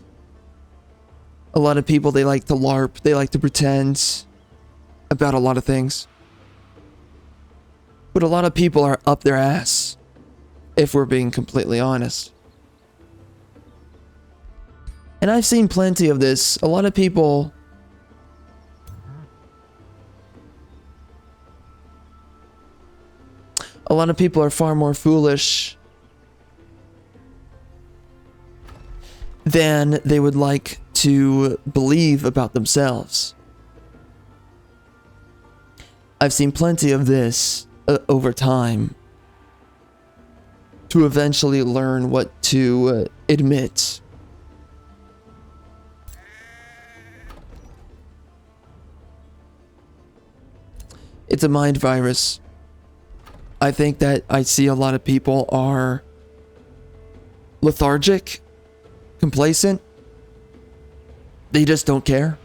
A lot of people, they like to LARP, they like to pretend about a lot of things. But a lot of people are up their ass, if we're being completely honest. And I've seen plenty of this. A lot of people are far more foolish than they would like to believe about themselves. I've seen plenty of this over time to eventually learn what to admit. It's a mind virus. I think that I see a lot of people are lethargic, complacent. They just don't care.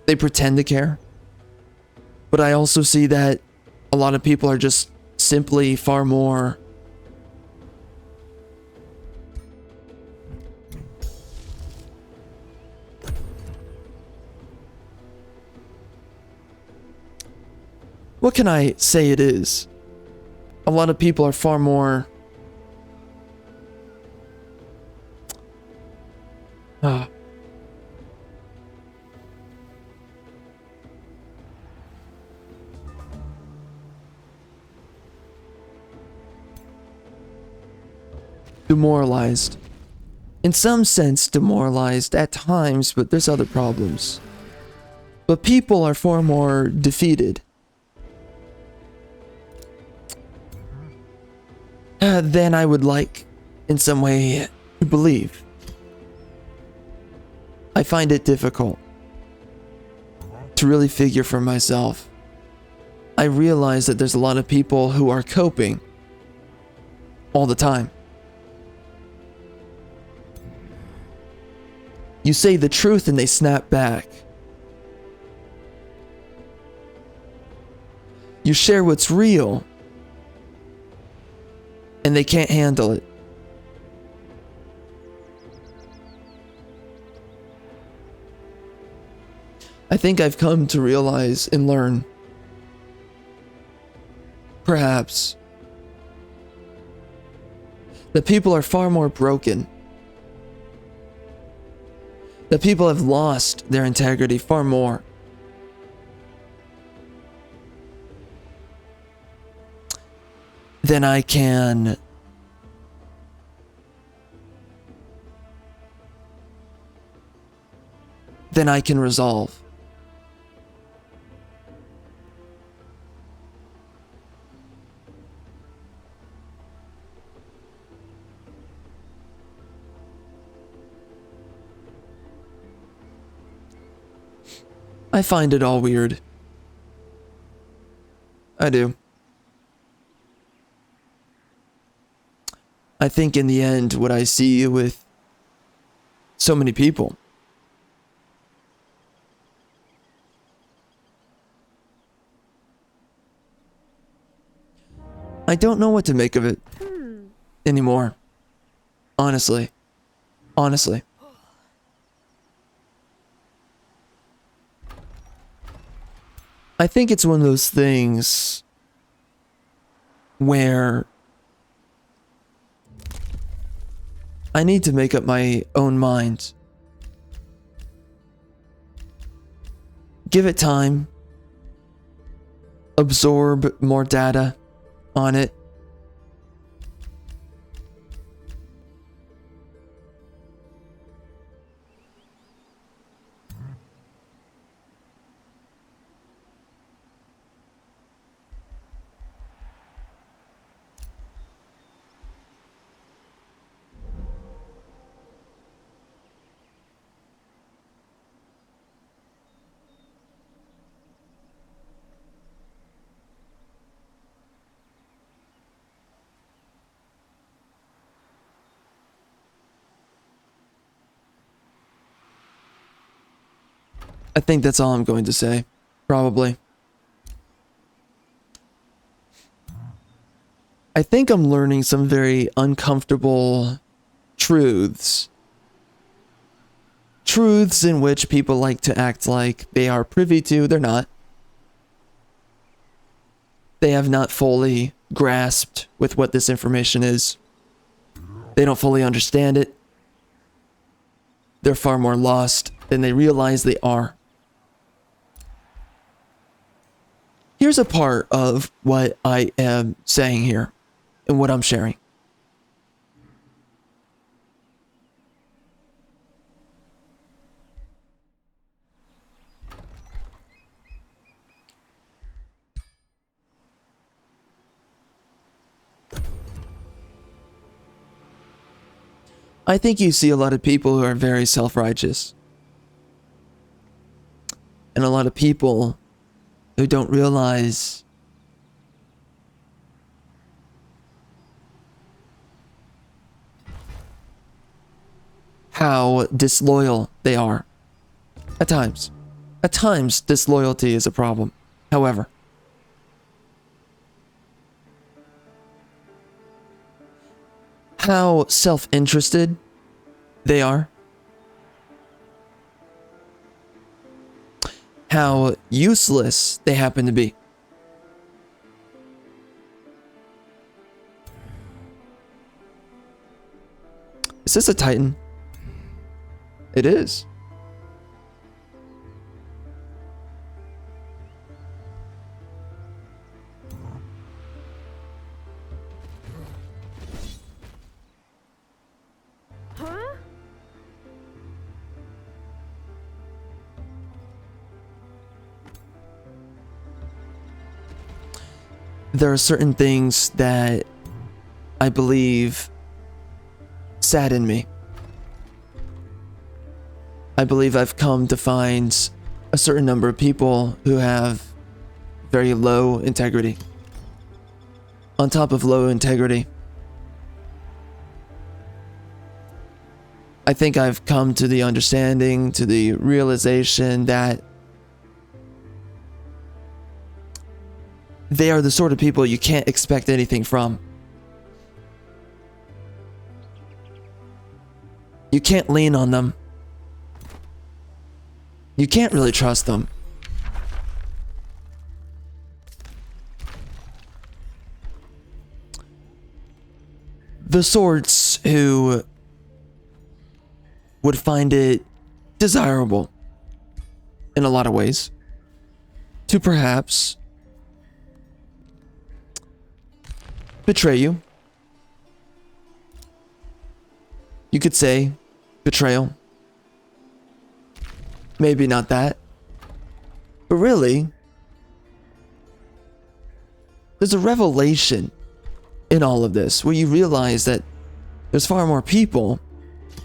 They pretend to care. But I also see that a lot of people are just simply far more what can I say it is? a lot of people are far more demoralized. In some sense, demoralized at times, but there's other problems. But people are far more defeated than I would like, in some way, to believe. I find it difficult to really figure for myself. I realize that there's a lot of people who are coping all the time. You say the truth and they snap back. You share what's real and they can't handle it. I think I've come to realize and learn, perhaps, that people are far more broken. That people have lost their integrity far more. Than I can resolve. I find it all weird. I do. I think in the end, what I see with so many people I don't know what to make of it anymore. Honestly. Honestly. I think it's one of those things where I need to make up my own mind. Give it time. Absorb more data on it. I think that's all I'm going to say. Probably. I think I'm learning some very uncomfortable truths. Truths in which people like to act like they are privy to. They're not. They have not fully grasped with what this information is. They don't fully understand it. They're far more lost than they realize they are. Here's a part of what I am saying here and what I'm sharing. I think you see a lot of people who are very self-righteous. And a lot of people who don't realize how disloyal they are. At times. At times, disloyalty is a problem. However, how self-interested they are. How useless they happen to be. this a Titan? It is. There are certain things that I believe sadden me. I believe I've come to find a certain number of people who have very low integrity. On top of low integrity, I think I've come to the understanding, to the realization that they are the sort of people you can't expect anything from. You can't lean on them. You can't really trust them. The sorts who would find it desirable in a lot of ways to perhaps betray you. You could say betrayal. Maybe not that. But really, there's a revelation in all of this where you realize that there's far more people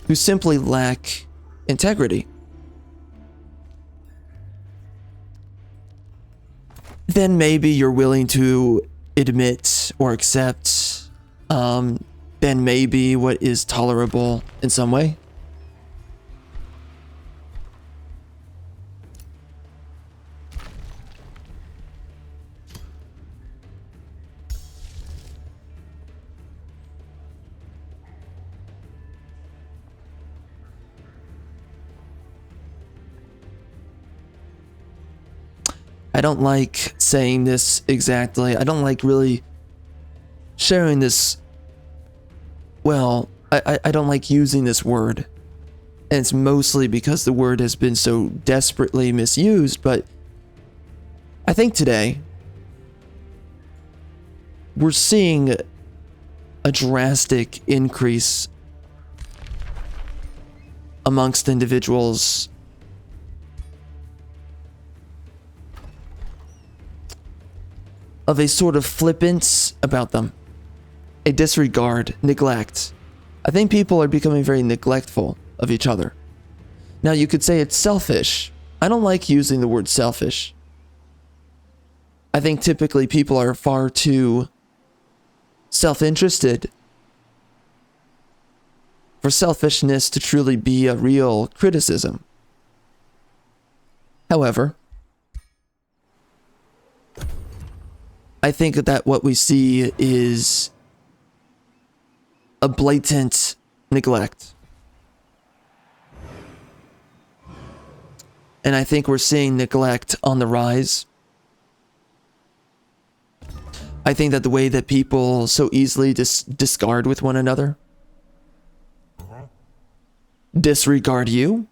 who simply lack integrity than maybe you're willing to admit or accept, than maybe what is tolerable in some way. I don't like saying this exactly. I don't like really sharing this. Well, I don't like using this word. And it's mostly because the word has been so desperately misused. But I think today we're seeing a drastic increase amongst individuals of a sort of flippance about them, a disregard, neglect. I think people are becoming very neglectful of each other. Now, you could say it's selfish. I don't like using the word selfish. I think typically people are far too self-interested for selfishness to truly be a real criticism. However, I think that what we see is a blatant neglect. And I think we're seeing neglect on the rise. I think that the way that people so easily discard with one another, disregard you,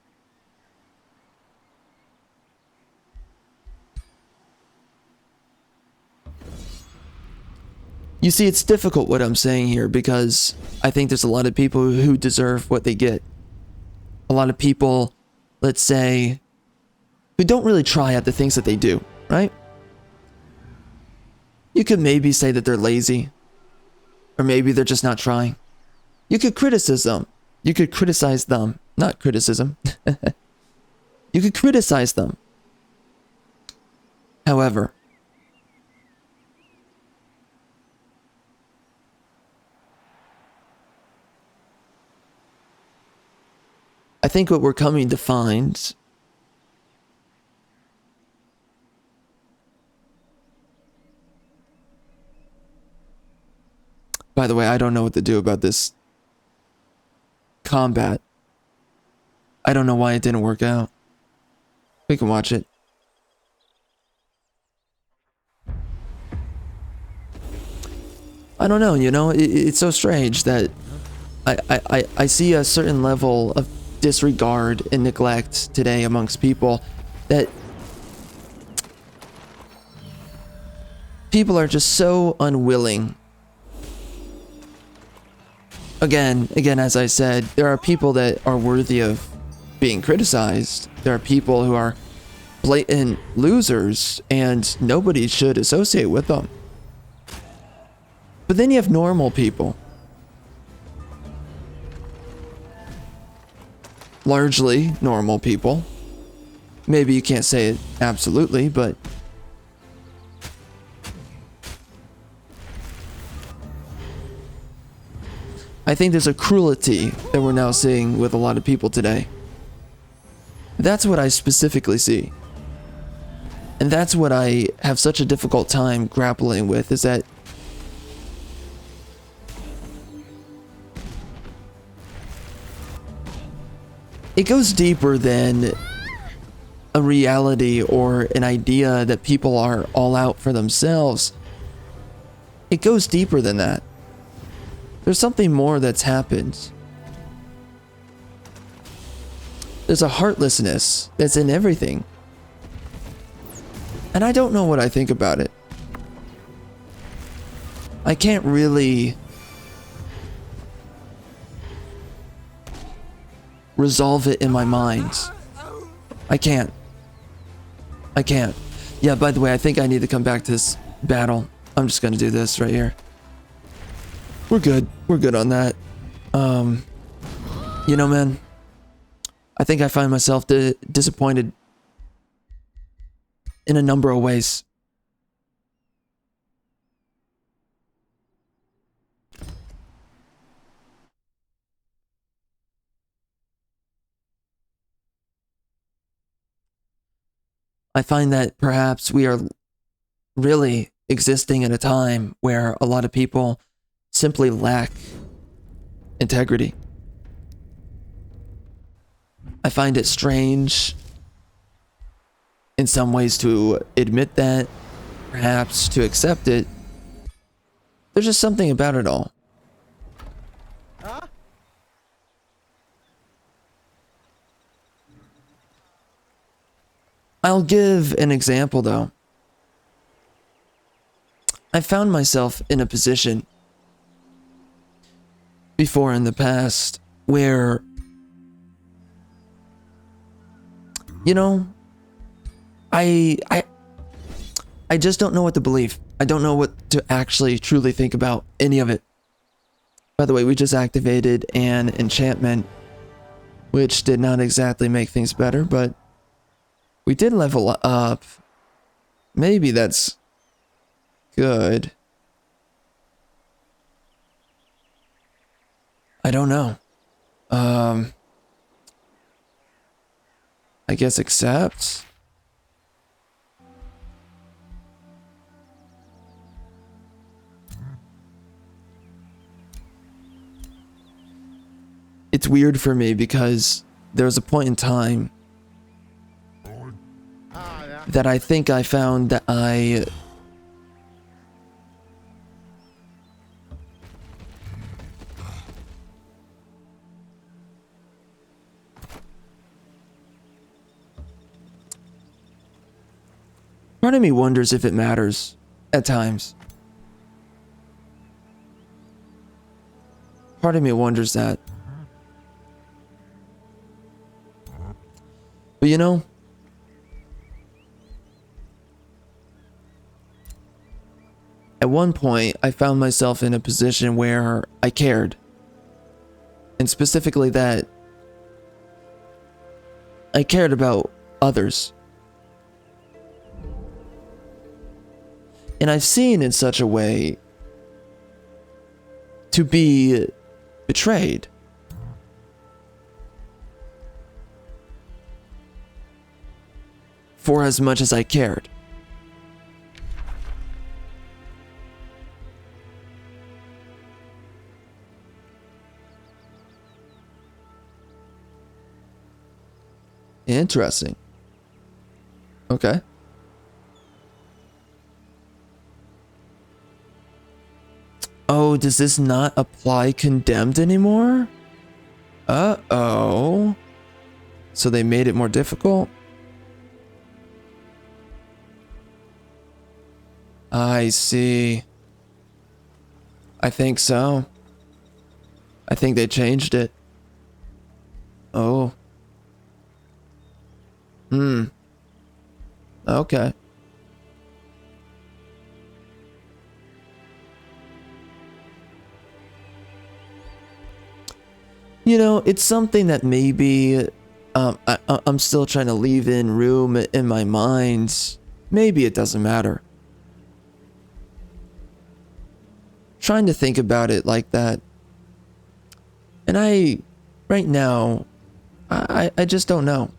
you see, it's difficult what I'm saying here because I think there's a lot of people who deserve what they get. A lot of people, let's say, who don't really try at the things that they do, right? You could maybe say that they're lazy, or maybe they're just not trying. You could criticize them. You could criticize them, not criticism. You could criticize them. However, I think what we're coming to find by the way, I don't know what to do about this combat. I don't know why it didn't work out. We can watch it. I don't know, you know, it's so strange that I see a certain level of disregard and neglect today amongst people that people are just so unwilling. Again, as I said, there are people that are worthy of being criticized. There are people who are blatant losers and nobody should associate with them. But then you have normal people. Largely normal people. Maybe you can't say it absolutely, but I think there's a cruelty that we're now seeing with a lot of people today. That's what I specifically see. And that's what I have such a difficult time grappling with, is that it goes deeper than a reality or an idea that people are all out for themselves. It goes deeper than that. There's something more that's happened. There's a heartlessness that's in everything. And I don't know what I think about it. I can't really resolve it in my mind. I can't. Yeah, by the way, I think I need to come back to this battle. I'm just gonna do this right here. We're good. We're good on that. You know, man, I think I find myself disappointed in a number of ways. I find that perhaps we are really existing in a time where a lot of people simply lack integrity. I find it strange in some ways to admit that, perhaps to accept it. There's just something about it all. Huh? I'll give an example though. I found myself in a position before in the past where, you know, I just don't know what to believe. I don't know what to actually truly think about any of it. By the way, we just activated an enchantment, which did not exactly make things better, but we did level up. Maybe that's good. I don't know. I guess accept. It's weird for me because there was a point in time that I think I found that part of me wonders if it matters at times. Part of me wonders that. But you know, at one point, I found myself in a position where I cared. And specifically that I cared about others. And I've seen in such a way to be betrayed. For as much as I cared. Interesting. Okay. Oh, does this not apply condemned anymore? Uh-oh. So they made it more difficult? I see. I think so. I think they changed it. Oh. Okay. You know, it's something that maybe I'm still trying to leave in room in my mind. Maybe it doesn't matter. Trying to think about it like that. And right now, I just don't know.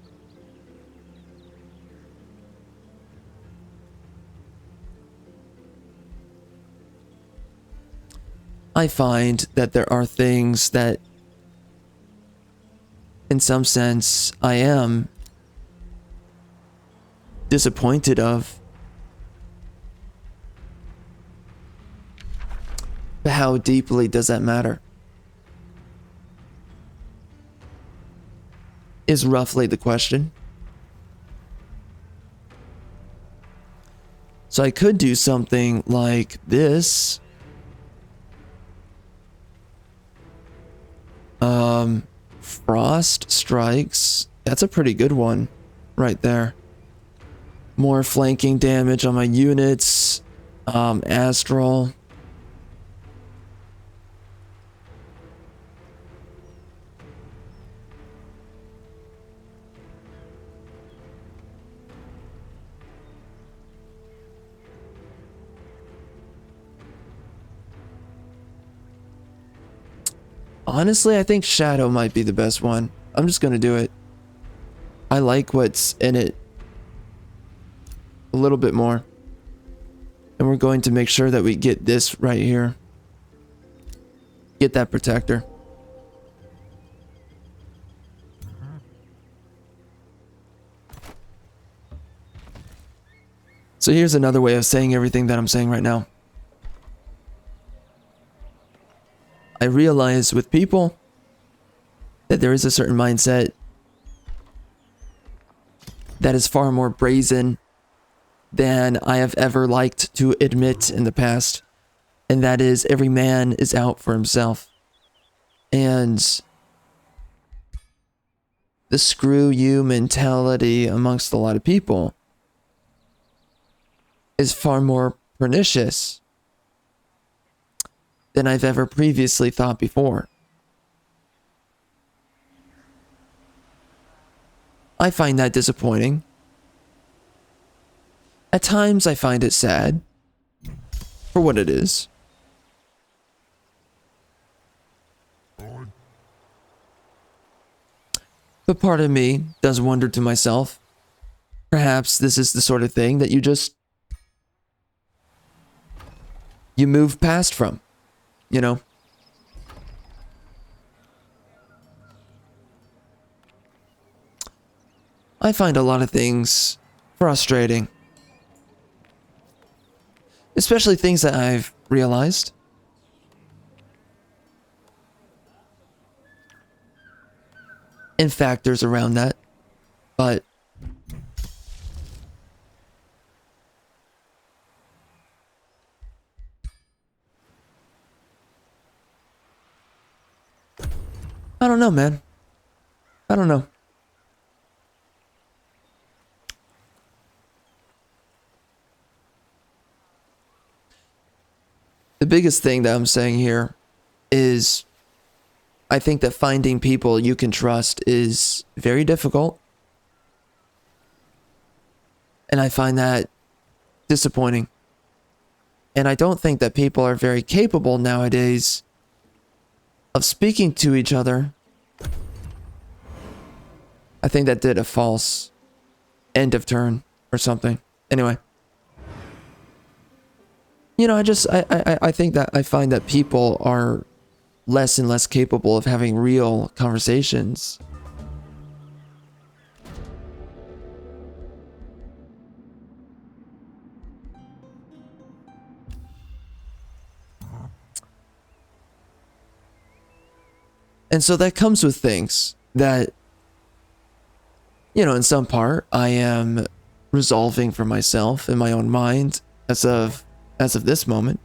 I find that there are things that, in some sense, I am disappointed of. But how deeply does that matter? Is roughly the question. So I could do something like this. Frost strikes. That's a pretty good one right there. More flanking damage on my units. Astral. Honestly, I think Shadow might be the best one. I'm just gonna do it. I like what's in it a little bit more. And we're going to make sure that we get this right here. Get that protector. So here's another way of saying everything that I'm saying right now. I realize with people that there is a certain mindset that is far more brazen than I have ever liked to admit in the past. And that is, every man is out for himself. And the screw you mentality amongst a lot of people is far more pernicious than I've ever previously thought before. I find that disappointing. At times I find it sad for what it is. But part of me does wonder to myself, perhaps this is the sort of thing that you move past from. You know? I find a lot of things frustrating. Especially things that I've realized. And factors around that. But I don't know, man. I don't know. The biggest thing that I'm saying here is I think that finding people you can trust is very difficult. And I find that disappointing. And I don't think that people are very capable nowadays of speaking to each other. I think that did a false end of turn or something. Anyway. You know, I think that I find that people are less and less capable of having real conversations. And so that comes with things that, you know, in some part I am resolving for myself in my own mind as of this moment.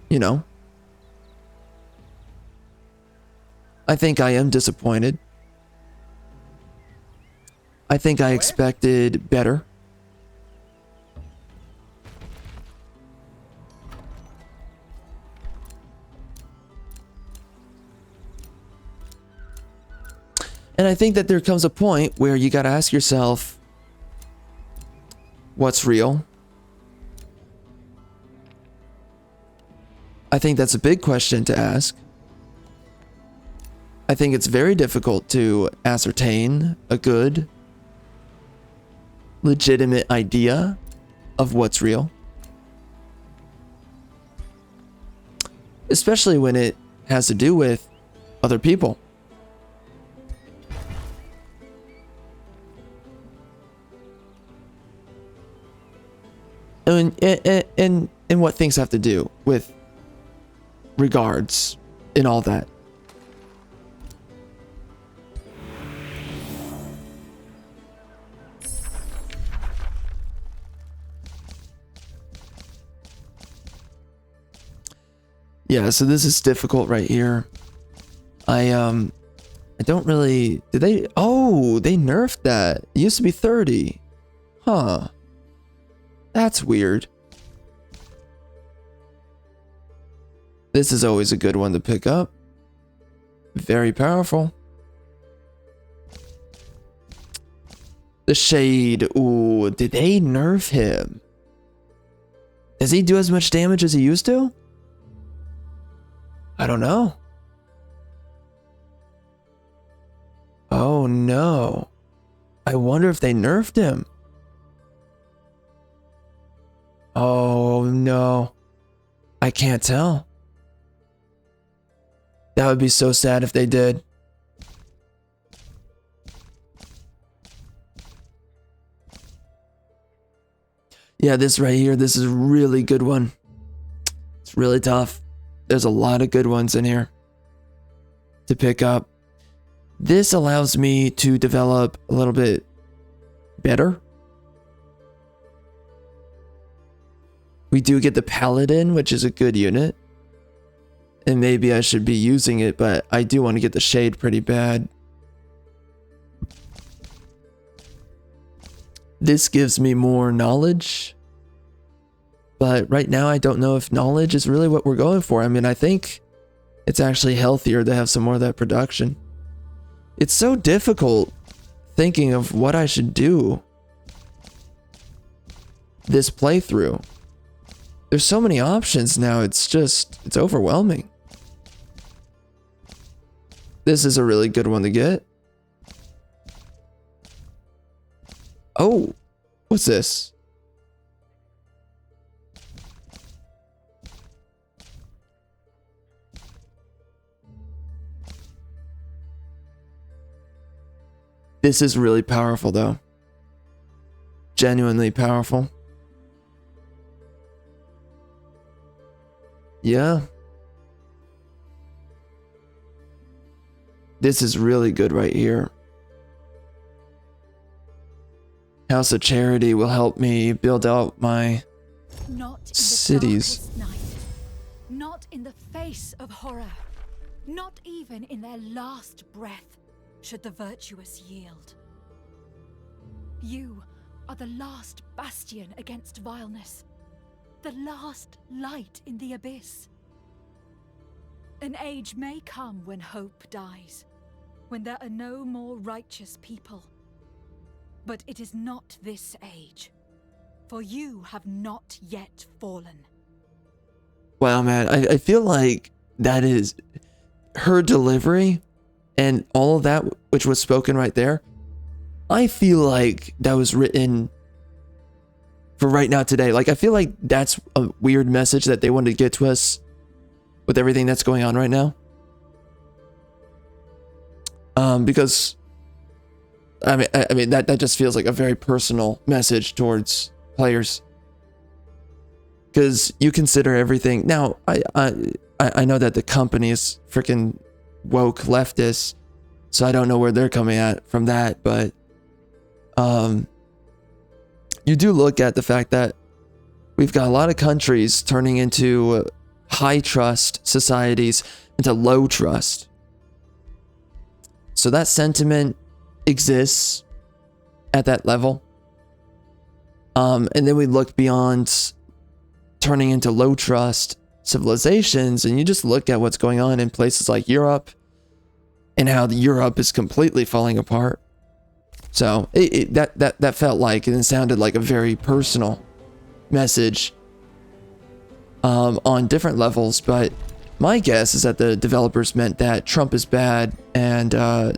You know, I think I am disappointed. I think I expected better. And I think that there comes a point where you got to ask yourself, what's real? I think that's a big question to ask. I think it's very difficult to ascertain a good, legitimate idea of what's real. Especially when it has to do with other people. And what things have to do with regards and all that. Yeah, so this is difficult right here. I don't really... Did they... Oh, they nerfed that. It used to be 30. Huh. That's weird. This is always a good one to pick up. Very powerful. The Shade. Ooh, did they nerf him? Does he do as much damage as he used to? I don't know. Oh no. I wonder if they nerfed him. Oh no. I can't tell. That would be so sad if they did. Yeah, this right here, this is a really good one. It's really tough. There's a lot of good ones in here to pick up. This allows me to develop a little bit better. We do get the Paladin, which is a good unit. And maybe I should be using it, but I do want to get the Shade pretty bad. This gives me more knowledge. But right now, I don't know if knowledge is really what we're going for. I mean, I think it's actually healthier to have some more of that production. It's so difficult thinking of what I should do this playthrough. There's so many options now, it's overwhelming. This is a really good one to get. Oh, what's this? This is really powerful though. Genuinely powerful. Yeah. This is really good right here. House of Charity will help me build out my cities. Night. Not in the face of horror. Not even in their last breath should the virtuous yield. You are the last bastion against vileness. The last light in the abyss. An age may come when hope dies, when there are no more righteous people. But it is not this age, for you have not yet fallen. Wow, man, I feel like that is her delivery and all of that which was spoken right there. I feel like that was written for right now today. Like, I feel like that's a weird message that they wanted to get to us with everything that's going on right now. Because I mean that just feels like a very personal message towards players. Because you consider everything now. I know that the company is freaking woke leftist, so I don't know where they're coming at from that, but you do look at the fact that we've got a lot of countries turning into high trust societies into low trust. So that sentiment exists at that level. And then we look beyond turning into low trust civilizations, and you just look at what's going on in places like Europe and how Europe is completely falling apart. So that felt like, and it sounded like a very personal message on different levels, but my guess is that the developers meant that Trump is bad and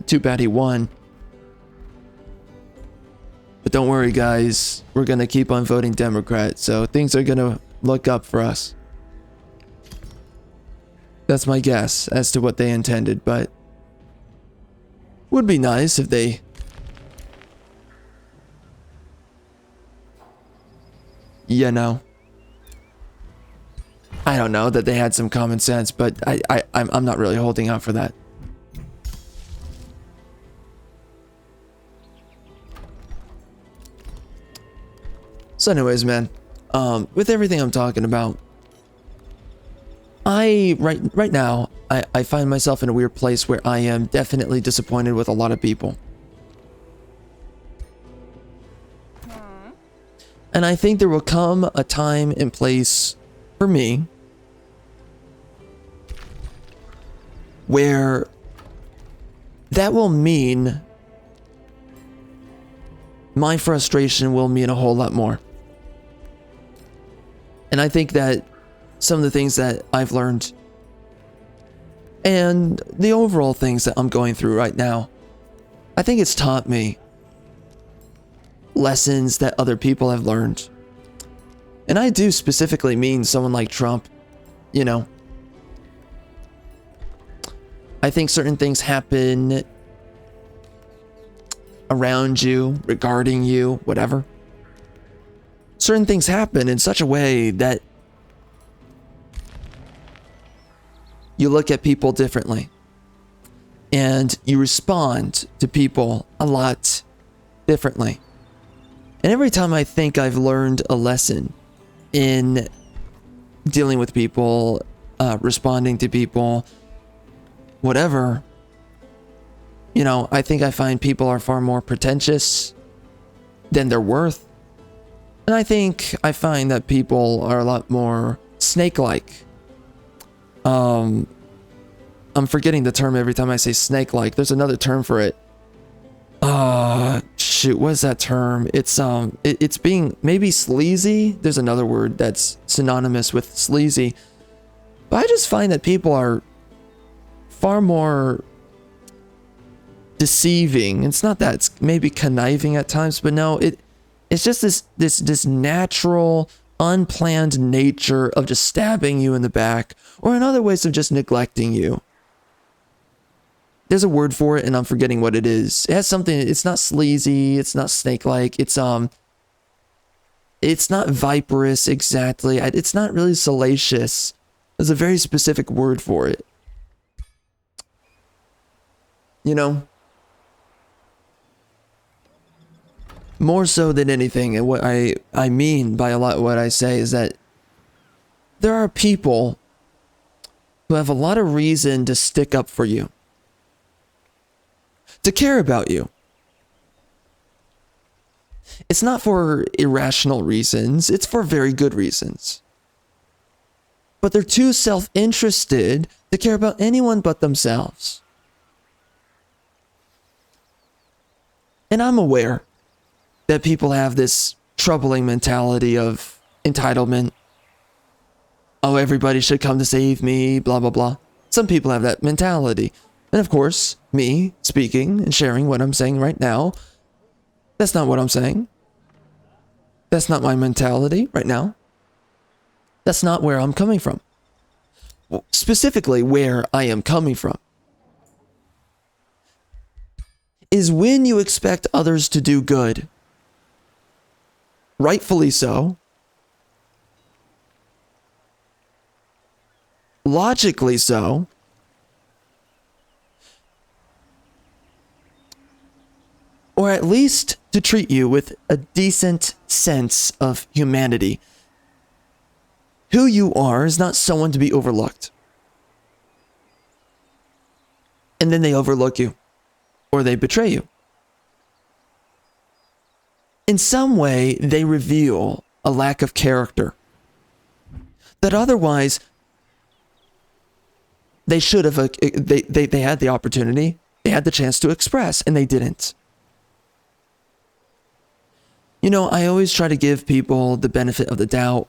too bad he won. But don't worry guys, we're gonna keep on voting Democrat, so things are gonna look up for us. That's my guess as to what they intended, but would be nice if they I don't know, that they had some common sense, but I'm not really holding out for that. So anyways, man, with everything I'm talking about, right now, I find myself in a weird place where I am definitely disappointed with a lot of people. And I think there will come a time and place for me where that will mean my frustration will mean a whole lot more. And I think that some of the things that I've learned and the overall things that I'm going through right now, I think it's taught me lessons that other people have learned. And I do specifically mean someone like Trump, you know. I think certain things happen around you, regarding you, whatever. Certain things happen in such a way that you look at people differently. And you respond to people a lot differently. And every time I think I've learned a lesson in dealing with people, responding to people, whatever, you know, I think I find people are far more pretentious than they're worth. And I think I find that people are a lot more snake-like. I'm forgetting the term every time I say snake-like. There's another term for it. Shoot, what is that term? It's being maybe sleazy. There's another word that's synonymous with sleazy. But I just find that people are far more deceiving. It's not that, it's maybe conniving at times, but no, it's just this natural, unplanned nature of just stabbing you in the back, or in other ways of just neglecting you. There's a word for it, and I'm forgetting what it is. It has something. It's not sleazy. It's not snake-like. It's not viperous exactly. It's not really salacious. There's a very specific word for it. You know, more so than anything, and what I mean by a lot of what I say is that there are people who have a lot of reason to stick up for you, to care about you. It's not for irrational reasons, it's for very good reasons. But they're too self-interested to care about anyone but themselves. And I'm aware that people have this troubling mentality of entitlement. Oh, everybody should come to save me, blah, blah, blah. Some people have that mentality. And of course, me speaking and sharing what I'm saying right now, that's not what I'm saying. That's not my mentality right now. That's not where I'm coming from. Specifically, where I am coming from is when you expect others to do good, rightfully so, logically so, or at least to treat you with a decent sense of humanity. Who you are is not someone to be overlooked. And then they overlook you, or they betray you. In some way, they reveal a lack of character that otherwise they should have, they had the opportunity, they had the chance to express, and they didn't. You know, I always try to give people the benefit of the doubt.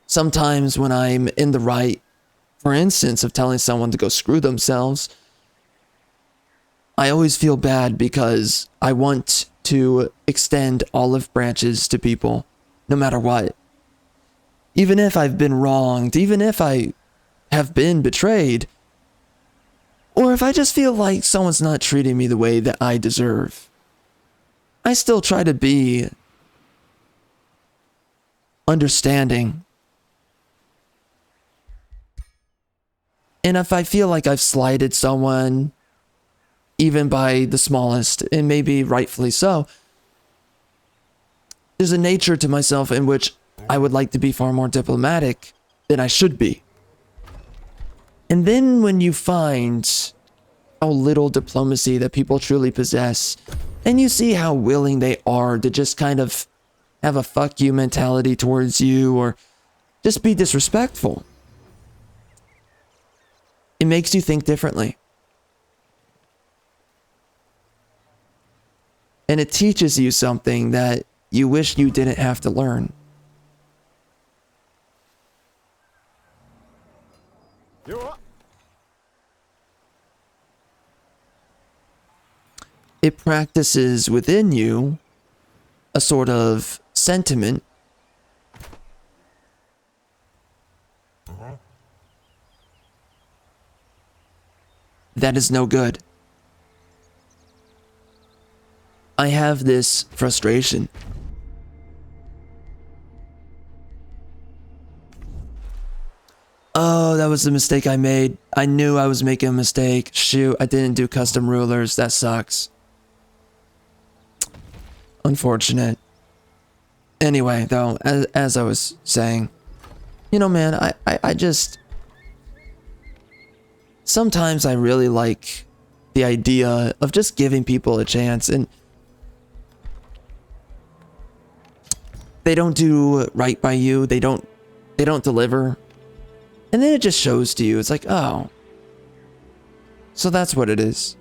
Sometimes when I'm in the right, for instance, of telling someone to go screw themselves, I always feel bad because I want to extend olive branches to people, no matter what. Even if I've been wronged, even if I have been betrayed, or if I just feel like someone's not treating me the way that I deserve, I still try to be understanding. And if I feel like I've slighted someone, even by the smallest, and maybe rightfully so, there's a nature to myself in which I would like to be far more diplomatic than I should be. And then when you find how little diplomacy that people truly possess, and you see how willing they are to just kind of have a fuck you mentality towards you, or just be disrespectful, it makes you think differently. And it teaches you something that you wish you didn't have to learn. You up? It practices within you a sort of sentiment that is no good. I have this frustration. Oh, that was the mistake I made. I knew I was making a mistake. Shoot, I didn't do custom rulers. That sucks. Unfortunate. Anyway, though, as I was saying, you know, man, I just... Sometimes I really like the idea of just giving people a chance, and they don't do right by you, they don't deliver, and then it just shows to you. It's like, oh, so that's what it is.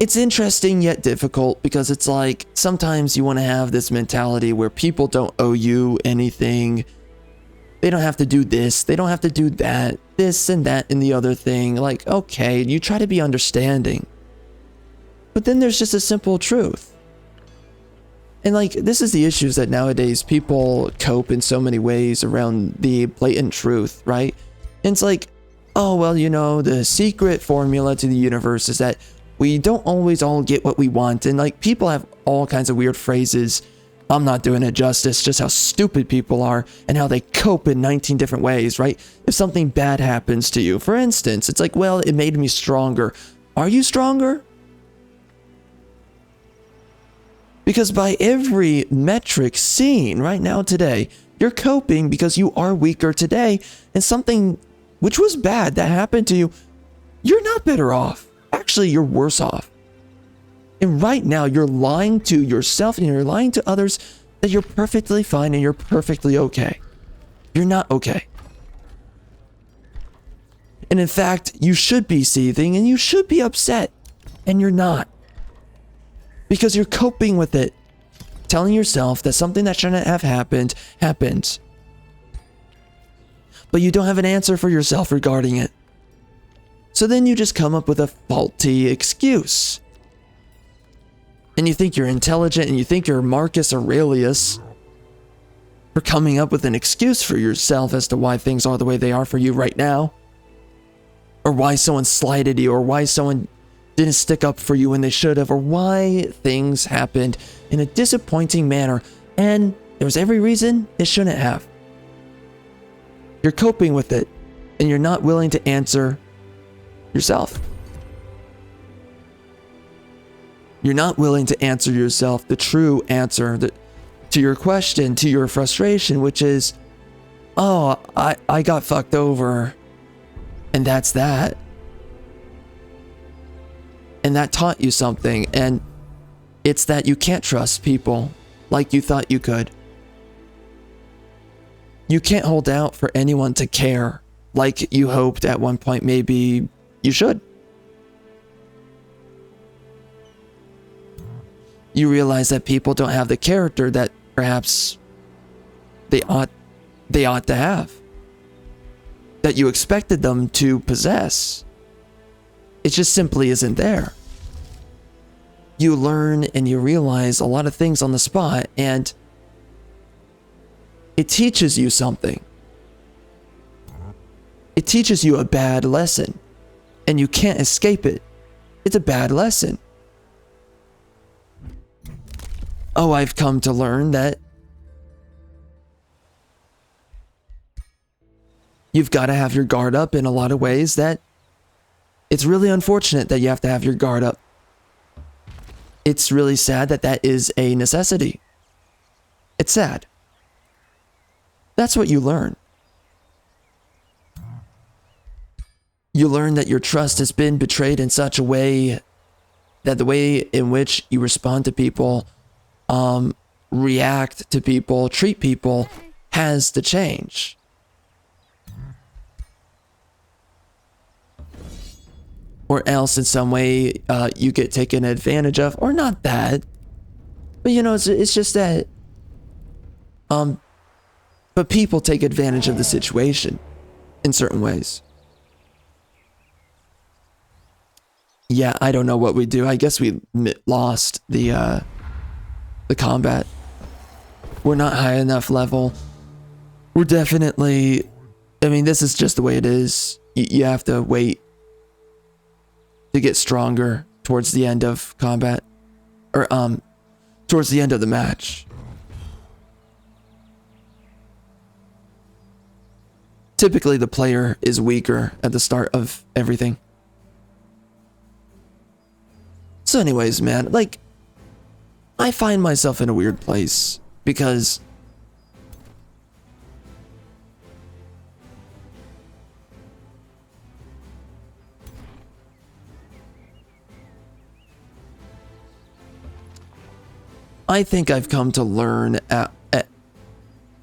It's interesting yet difficult, because it's like sometimes you want to have this mentality where people don't owe you anything. They don't have to do this, they don't have to do that, this and that and the other thing. Like, okay, you try to be understanding, but then there's just a simple truth. And like, this is the issues that nowadays people cope in so many ways around the blatant truth, right? And it's like, oh, well, you know, the secret formula to the universe is that we don't always all get what we want. And like, people have all kinds of weird phrases. I'm not doing it justice, just how stupid people are and how they cope in 19 different ways, right? If something bad happens to you, for instance, it's like, well, it made me stronger. Are you stronger? Because by every metric seen right now today, you're coping because you are weaker today, and something which was bad that happened to you, you're not better off. Actually, you're worse off. And right now, you're lying to yourself and you're lying to others that you're perfectly fine and you're perfectly okay. You're not okay. And in fact, you should be seething and you should be upset, and you're not. Because you're coping with it, telling yourself that something that shouldn't have happened, happened. But you don't have an answer for yourself regarding it. So then you just come up with a faulty excuse. And you think you're intelligent and you think you're Marcus Aurelius for coming up with an excuse for yourself as to why things are the way they are for you right now. Or why someone slighted you, or why someone didn't stick up for you when they should have, or why things happened in a disappointing manner And there was every reason it shouldn't have. You're coping with it, and you're not willing to answer yourself. You're not willing to answer yourself the true answer to your question, to your frustration, which is, oh, I got fucked over, and that's that. And that taught you something, and it's that you can't trust people like you thought you could. You can't hold out for anyone to care like you hoped at one point maybe you should. You realize that people don't have the character that perhaps they ought to have, that you expected them to possess. It just simply isn't there. You learn and you realize a lot of things on the spot, and it teaches you something. It teaches you a bad lesson, and you can't escape it. It's a bad lesson. Oh, I've come to learn that you've got to have your guard up in a lot of ways, that it's really unfortunate that you have to have your guard up. It's really sad that that is a necessity. It's sad. That's what you learn. You learn that your trust has been betrayed in such a way that the way in which you respond to people, react to people, treat people, has to change. Or else in some way you get taken advantage of, or not that, but you know, it's just that but people take advantage of the situation in certain ways. Yeah, I don't know what we do. I guess we lost the combat. We're not high enough level. We're definitely, I mean, this is just the way it is. You have to wait to get stronger towards the end of combat, or towards the end of the match. Typically the player is weaker at the start of everything. So anyways, man, like, I find myself in a weird place because I think I've come to learn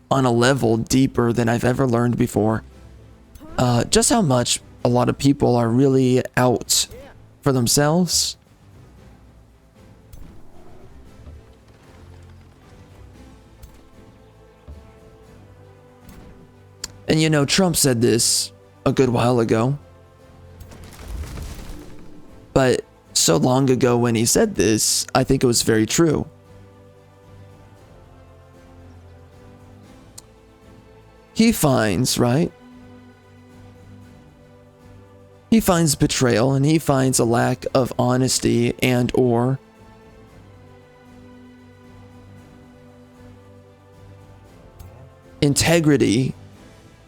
on a level deeper than I've ever learned before, just how much a lot of people are really out for themselves. And you know, Trump said this a good while ago, but so long ago when he said this, I think it was very true. He finds, right? He finds betrayal, and he finds a lack of honesty and or integrity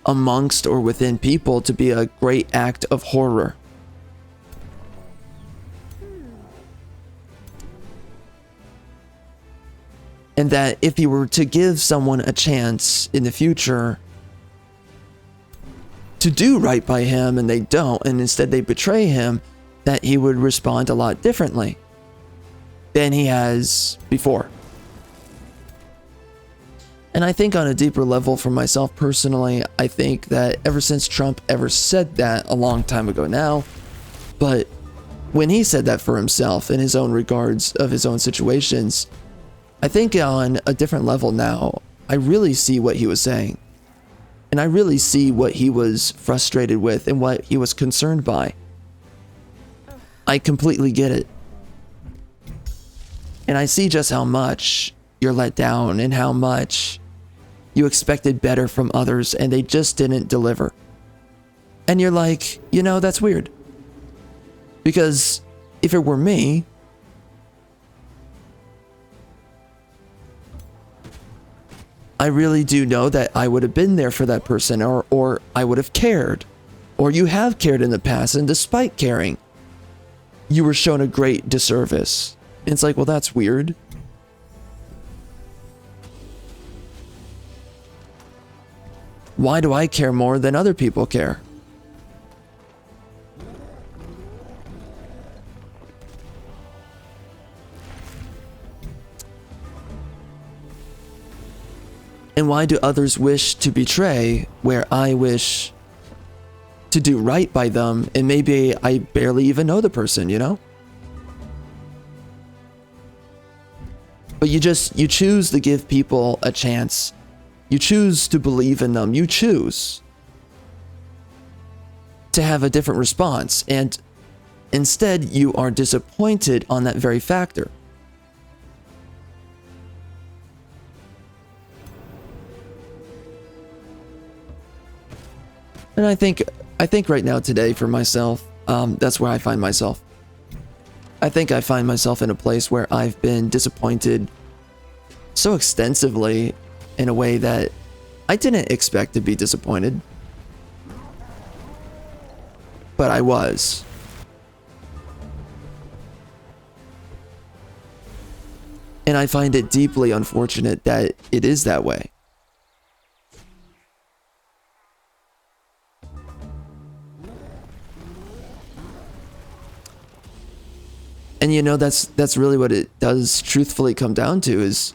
amongst or within people to be a great act of horror. And that if he were to give someone a chance in the future to do right by him and they don't, and instead they betray him, that he would respond a lot differently than he has before. And I think on a deeper level for myself personally, I think that ever since Trump ever said that a long time ago now, but when he said that for himself in his own regards of his own situations, I think on a different level now, I really see what he was saying. And I really see what he was frustrated with and what he was concerned by. I completely get it. And I see just how much you're let down and how much you expected better from others and they just didn't deliver. And you're like, you know, that's weird. Because if it were me, I really do know that I would have been there for that person, or I would have cared, or you have cared in the past, and despite caring, you were shown a great disservice. And it's like, well, that's weird. Why do I care more than other people care? And why do others wish to betray where I wish to do right by them, and maybe I barely even know the person, you know? But you choose to give people a chance. You choose to believe in them. You choose to have a different response, and instead you are disappointed on that very factor. And I think right now today for myself, that's where I find myself. I think I find myself in a place where I've been disappointed so extensively in a way that I didn't expect to be disappointed. But I was. And I find it deeply unfortunate that it is that way. And you know, that's really what it does truthfully come down to, is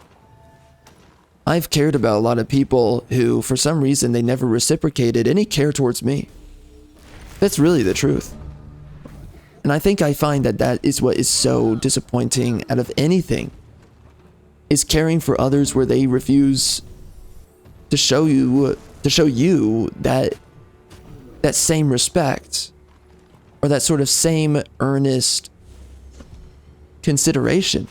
I've cared about a lot of people who, for some reason, they never reciprocated any care towards me. That's really the truth. And I think I find that that is what is so disappointing out of anything, is caring for others where they refuse to show you that same respect, or that sort of same earnest consideration.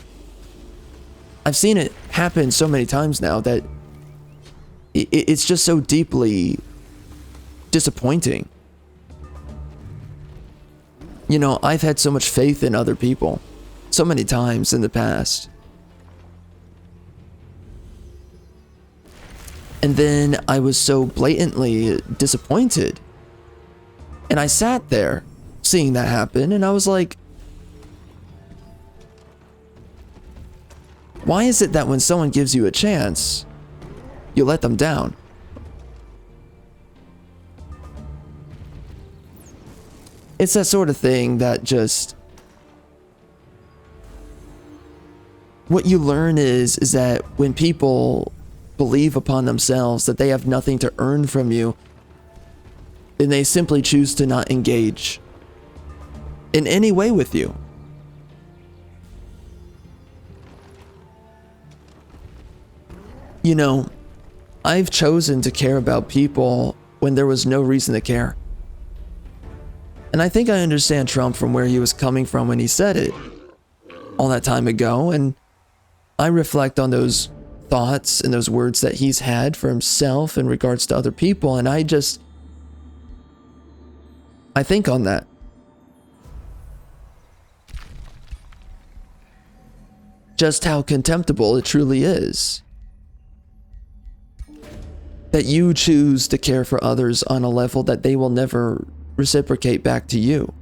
I've seen it happen so many times now that it's just so deeply disappointing. You know, I've had so much faith in other people so many times in the past. And then I was so blatantly disappointed. And I sat there seeing that happen, and I was like, why is it that when someone gives you a chance, you let them down? It's that sort of thing that just... What you learn is that when people believe upon themselves that they have nothing to earn from you, then they simply choose to not engage in any way with you. You know, I've chosen to care about people when there was no reason to care. And I think I understand Trump from where he was coming from when he said it all that time ago, and I reflect on those thoughts and those words that he's had for himself in regards to other people, and I think on that. Just how contemptible it truly is. That you choose to care for others on a level that they will never reciprocate back to you.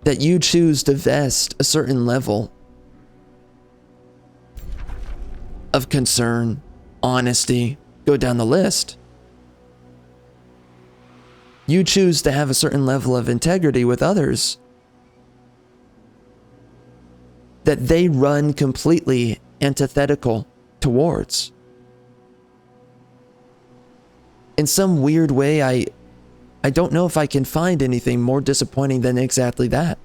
That you choose to vest a certain level of concern, honesty, go down the list. You choose to have a certain level of integrity with others that they run completely antithetical towards. In some weird way, I don't know if I can find anything more disappointing than exactly that.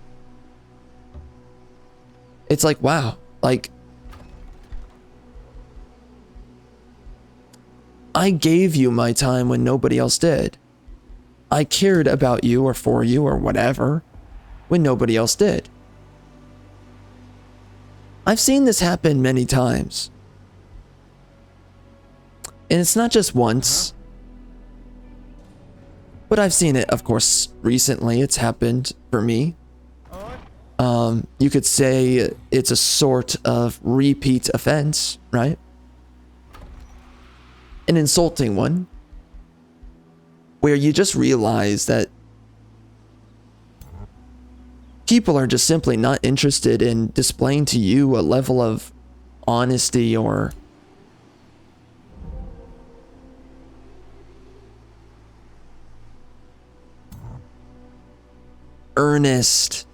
It's like, wow, like, I gave you my time when nobody else did. I cared about you or for you or whatever when nobody else did. I've seen this happen many times. And it's not just once. But I've seen it, of course, recently. It's happened for me. You could say it's a sort of repeat offense, right? An insulting one, where you just realize that people are just simply not interested in displaying to you a level of honesty or earnest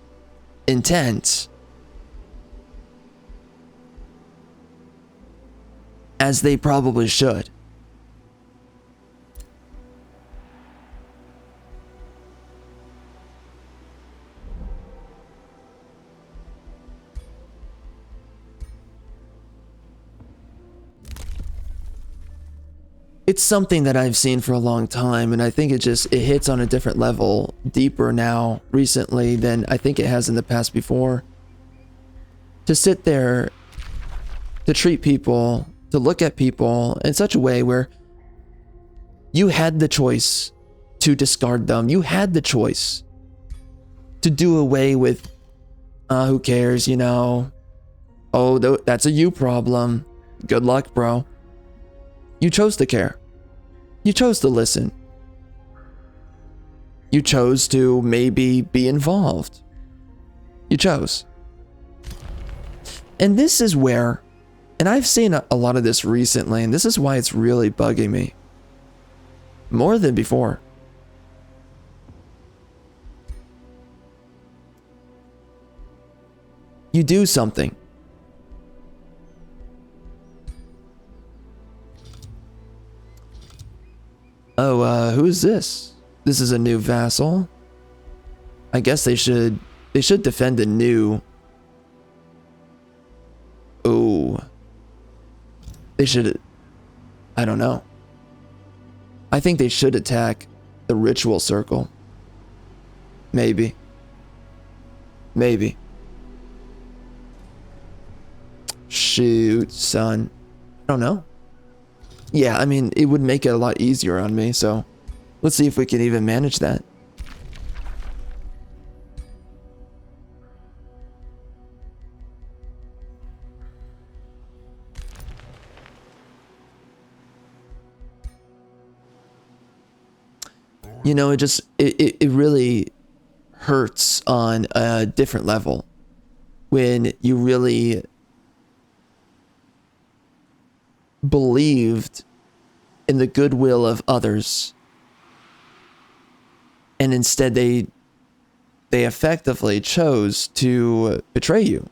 intent as they probably should. It's something that I've seen for a long time, and I think it hits on a different level, deeper now, recently, than I think it has in the past before. To sit there, to treat people, to look at people in such a way where you had the choice to discard them. You had the choice to do away with, who cares, you know? Oh, that's a you problem. Good luck, bro. You chose to care. You chose to listen. You chose to maybe be involved. You chose. And this is where, and I've seen a lot of this recently, and this is why it's really bugging me. More than before. You do something. Oh, who's this? This is a new vassal. I guess they should defend a new. Oh. They should, I don't know. I think they should attack the ritual circle. Maybe. Maybe. Shoot, son. I don't know. Yeah, I mean, it would make it a lot easier on me, so let's see if we can even manage that. You know, it really hurts on a different level when you really believed in the goodwill of others, and instead they effectively chose to betray you,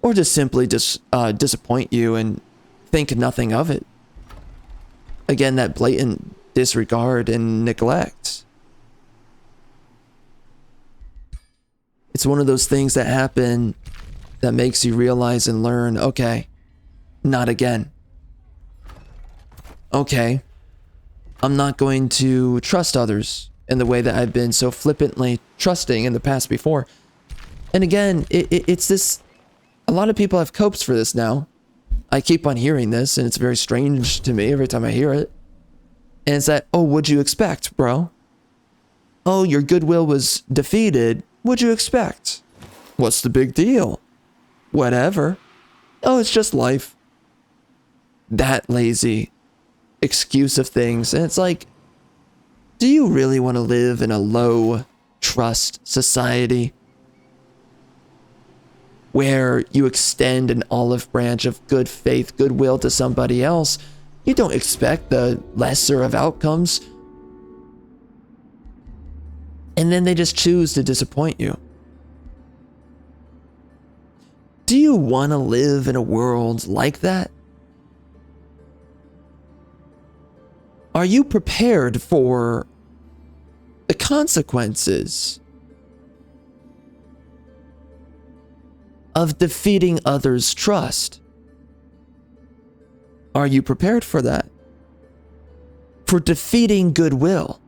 or just simply disappoint you and think nothing of it. Again, that blatant disregard and neglect. It's one of those things that happen that makes you realize and learn, okay, not again. Okay, I'm not going to trust others in the way that I've been so flippantly trusting in the past before. And again, it's this, a lot of people have copes for this now. I keep on hearing this, and it's very strange to me every time I hear it. And it's that, oh, what'd you expect, bro? Oh, your goodwill was defeated. What'd you expect? What's the big deal? Whatever. Oh, it's just life. That lazy excuse of things. And it's like, do you really want to live in a low trust society where you extend an olive branch of good faith, goodwill to somebody else? You don't expect the lesser of outcomes. And then they just choose to disappoint you. Do you want to live in a world like that? Are you prepared for the consequences of defeating others' trust? Are you prepared for that? For defeating goodwill?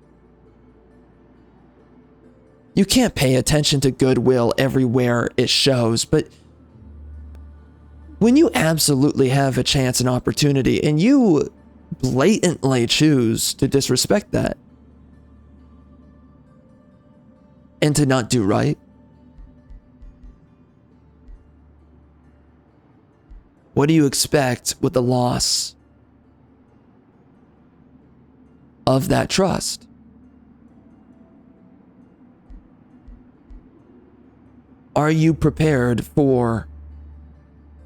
You can't pay attention to goodwill everywhere it shows, but when you absolutely have a chance and opportunity and you blatantly choose to disrespect that and to not do right, what do you expect with the loss of that trust? Are you prepared for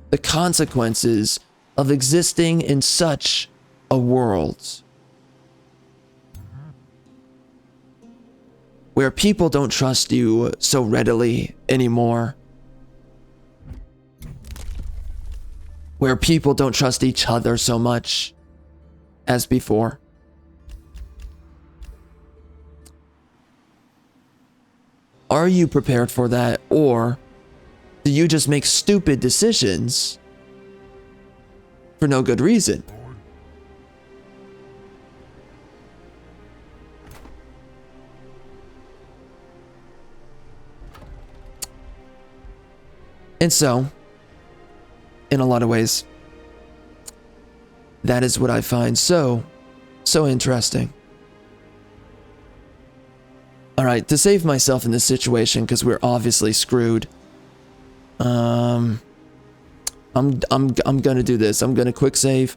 the consequences of existing in such a world where people don't trust you so readily anymore? Where people don't trust each other so much as before? Are you prepared for that, or do you just make stupid decisions for no good reason? And so, in a lot of ways, that is what I find so interesting. All right, to save myself in this situation, because we're obviously screwed, I'm gonna do this. I'm gonna quick save,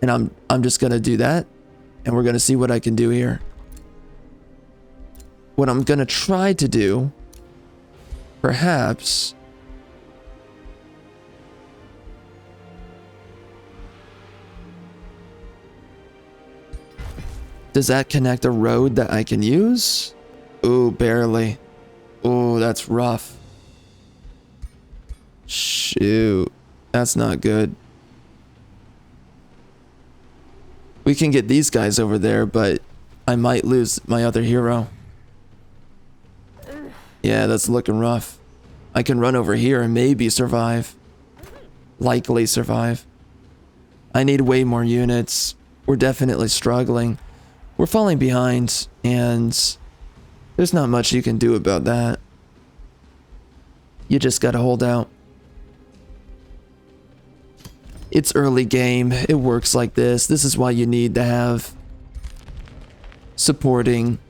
and I'm just gonna do that, and we're gonna see what I can do here. What I'm gonna try to do, perhaps, does that connect a road that I can use? Ooh, barely. Ooh, that's rough. Shoot, that's not good. We can get these guys over there, but I might lose my other hero. Yeah, that's looking rough. I can run over here and maybe survive. Likely survive. I need way more units. We're definitely struggling. We're falling behind, and there's not much you can do about that. You just gotta hold out. It's early game. It works like this. This is why you need to have supporting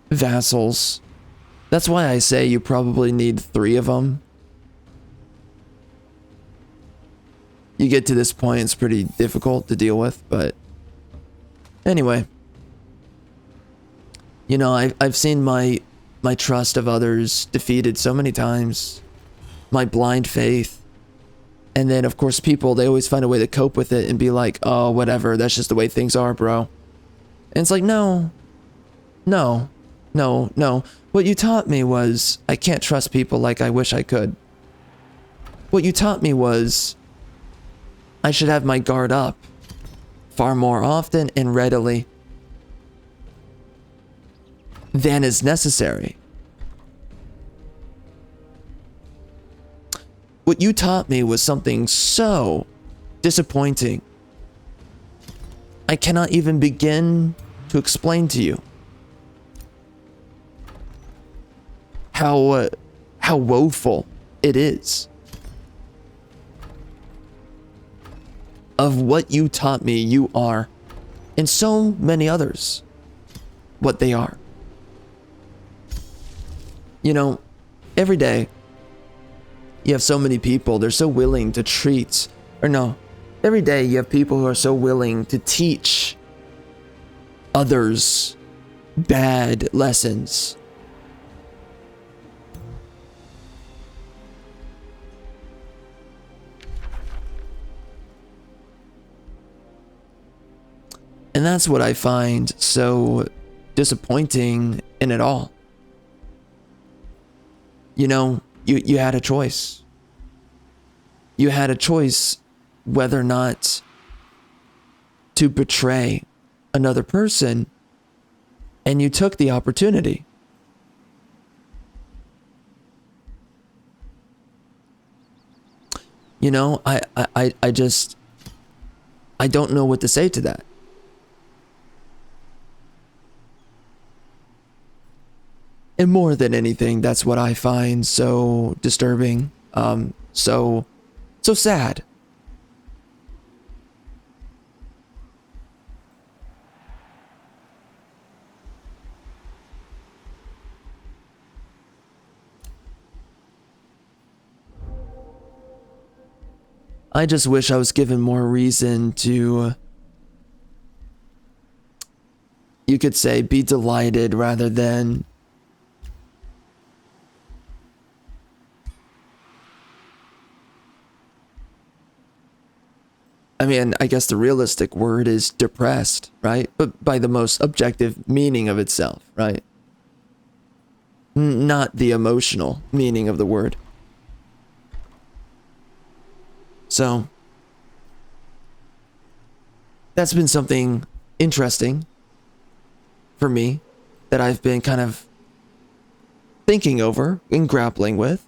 vassals. That's why I say you probably need 3 of them. You get to this point, it's pretty difficult to deal with, but anyway. You know, I've seen my trust of others defeated so many times. My blind faith. And then, of course, people, they always find a way to cope with it and be like, oh, whatever, that's just the way things are, bro. And it's like, no. What you taught me was, I can't trust people like I wish I could. What you taught me was, I should have my guard up far more often and readily than is necessary. What you taught me was something so disappointing. I cannot even begin to explain to you how woeful it is. Of what you taught me you are, and so many others, what they are. You know, every day, you have so many people, they're so willing to treat, or no, every day you have people who are so willing to teach others bad lessons. And that's what I find so disappointing in it all. You know, you had a choice. You had a choice whether or not to betray another person, and you took the opportunity. You know, I don't know what to say to that. And more than anything, that's what I find so disturbing, so So sad. I just wish I was given more reason to, you could say, be delighted rather than I mean, I guess the realistic word is depressed, right? But by the most objective meaning of itself, right? Not the emotional meaning of the word. So, that's been something interesting for me that I've been kind of thinking over and grappling with.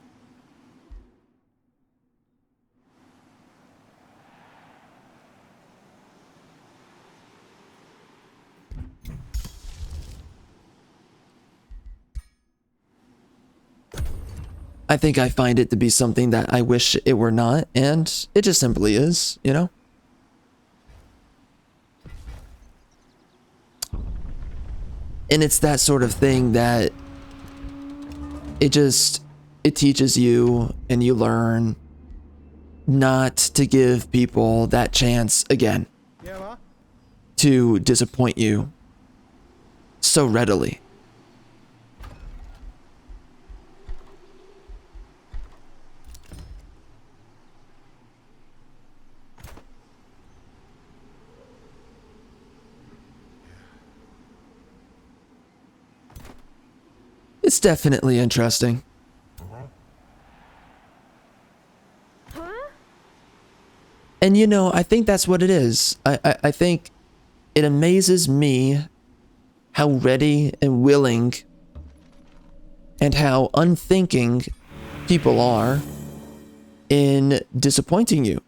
I think I find it to be something that I wish it were not, and it just simply is, you know? And it's that sort of thing that it teaches you and you learn not to give people that chance again to disappoint you so readily. It's definitely interesting. And you know, I think that's what it is. I think it amazes me how ready and willing and how unthinking people are in disappointing you.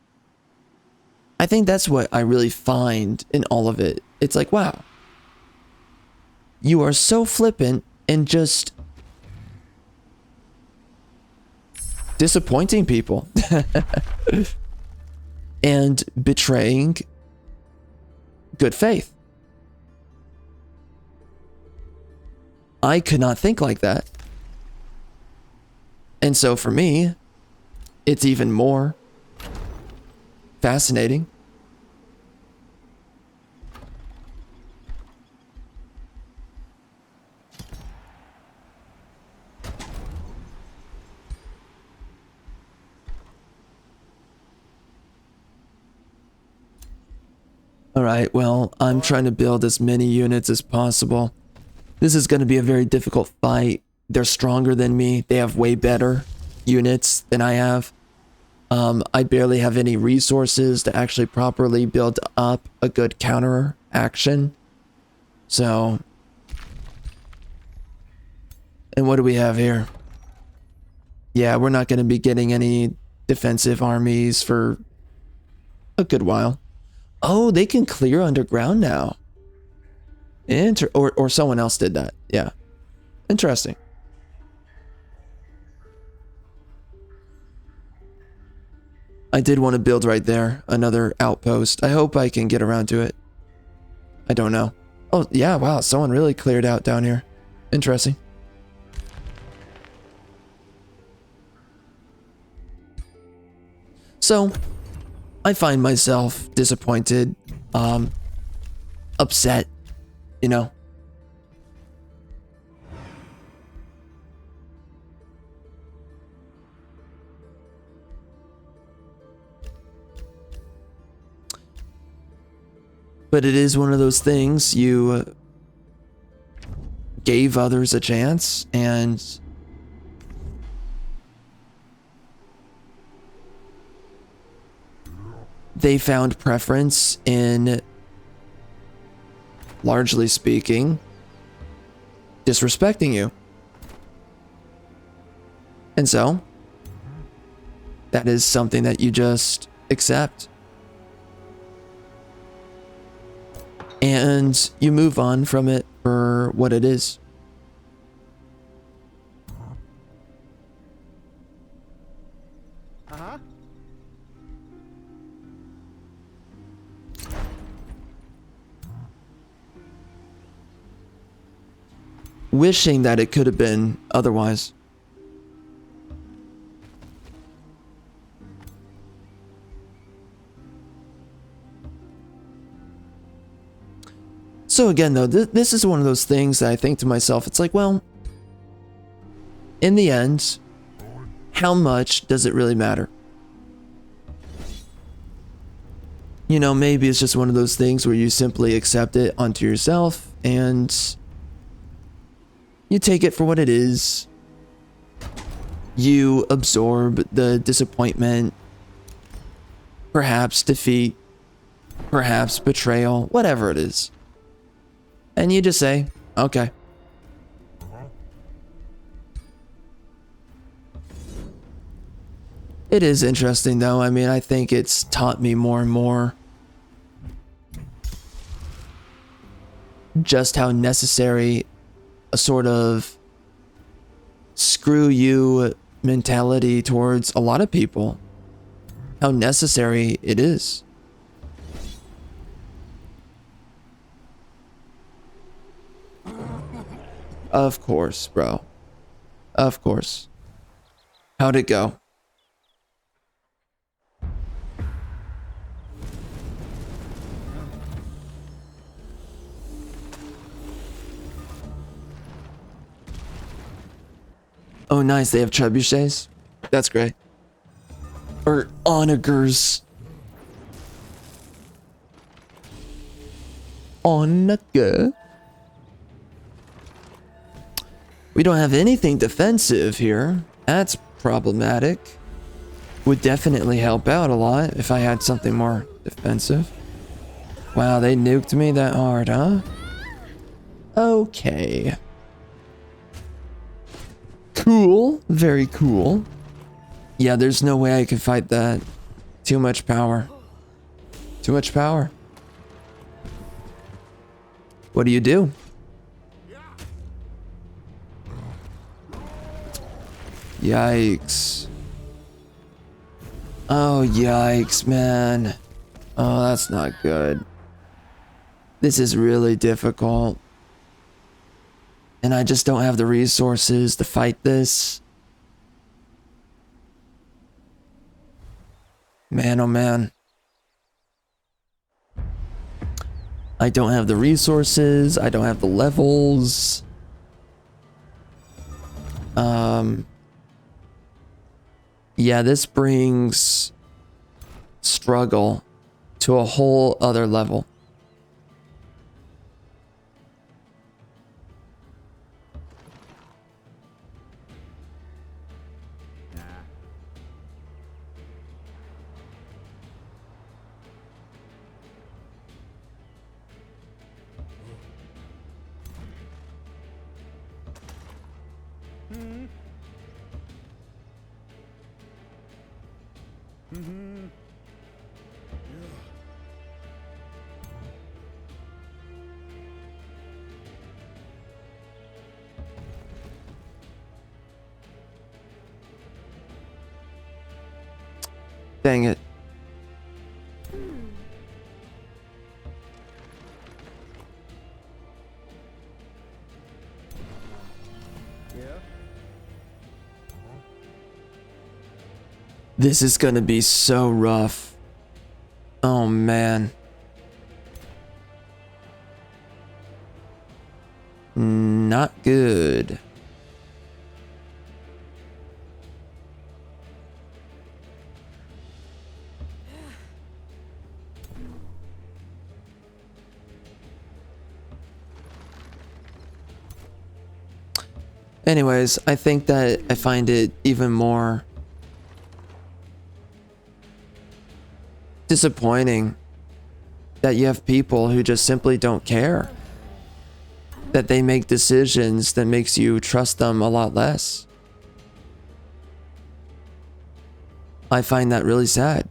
I think that's what I really find in all of it. It's like, wow, you are so flippant and just disappointing people and betraying good faith. I could not think like that. And so for me, it's even more fascinating. Alright, well, I'm trying to build as many units as possible. This is going to be a very difficult fight. They're stronger than me. They have way better units than I have. I barely have any resources to actually properly build up a good counter action. So, and what do we have here? Yeah, we're not going to be getting any defensive armies for a good while. Oh, they can clear underground now. Or someone else did that. Yeah. Interesting. I did want to build right there. Another outpost. I hope I can get around to it. I don't know. Oh, yeah. Wow. Someone really cleared out down here. Interesting. So, I find myself disappointed, upset, you know. But it is one of those things, you gave others a chance and they found preference in, largely speaking, disrespecting you. And so, that is something that you just accept. And you move on from it for what it is. wishing that it could have been otherwise. So again, though, this is one of those things that I think to myself, it's like, well, in the end, how much does it really matter? You know, maybe it's just one of those things where you simply accept it onto yourself and you take it for what it is. You absorb the disappointment, perhaps defeat, perhaps betrayal, whatever it is. And you just say, okay. It is interesting though. I mean, I think it's taught me more and more just how necessary a sort of screw you mentality towards a lot of people, how necessary it is. Of course, bro. Of course. How'd it go? Oh, nice. They have trebuchets. That's great. Or onagers. Onager. We don't have anything defensive here. That's problematic. Would definitely help out a lot if I had something more defensive. Wow, they nuked me that hard, huh? Okay. Cool. Very cool. Yeah, there's no way I could fight that. Too much power. Too much power. What do you do? Yikes. Oh, yikes, man. Oh, that's not good. This is really difficult. And I just don't have the resources to fight this. Man, oh man. I don't have the resources. I don't have the levels. Yeah, this brings struggle to a whole other level. Dang it. This is gonna be so rough. Oh man. Not good. Anyways, I think that I find it even more disappointing that you have people who just simply don't care. That they make decisions that makes you trust them a lot less. I find that really sad.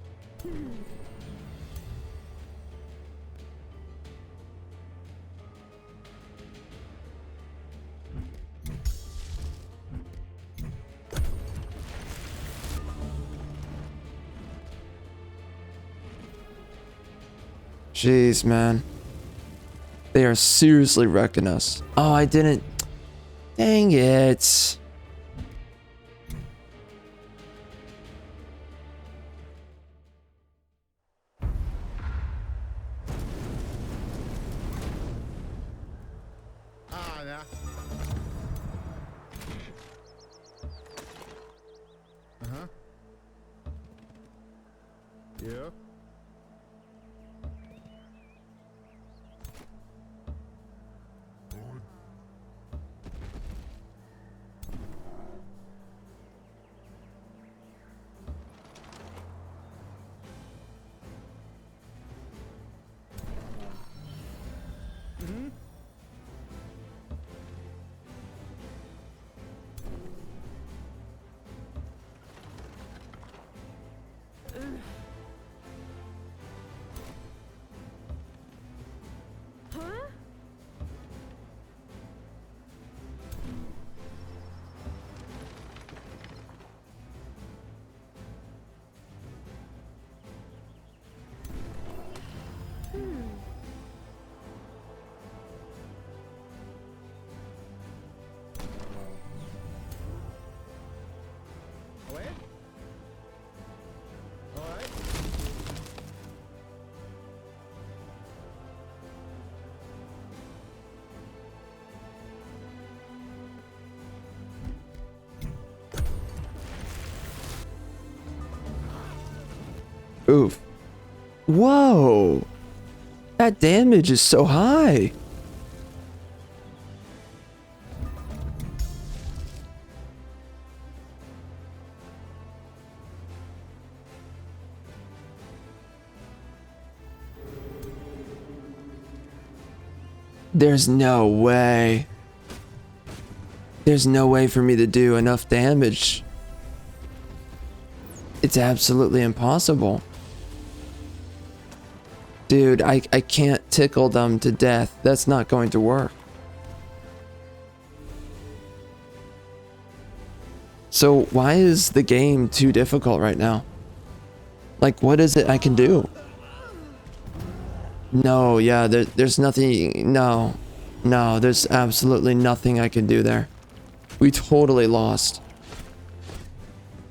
Jeez, man. They are seriously wrecking us. Oh, I didn't... Dang it. Ah, ja. Aha. Ja. Away? Alright. Oof. Whoa. That damage is so high. There's no way. There's no way for me to do enough damage. It's absolutely impossible. Dude, I can't tickle them to death. That's not going to work. So why is the game too difficult right now? Like, what is it I can do? No, yeah, there's nothing. No, there's absolutely nothing I can do there. We totally lost.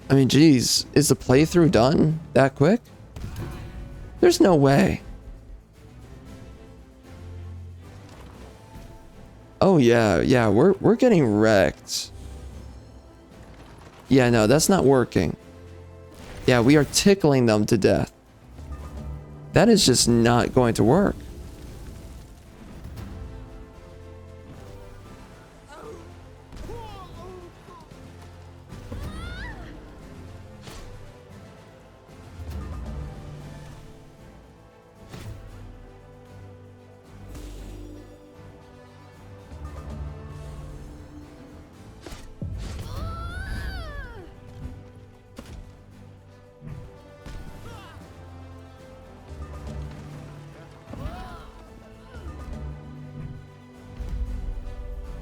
I mean, geez, is the playthrough done that quick? There's no way. Oh yeah, we're getting wrecked. Yeah, no, that's not working. Yeah, we are tickling them to death. That is just not going to work.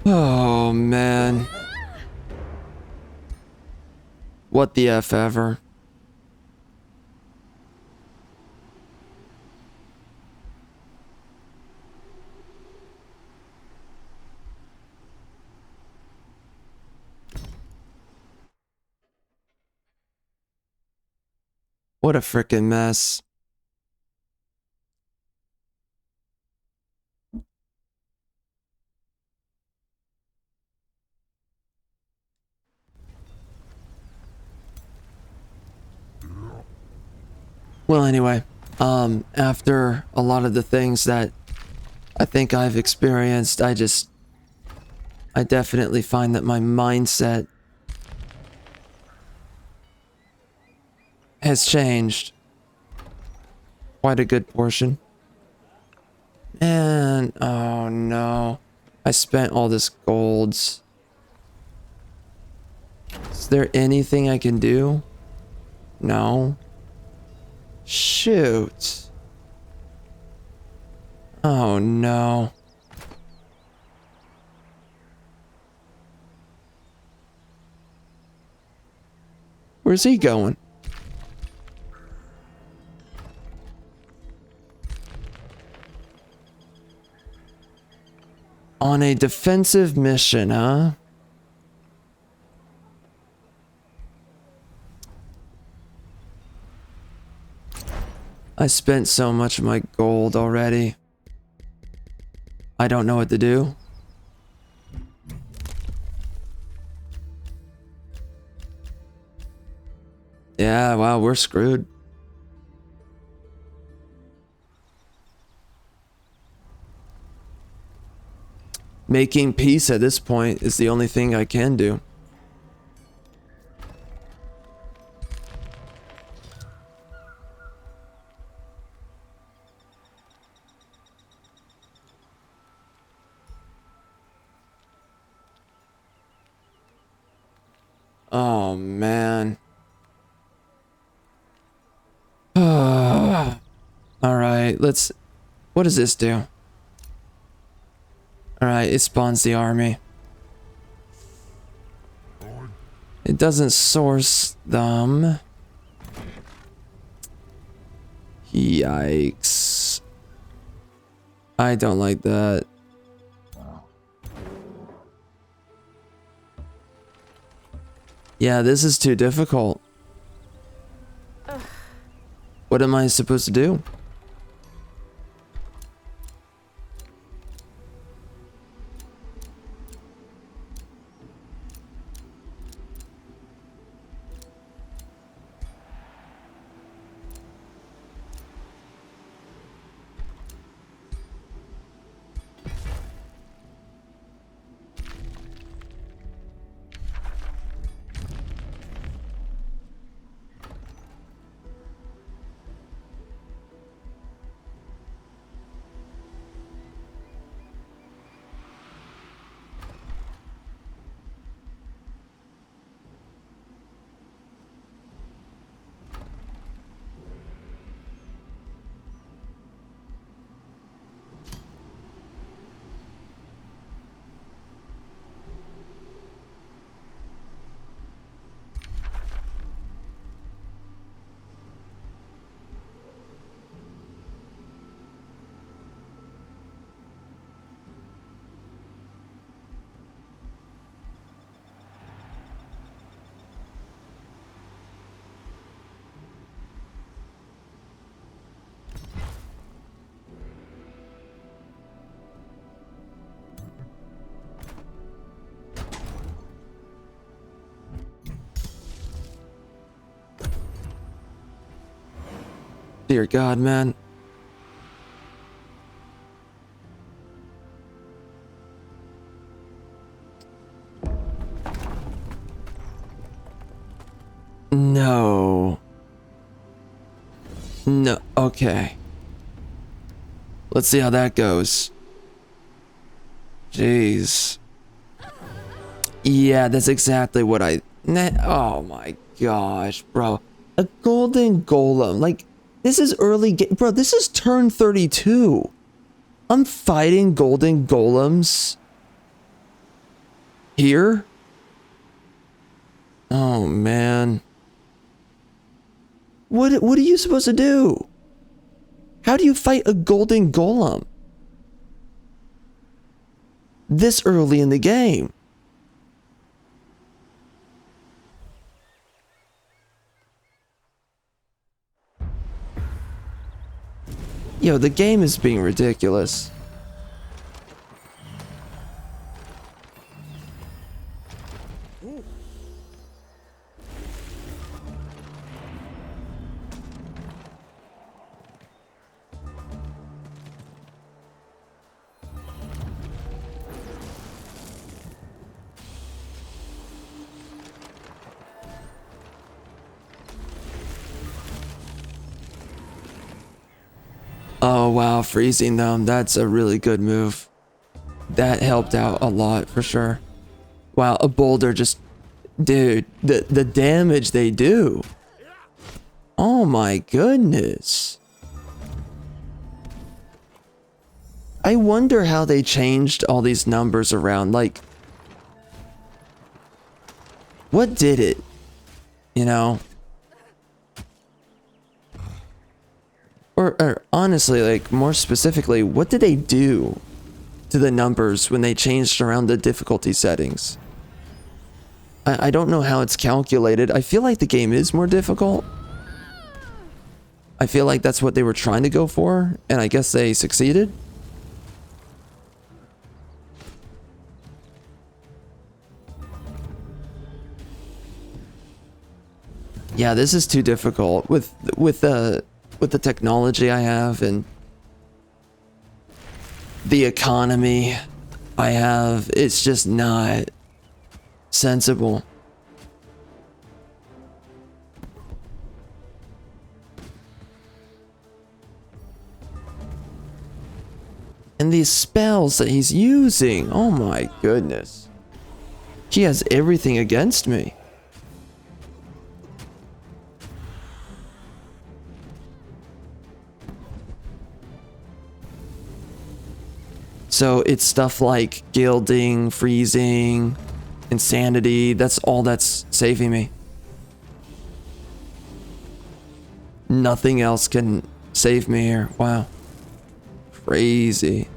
Oh, man. What the F ever. What a frickin' mess. Well, anyway, after a lot of the things that I think I've experienced, I definitely find that my mindset has changed quite a good portion. And, oh no, I spent all this gold. Is there anything I can do? No. Shoot. Oh no. Where's he going? On a defensive mission, huh? I spent so much of my gold already. I don't know what to do. Yeah, wow, we're screwed. Making peace at this point is the only thing I can do. Oh, man. All right, let's... What does this do? All right, it spawns the army. It doesn't source them. Yikes. I don't like that. Yeah, this is too difficult. What am I supposed to do? Dear God, man. No. No, okay. Let's see how that goes. Jeez. Yeah, that's exactly what oh my gosh, bro. A golden golem, like... This is early game. Bro, this is turn 32. I'm fighting golden golems. Here? Oh, man. What are you supposed to do? How do you fight a golden golem? This early in the game. Yo, the game is being ridiculous. Oh wow, freezing them. That's a really good move. That helped out a lot for sure. Wow, a boulder just... Dude, the damage they do. Oh my goodness. I wonder how they changed all these numbers around. Like, what did it? You know? Or honestly, like, more specifically, what did they do to the numbers when they changed around the difficulty settings? I don't know how it's calculated. I feel like the game is more difficult. I feel like that's what they were trying to go for, and I guess they succeeded. Yeah, this is too difficult with the technology I have and the economy I have. It's just not sensible. And these spells that he's using, oh my goodness. He has everything against me. So it's stuff like gilding, freezing, insanity. That's all that's saving me. Nothing else can save me here. Wow. Crazy.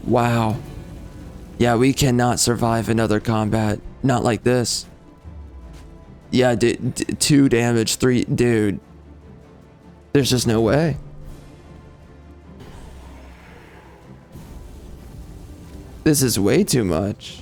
Wow. Yeah, we cannot survive another combat. Not like this. Yeah, 2 damage, 3... Dude. There's just no way. This is way too much.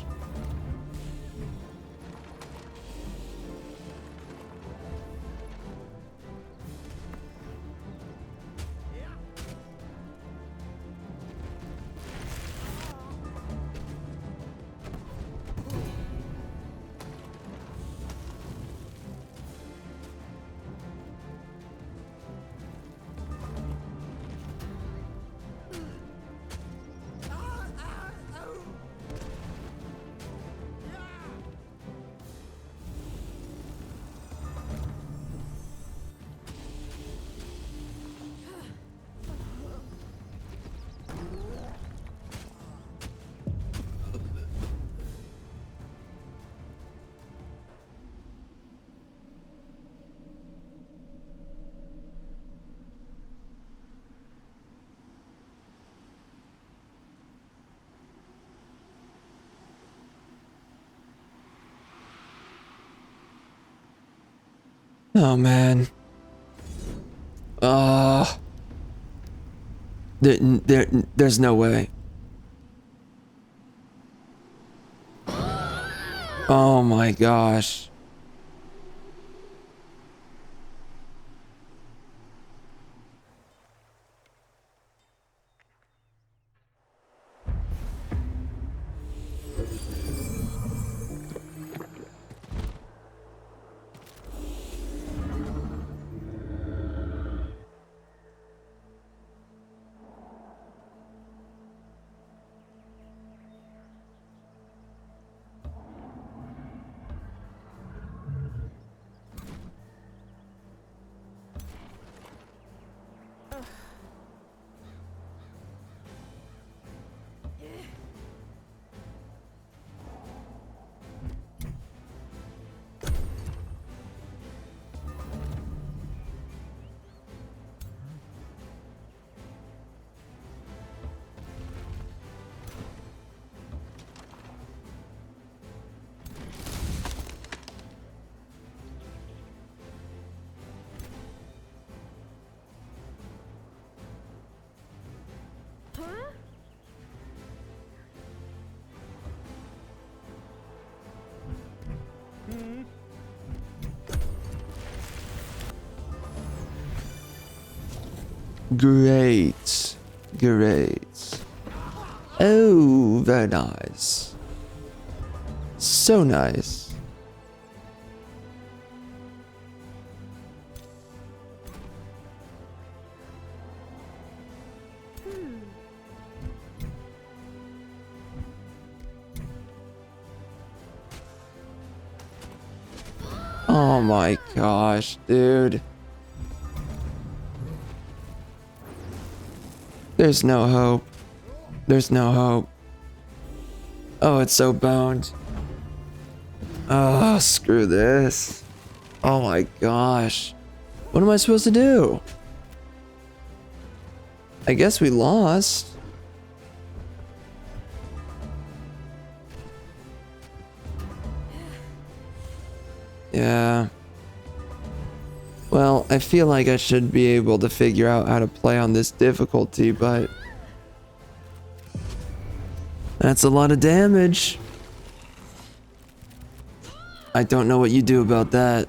Oh man. There's no way. Oh my gosh. Great. Great. Oh, very nice. So nice. Oh my gosh, dude. There's no hope. There's no hope. Oh, it's so boned. Oh, screw this. Oh my gosh. What am I supposed to do? I guess we lost. Yeah. I feel like I should be able to figure out how to play on this difficulty, but that's a lot of damage. I don't know what you do about that.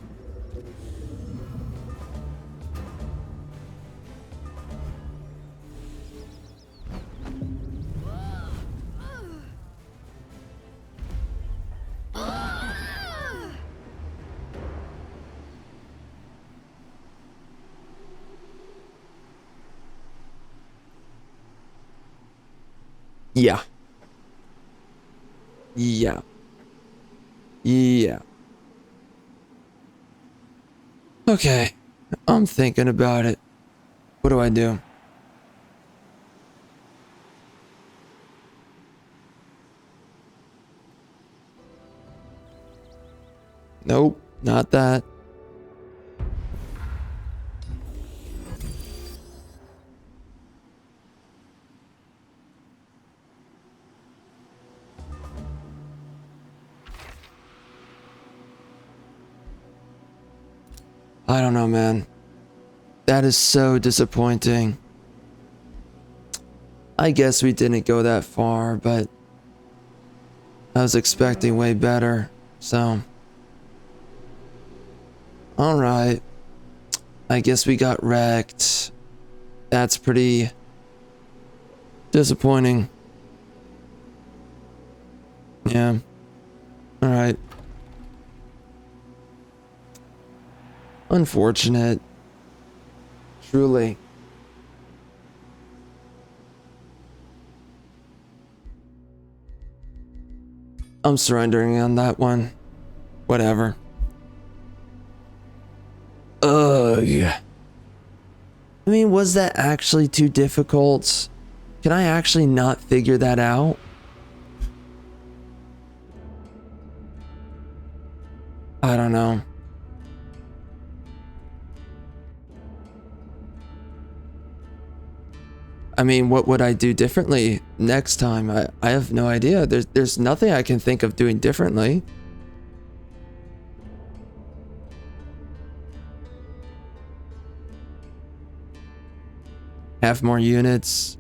Yeah. Yeah. Yeah. Okay. I'm thinking about it. What do I do? Nope, not that. I don't know, man. That is so disappointing. I guess we didn't go that far, but I was expecting way better, so. Alright. I guess we got wrecked. That's pretty disappointing. Yeah. Alright. Unfortunate. Truly. I'm surrendering on that one. Whatever. Ugh. I mean, was that actually too difficult? Can I actually not figure that out? I don't know. I mean, what would I do differently next time? I have no idea. There's nothing I can think of doing differently. Have more units.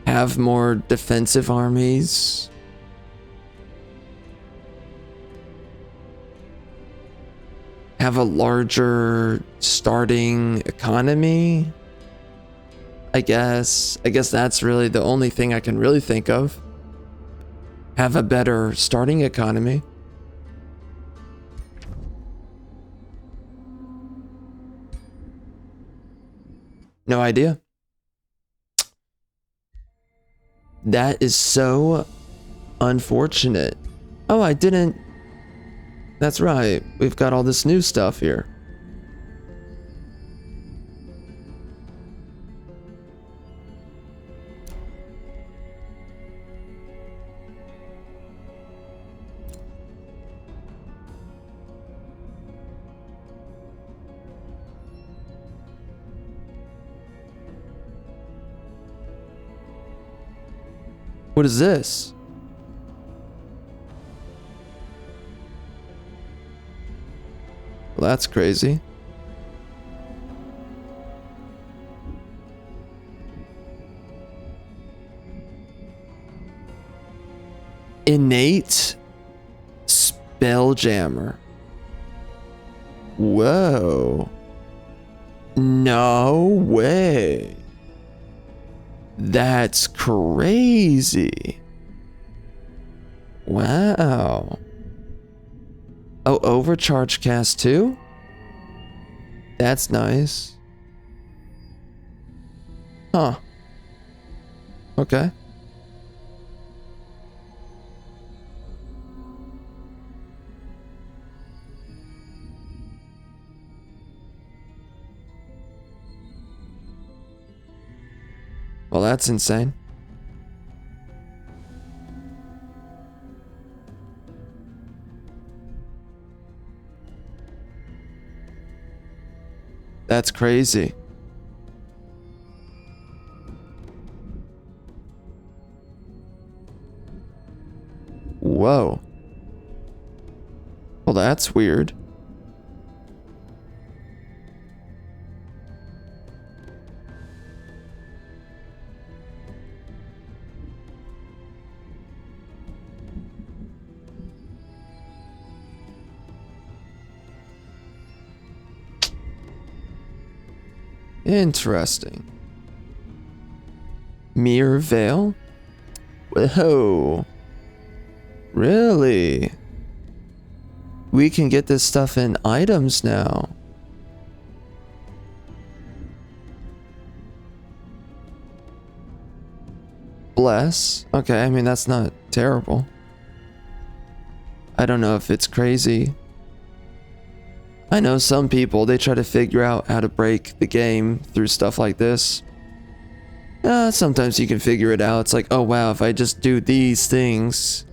Have more defensive armies. Have a larger starting economy. I guess that's really the only thing I can really think of. Have a better starting economy. No idea. That is so unfortunate. Oh, I didn't. That's right. We've got all this new stuff here. What is this? Well, that's crazy. Innate Spelljammer. Whoa. No way. That's crazy. Wow. Oh, overcharge cast too? That's nice. Huh. Okay. Well, that's insane. That's crazy. whoa. Well, that's weird. Interesting. Mirror Veil? Whoa. Really? We can get this stuff in items now. Bless? Okay, I mean, that's not terrible. I don't know if it's crazy. I know some people, they try to figure out how to break the game through stuff like this. Sometimes you can figure it out. It's like, oh wow, if I just do these things.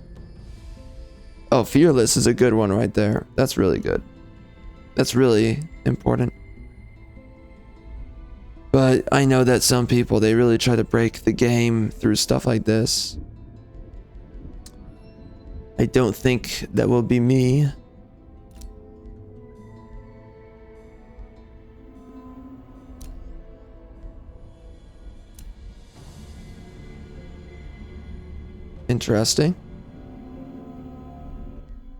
Oh, Fearless is a good one right there. That's really good. That's really important. But I know that some people, they really try to break the game through stuff like this. I don't think that will be me. Interesting.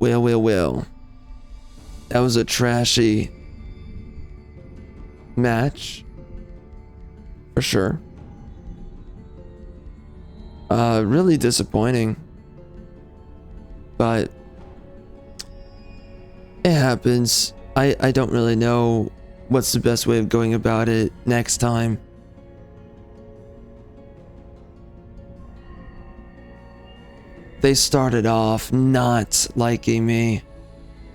Well. That was a trashy match. For sure. Really disappointing. But it happens. I don't really know what's the best way of going about it next time. They started off not liking me.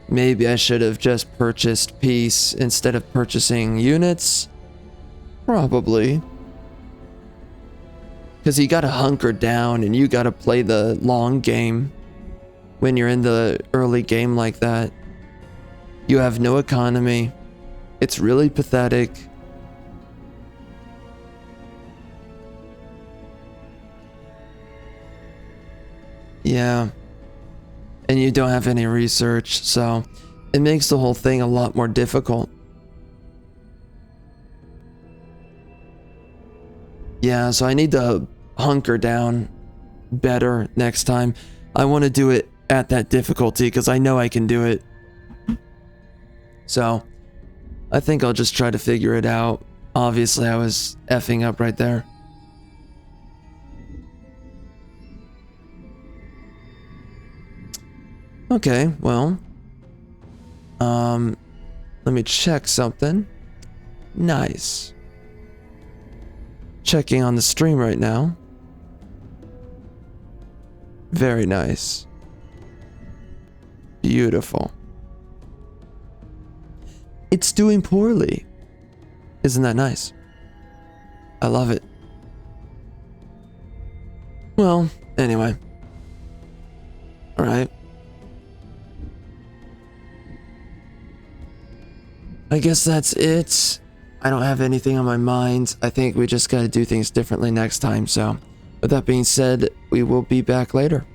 Maybe I should have just purchased peace instead of purchasing units. Probably. Because you gotta hunker down and you gotta play the long game. When you're in the early game like that. You have no economy. It's really pathetic. Yeah. And you don't have any research, so it makes the whole thing a lot more difficult. Yeah, so I need to hunker down better next time. I want to do it at that difficulty because I know I can do it. So I think I'll just try to figure it out. Obviously, I was effing up right there. Okay, well, let me check something. Nice. Checking on the stream right now. Very nice. Beautiful. It's doing poorly. Isn't that nice? I love it. Well, anyway. All right. I guess that's it. I don't have anything on my mind. I think we just gotta do things differently next time, so with that being said, we will be back later.